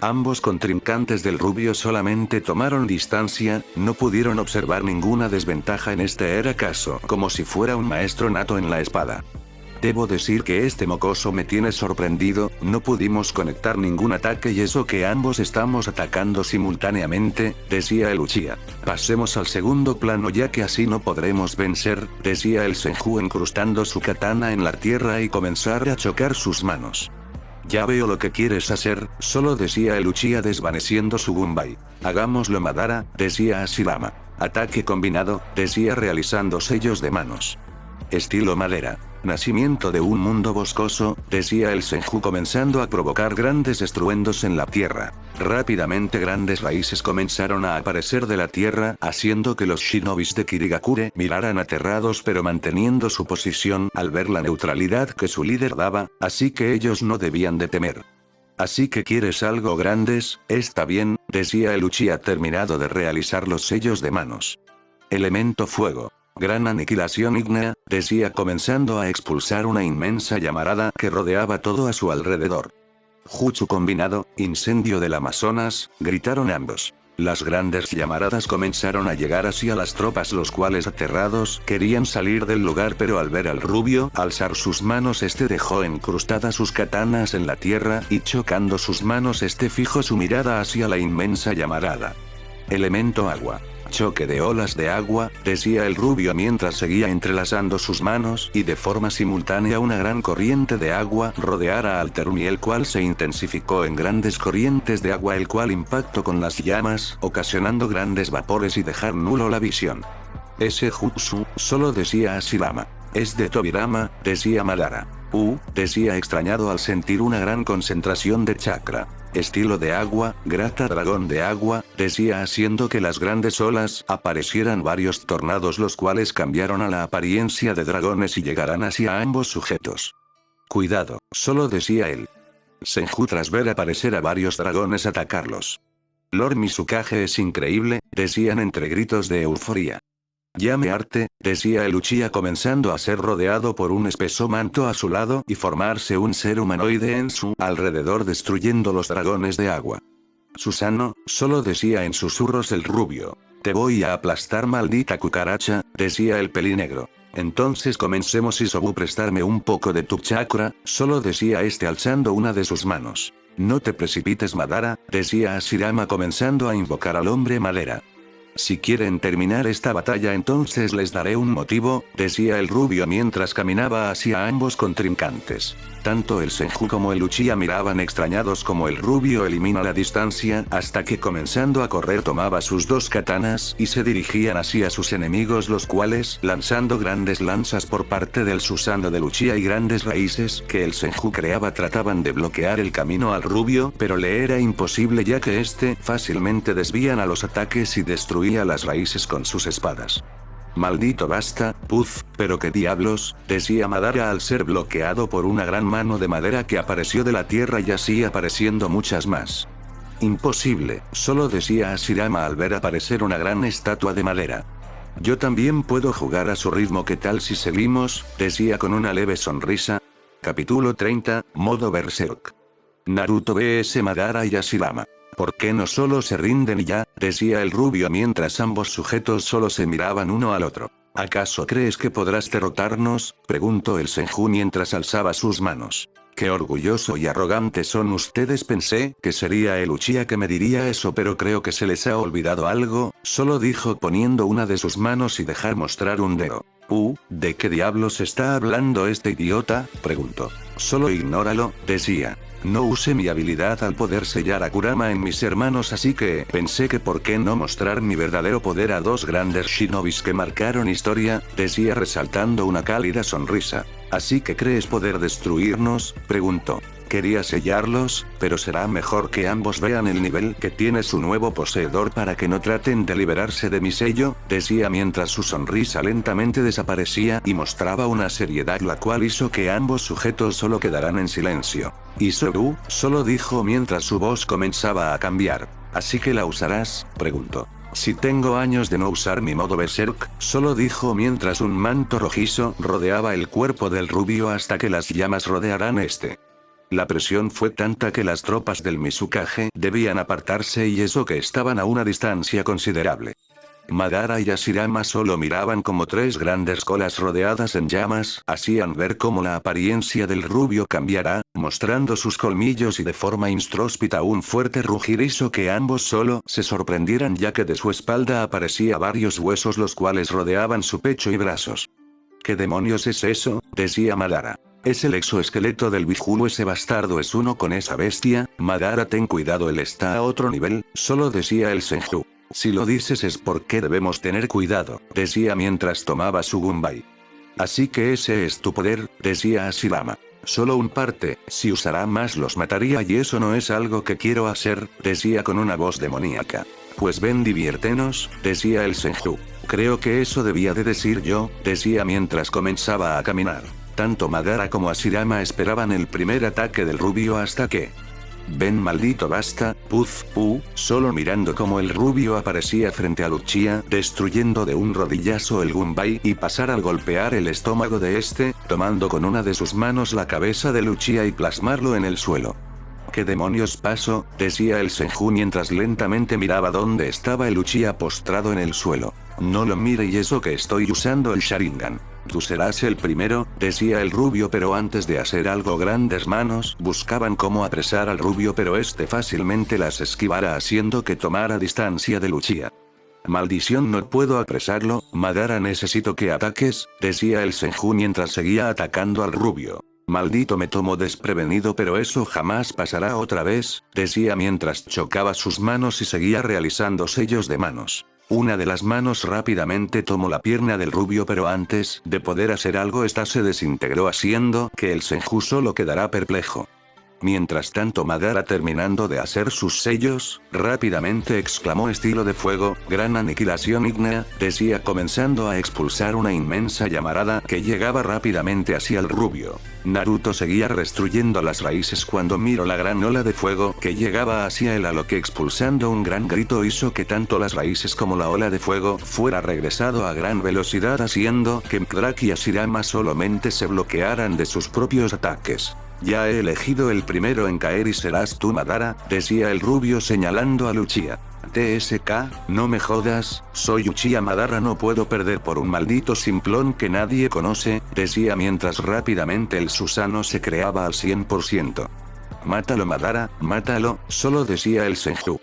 Ambos contrincantes del rubio solamente tomaron distancia, no pudieron observar ninguna desventaja en este era caso, como si fuera un maestro nato en la espada. Debo decir que este mocoso me tiene sorprendido, no pudimos conectar ningún ataque y eso que ambos estamos atacando simultáneamente, decía el Uchiha. Pasemos al segundo plano ya que así no podremos vencer, decía el Senju incrustando su katana en la tierra y comenzar a chocar sus manos. Ya veo lo que quieres hacer, solo decía el Uchiha desvaneciendo su Gunbai. Hagámoslo Madara, decía Hashirama. Ataque combinado, decía realizando sellos de manos. Estilo madera. Nacimiento de un mundo boscoso, decía el Senju comenzando a provocar grandes estruendos en la tierra. Rápidamente grandes raíces comenzaron a aparecer de la tierra, haciendo que los shinobis de Kirigakure miraran aterrados pero manteniendo su posición al ver la neutralidad que su líder daba, así que ellos no debían de temer. Así que quieres algo grandes, está bien, decía el Uchiha terminado de realizar los sellos de manos. Elemento fuego. Gran aniquilación ígnea, decía comenzando a expulsar una inmensa llamarada que rodeaba todo a su alrededor. Jutsu combinado, incendio del Amazonas, gritaron ambos. Las grandes llamaradas comenzaron a llegar hacia las tropas, los cuales aterrados querían salir del lugar, pero al ver al rubio alzar sus manos este dejó incrustadas sus katanas en la tierra y chocando sus manos este fijó su mirada hacia la inmensa llamarada. Elemento agua. Choque de olas de agua, decía el rubio mientras seguía entrelazando sus manos y de forma simultánea una gran corriente de agua rodeara al Terumi, el cual se intensificó en grandes corrientes de agua, el cual impactó con las llamas, ocasionando grandes vapores y dejar nulo la visión. Ese jutsu, solo decía Hashirama. Es de Tobirama, decía Madara. Decía extrañado al sentir una gran concentración de chakra. Estilo de agua, grata dragón de agua, decía haciendo que las grandes olas aparecieran varios tornados, los cuales cambiaron a la apariencia de dragones y llegarán hacia ambos sujetos. Cuidado, solo decía él. Senju tras ver aparecer a varios dragones atacarlos. Lord Mizukage es increíble, decían entre gritos de euforia. Llame arte, decía el Uchiha comenzando a ser rodeado por un espeso manto a su lado y formarse un ser humanoide en su alrededor destruyendo los dragones de agua. Susano, solo decía en susurros el rubio. Te voy a aplastar maldita cucaracha, decía el pelinegro. Entonces comencemos Isobu, prestarme un poco de tu chakra, solo decía este alzando una de sus manos. No te precipites Madara, decía Hashirama comenzando a invocar al hombre madera. Si quieren terminar esta batalla entonces les daré un motivo, decía el rubio mientras caminaba hacia ambos contrincantes. Tanto el Senju como el Uchiha miraban extrañados como el rubio elimina la distancia, hasta que comenzando a correr tomaba sus dos katanas y se dirigían hacia sus enemigos, los cuales, lanzando grandes lanzas por parte del Susanoo del Uchiha y grandes raíces que el Senju creaba, trataban de bloquear el camino al rubio, pero le era imposible ya que este fácilmente desvían a los ataques y destruía las raíces con sus espadas. Maldito basta, puf, pero qué diablos, decía Madara al ser bloqueado por una gran mano de madera que apareció de la tierra y así apareciendo muchas más. Imposible, solo decía Hashirama al ver aparecer una gran estatua de madera. Yo también puedo jugar a su ritmo, ¿qué tal si seguimos?, decía con una leve sonrisa. Capítulo 30, modo Berserk. Naruto vs Madara y Hashirama. ¿Por qué no solo se rinden y ya?, decía el rubio mientras ambos sujetos solo se miraban uno al otro. ¿Acaso crees que podrás derrotarnos?, preguntó el Senju mientras alzaba sus manos. Qué orgulloso y arrogante son ustedes, pensé que sería el Uchiha que me diría eso, pero creo que se les ha olvidado algo, solo dijo poniendo una de sus manos y dejar mostrar un dedo. ¿De qué diablos está hablando este idiota?, preguntó. Solo ignóralo, decía. No usé mi habilidad al poder sellar a Kurama en mis hermanos, así que pensé que por qué no mostrar mi verdadero poder a dos grandes shinobis que marcaron historia, decía resaltando una cálida sonrisa. ¿Así que crees poder destruirnos?, preguntó. Quería sellarlos, pero será mejor que ambos vean el nivel que tiene su nuevo poseedor para que no traten de liberarse de mi sello, decía mientras su sonrisa lentamente desaparecía y mostraba una seriedad la cual hizo que ambos sujetos solo quedaran en silencio. ¿Y Soru?, solo dijo mientras su voz comenzaba a cambiar. ¿Así que la usarás?, preguntó. Si tengo años de no usar mi modo Berserk, solo dijo mientras un manto rojizo rodeaba el cuerpo del rubio hasta que las llamas rodearán este. La presión fue tanta que las tropas del Mizukage debían apartarse y eso que estaban a una distancia considerable. Madara y Hashirama solo miraban como tres grandes colas rodeadas en llamas hacían ver cómo la apariencia del rubio cambiará, mostrando sus colmillos y de forma inhóspita un fuerte rugir hizo que ambos solo se sorprendieran ya que de su espalda aparecía varios huesos los cuales rodeaban su pecho y brazos. ¿Qué demonios es eso?, decía Madara. Es el exoesqueleto del Biju, ese bastardo es uno con esa bestia. Madara, ten cuidado, él está a otro nivel, solo decía el Senju. Si lo dices es porque debemos tener cuidado, decía mientras tomaba su Gunbai. Así que ese es tu poder, decía Hashirama. Solo un parte, si usará más los mataría y eso no es algo que quiero hacer, decía con una voz demoníaca. Pues ven, diviértenos, decía el Senju. Creo que eso debía de decir yo, decía mientras comenzaba a caminar. Tanto Madara como Hashirama esperaban el primer ataque del rubio hasta que... Ven, maldito basta, solo mirando como el rubio aparecía frente al Uchiha, destruyendo de un rodillazo el Gunbai y pasar al golpear el estómago de este, tomando con una de sus manos la cabeza del Uchiha y plasmarlo en el suelo. ¿Qué demonios pasó?, decía el Senju mientras lentamente miraba dónde estaba el Uchiha postrado en el suelo. No lo mire y eso que estoy usando el Sharingan. Tú serás el primero, decía el rubio, pero antes de hacer algo grandes manos buscaban cómo apresar al rubio pero este fácilmente las esquivara haciendo que tomara distancia del Uchiha. Maldición, no puedo apresarlo, Madara, necesito que ataques, decía el Senju mientras seguía atacando al rubio. Maldito, me tomó desprevenido pero eso jamás pasará otra vez, decía mientras chocaba sus manos y seguía realizando sellos de manos. Una de las manos rápidamente tomó la pierna del rubio pero antes de poder hacer algo esta se desintegró haciendo que el Senju solo quedará perplejo. Mientras tanto Madara, terminando de hacer sus sellos, rápidamente exclamó estilo de fuego, gran aniquilación ígnea, decía comenzando a expulsar una inmensa llamarada que llegaba rápidamente hacia el rubio. Naruto seguía destruyendo las raíces cuando miró la gran ola de fuego que llegaba hacia él, a lo que expulsando un gran grito hizo que tanto las raíces como la ola de fuego fuera regresado a gran velocidad haciendo que Mkrak y Hashirama solamente se bloquearan de sus propios ataques. Ya he elegido el primero en caer y serás tú, Madara, decía el rubio señalando al Uchiha. TSK, no me jodas, soy Uchiha Madara, no puedo perder por un maldito simplón que nadie conoce, decía mientras rápidamente el Susanoo se creaba al 100%. Mátalo, Madara, mátalo, solo decía el Senju.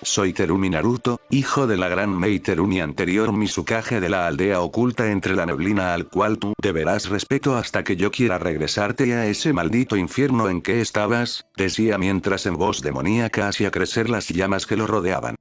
Soy Terumi Naruto, hijo de la gran Mei Terumi anterior Mizukage de la aldea oculta entre la neblina al cual tú deberás respeto hasta que yo quiera regresarte a ese maldito infierno en que estabas, decía mientras en voz demoníaca hacía crecer las llamas que lo rodeaban.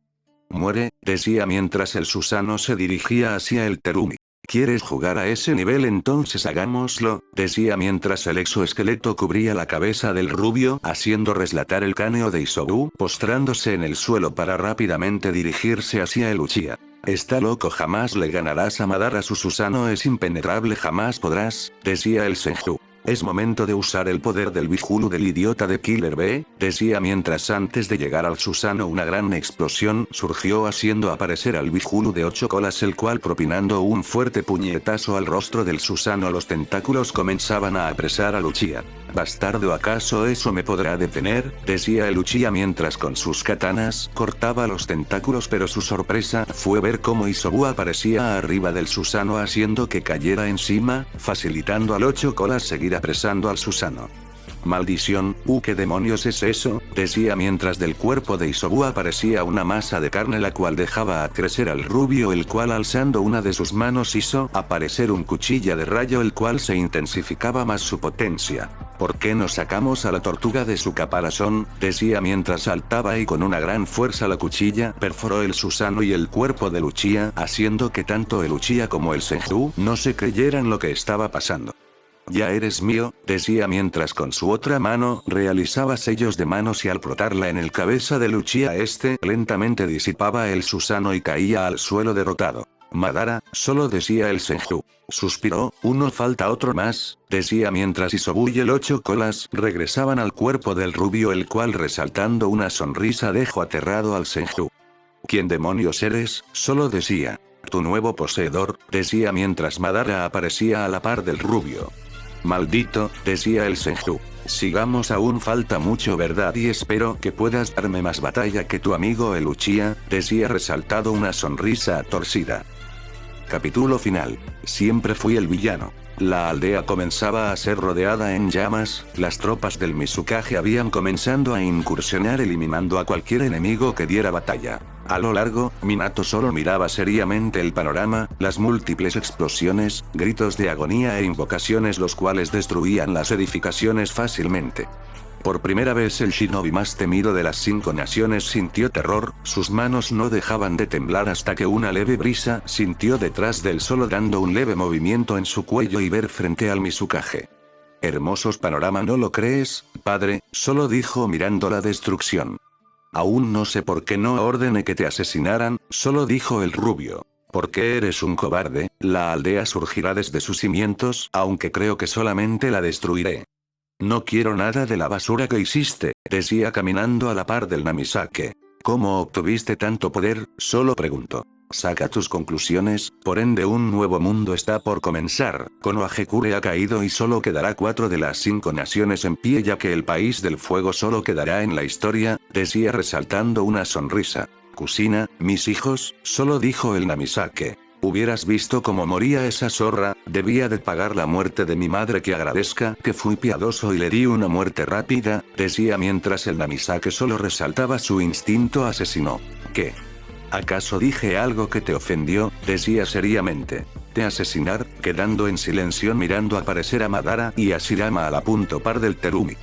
Muere, decía mientras el Susanoo se dirigía hacia el Terumi. ¿Quieres jugar a ese nivel? Entonces hagámoslo, decía mientras el exoesqueleto cubría la cabeza del rubio haciendo resbalar el cráneo de Isobu postrándose en el suelo para rápidamente dirigirse hacia el Uchiha. Está loco, jamás le ganarás a Madara, su Susanoo es impenetrable, jamás podrás, decía el Senju. Es momento de usar el poder del Bihulu del idiota de Killer B, decía mientras antes de llegar al Susanoo una gran explosión surgió haciendo aparecer al Bihulu de 8 colas, el cual propinando un fuerte puñetazo al rostro del Susanoo los tentáculos comenzaban a apresar al Uchiha. Bastardo, ¿acaso eso me podrá detener? Decía el Uchiha mientras con sus katanas cortaba los tentáculos, pero su sorpresa fue ver cómo Isobu aparecía arriba del Susanoo haciendo que cayera encima, facilitando al 8 colas seguir apresando al Susanoo. Maldición, ¿qué demonios es eso? Decía mientras del cuerpo de Isobu aparecía una masa de carne la cual dejaba a crecer al rubio, el cual alzando una de sus manos hizo aparecer un cuchilla de rayo el cual se intensificaba más su potencia. ¿Por qué no sacamos a la tortuga de su caparazón? Decía mientras saltaba y con una gran fuerza la cuchilla perforó el Susanoo y el cuerpo del Uchiha haciendo que tanto el Uchiha como el Senju no se creyeran lo que estaba pasando. Ya eres mío, decía mientras con su otra mano realizaba sellos de manos y al frotarla en el cabeza del Uchiha lentamente disipaba el Susanoo y caía al suelo derrotado. Madara, solo decía el Senju. Suspiró, uno falta otro más, decía mientras Isobu y el 8 colas regresaban al cuerpo del rubio, el cual resaltando una sonrisa dejó aterrado al Senju. ¿Quién demonios eres? Solo decía. Tu nuevo poseedor, decía mientras Madara aparecía a la par del rubio. Maldito, decía el Senju. Sigamos, aún falta mucho, ¿verdad? Y espero que puedas darme más batalla que tu amigo el Uchiha, decía resaltado una sonrisa torcida. Capítulo final. Siempre fui el villano. La aldea comenzaba a ser rodeada en llamas, las tropas del Mizukage habían comenzado a incursionar eliminando a cualquier enemigo que diera batalla. A lo largo, Minato solo miraba seriamente el panorama, las múltiples explosiones, gritos de agonía e invocaciones los cuales destruían las edificaciones fácilmente. Por primera vez el shinobi más temido de las 5 naciones sintió terror, sus manos no dejaban de temblar hasta que una leve brisa sintió detrás del solo dando un leve movimiento en su cuello y ver frente al Mizukage. Hermosos panorama, ¿no lo crees, padre? Solo dijo mirando la destrucción. Aún no sé por qué no ordené que te asesinaran, solo dijo el rubio. ¿Por qué eres un cobarde? La aldea surgirá desde sus cimientos, aunque creo que solamente la destruiré. No quiero nada de la basura que hiciste, decía caminando a la par del Namisake. ¿Cómo obtuviste tanto poder? Solo preguntó. Saca tus conclusiones, por ende un nuevo mundo está por comenzar. Konoha Hagekure ha caído y solo quedará 4 de las 5 naciones en pie, ya que el país del fuego solo quedará en la historia, decía resaltando una sonrisa. Kusina, mis hijos, solo dijo el Namisake. Hubieras visto cómo moría esa zorra, debía de pagar la muerte de mi madre, que agradezca que fui piadoso y le di una muerte rápida, decía mientras el Namisake solo resaltaba su instinto asesino. ¿Qué? ¿Acaso dije algo que te ofendió? Decía seriamente. Te asesinar, quedando en silencio mirando aparecer a Madara y a Shirama a la punto par del Terumi.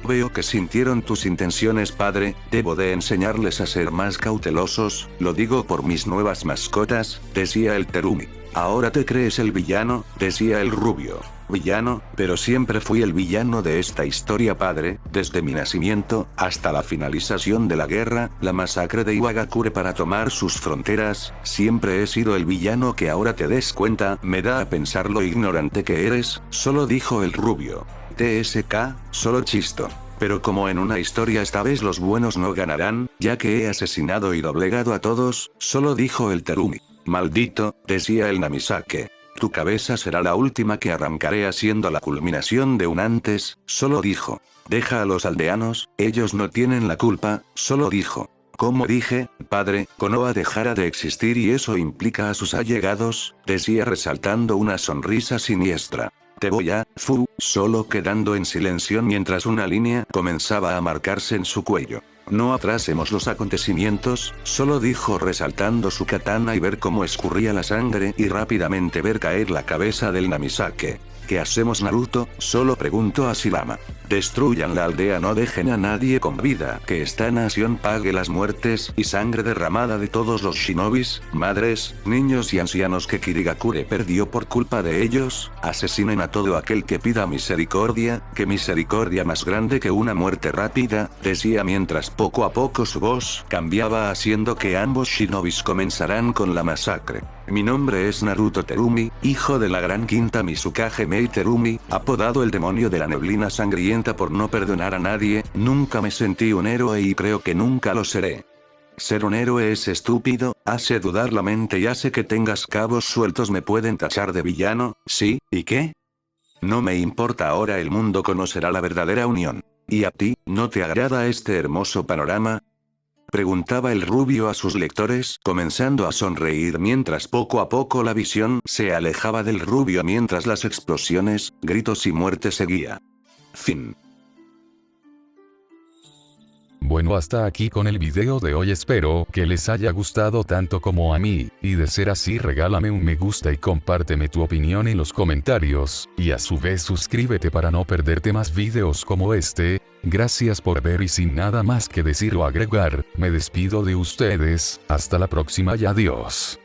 Veo que sintieron tus intenciones, padre, debo de enseñarles a ser más cautelosos, lo digo por mis nuevas mascotas, decía el Terumi. Ahora te crees el villano, decía el rubio. Villano, pero siempre fui el villano de esta historia, padre, desde mi nacimiento, hasta la finalización de la guerra, la masacre de Iwagakure para tomar sus fronteras, siempre he sido el villano. Que ahora te des cuenta, me da a pensar lo ignorante que eres, solo dijo el rubio. TSK, solo chisto. Pero como en una historia esta vez los buenos no ganarán, ya que he asesinado y doblegado a todos, solo dijo el Terumi. Maldito, decía el Namisake. Tu cabeza será la última que arrancaré haciendo la culminación de un antes, solo dijo. Deja a los aldeanos, ellos no tienen la culpa, solo dijo. Como dije, padre, Konoha dejará de existir y eso implica a sus allegados, decía resaltando una sonrisa siniestra. Te voy a, solo quedando en silencio mientras una línea comenzaba a marcarse en su cuello. No atrasemos los acontecimientos, solo dijo resaltando su katana y ver cómo escurría la sangre y rápidamente ver caer la cabeza del Namisake. ¿Qué hacemos, Naruto? Solo preguntó a Shirama. Destruyan la aldea, no dejen a nadie con vida, que esta nación pague las muertes y sangre derramada de todos los shinobis, madres, niños y ancianos que Kirigakure perdió por culpa de ellos. Asesinen a todo aquel que pida misericordia, que misericordia más grande que una muerte rápida, decía mientras poco a poco su voz cambiaba haciendo que ambos shinobis comenzaran con la masacre. Mi nombre es Naruto Terumi, hijo de la gran quinta Mizukage Mei Terumi, apodado el demonio de la neblina sangrienta por no perdonar a nadie. Nunca me sentí un héroe y creo que nunca lo seré. Ser un héroe es estúpido, hace dudar la mente y hace que tengas cabos sueltos. Me pueden tachar de villano, ¿sí? ¿Y qué? No me importa, ahora el mundo conocerá la verdadera unión. ¿Y a ti, no te agrada este hermoso panorama? Preguntaba el rubio a sus lectores, comenzando a sonreír mientras poco a poco la visión se alejaba del rubio mientras las explosiones, gritos y muerte seguía. Fin. Bueno, hasta aquí con el video de hoy, espero que les haya gustado tanto como a mí, y de ser así regálame un me gusta y compárteme tu opinión en los comentarios, y a su vez suscríbete para no perderte más videos como este. Gracias por ver y sin nada más que decir o agregar, me despido de ustedes, hasta la próxima y adiós.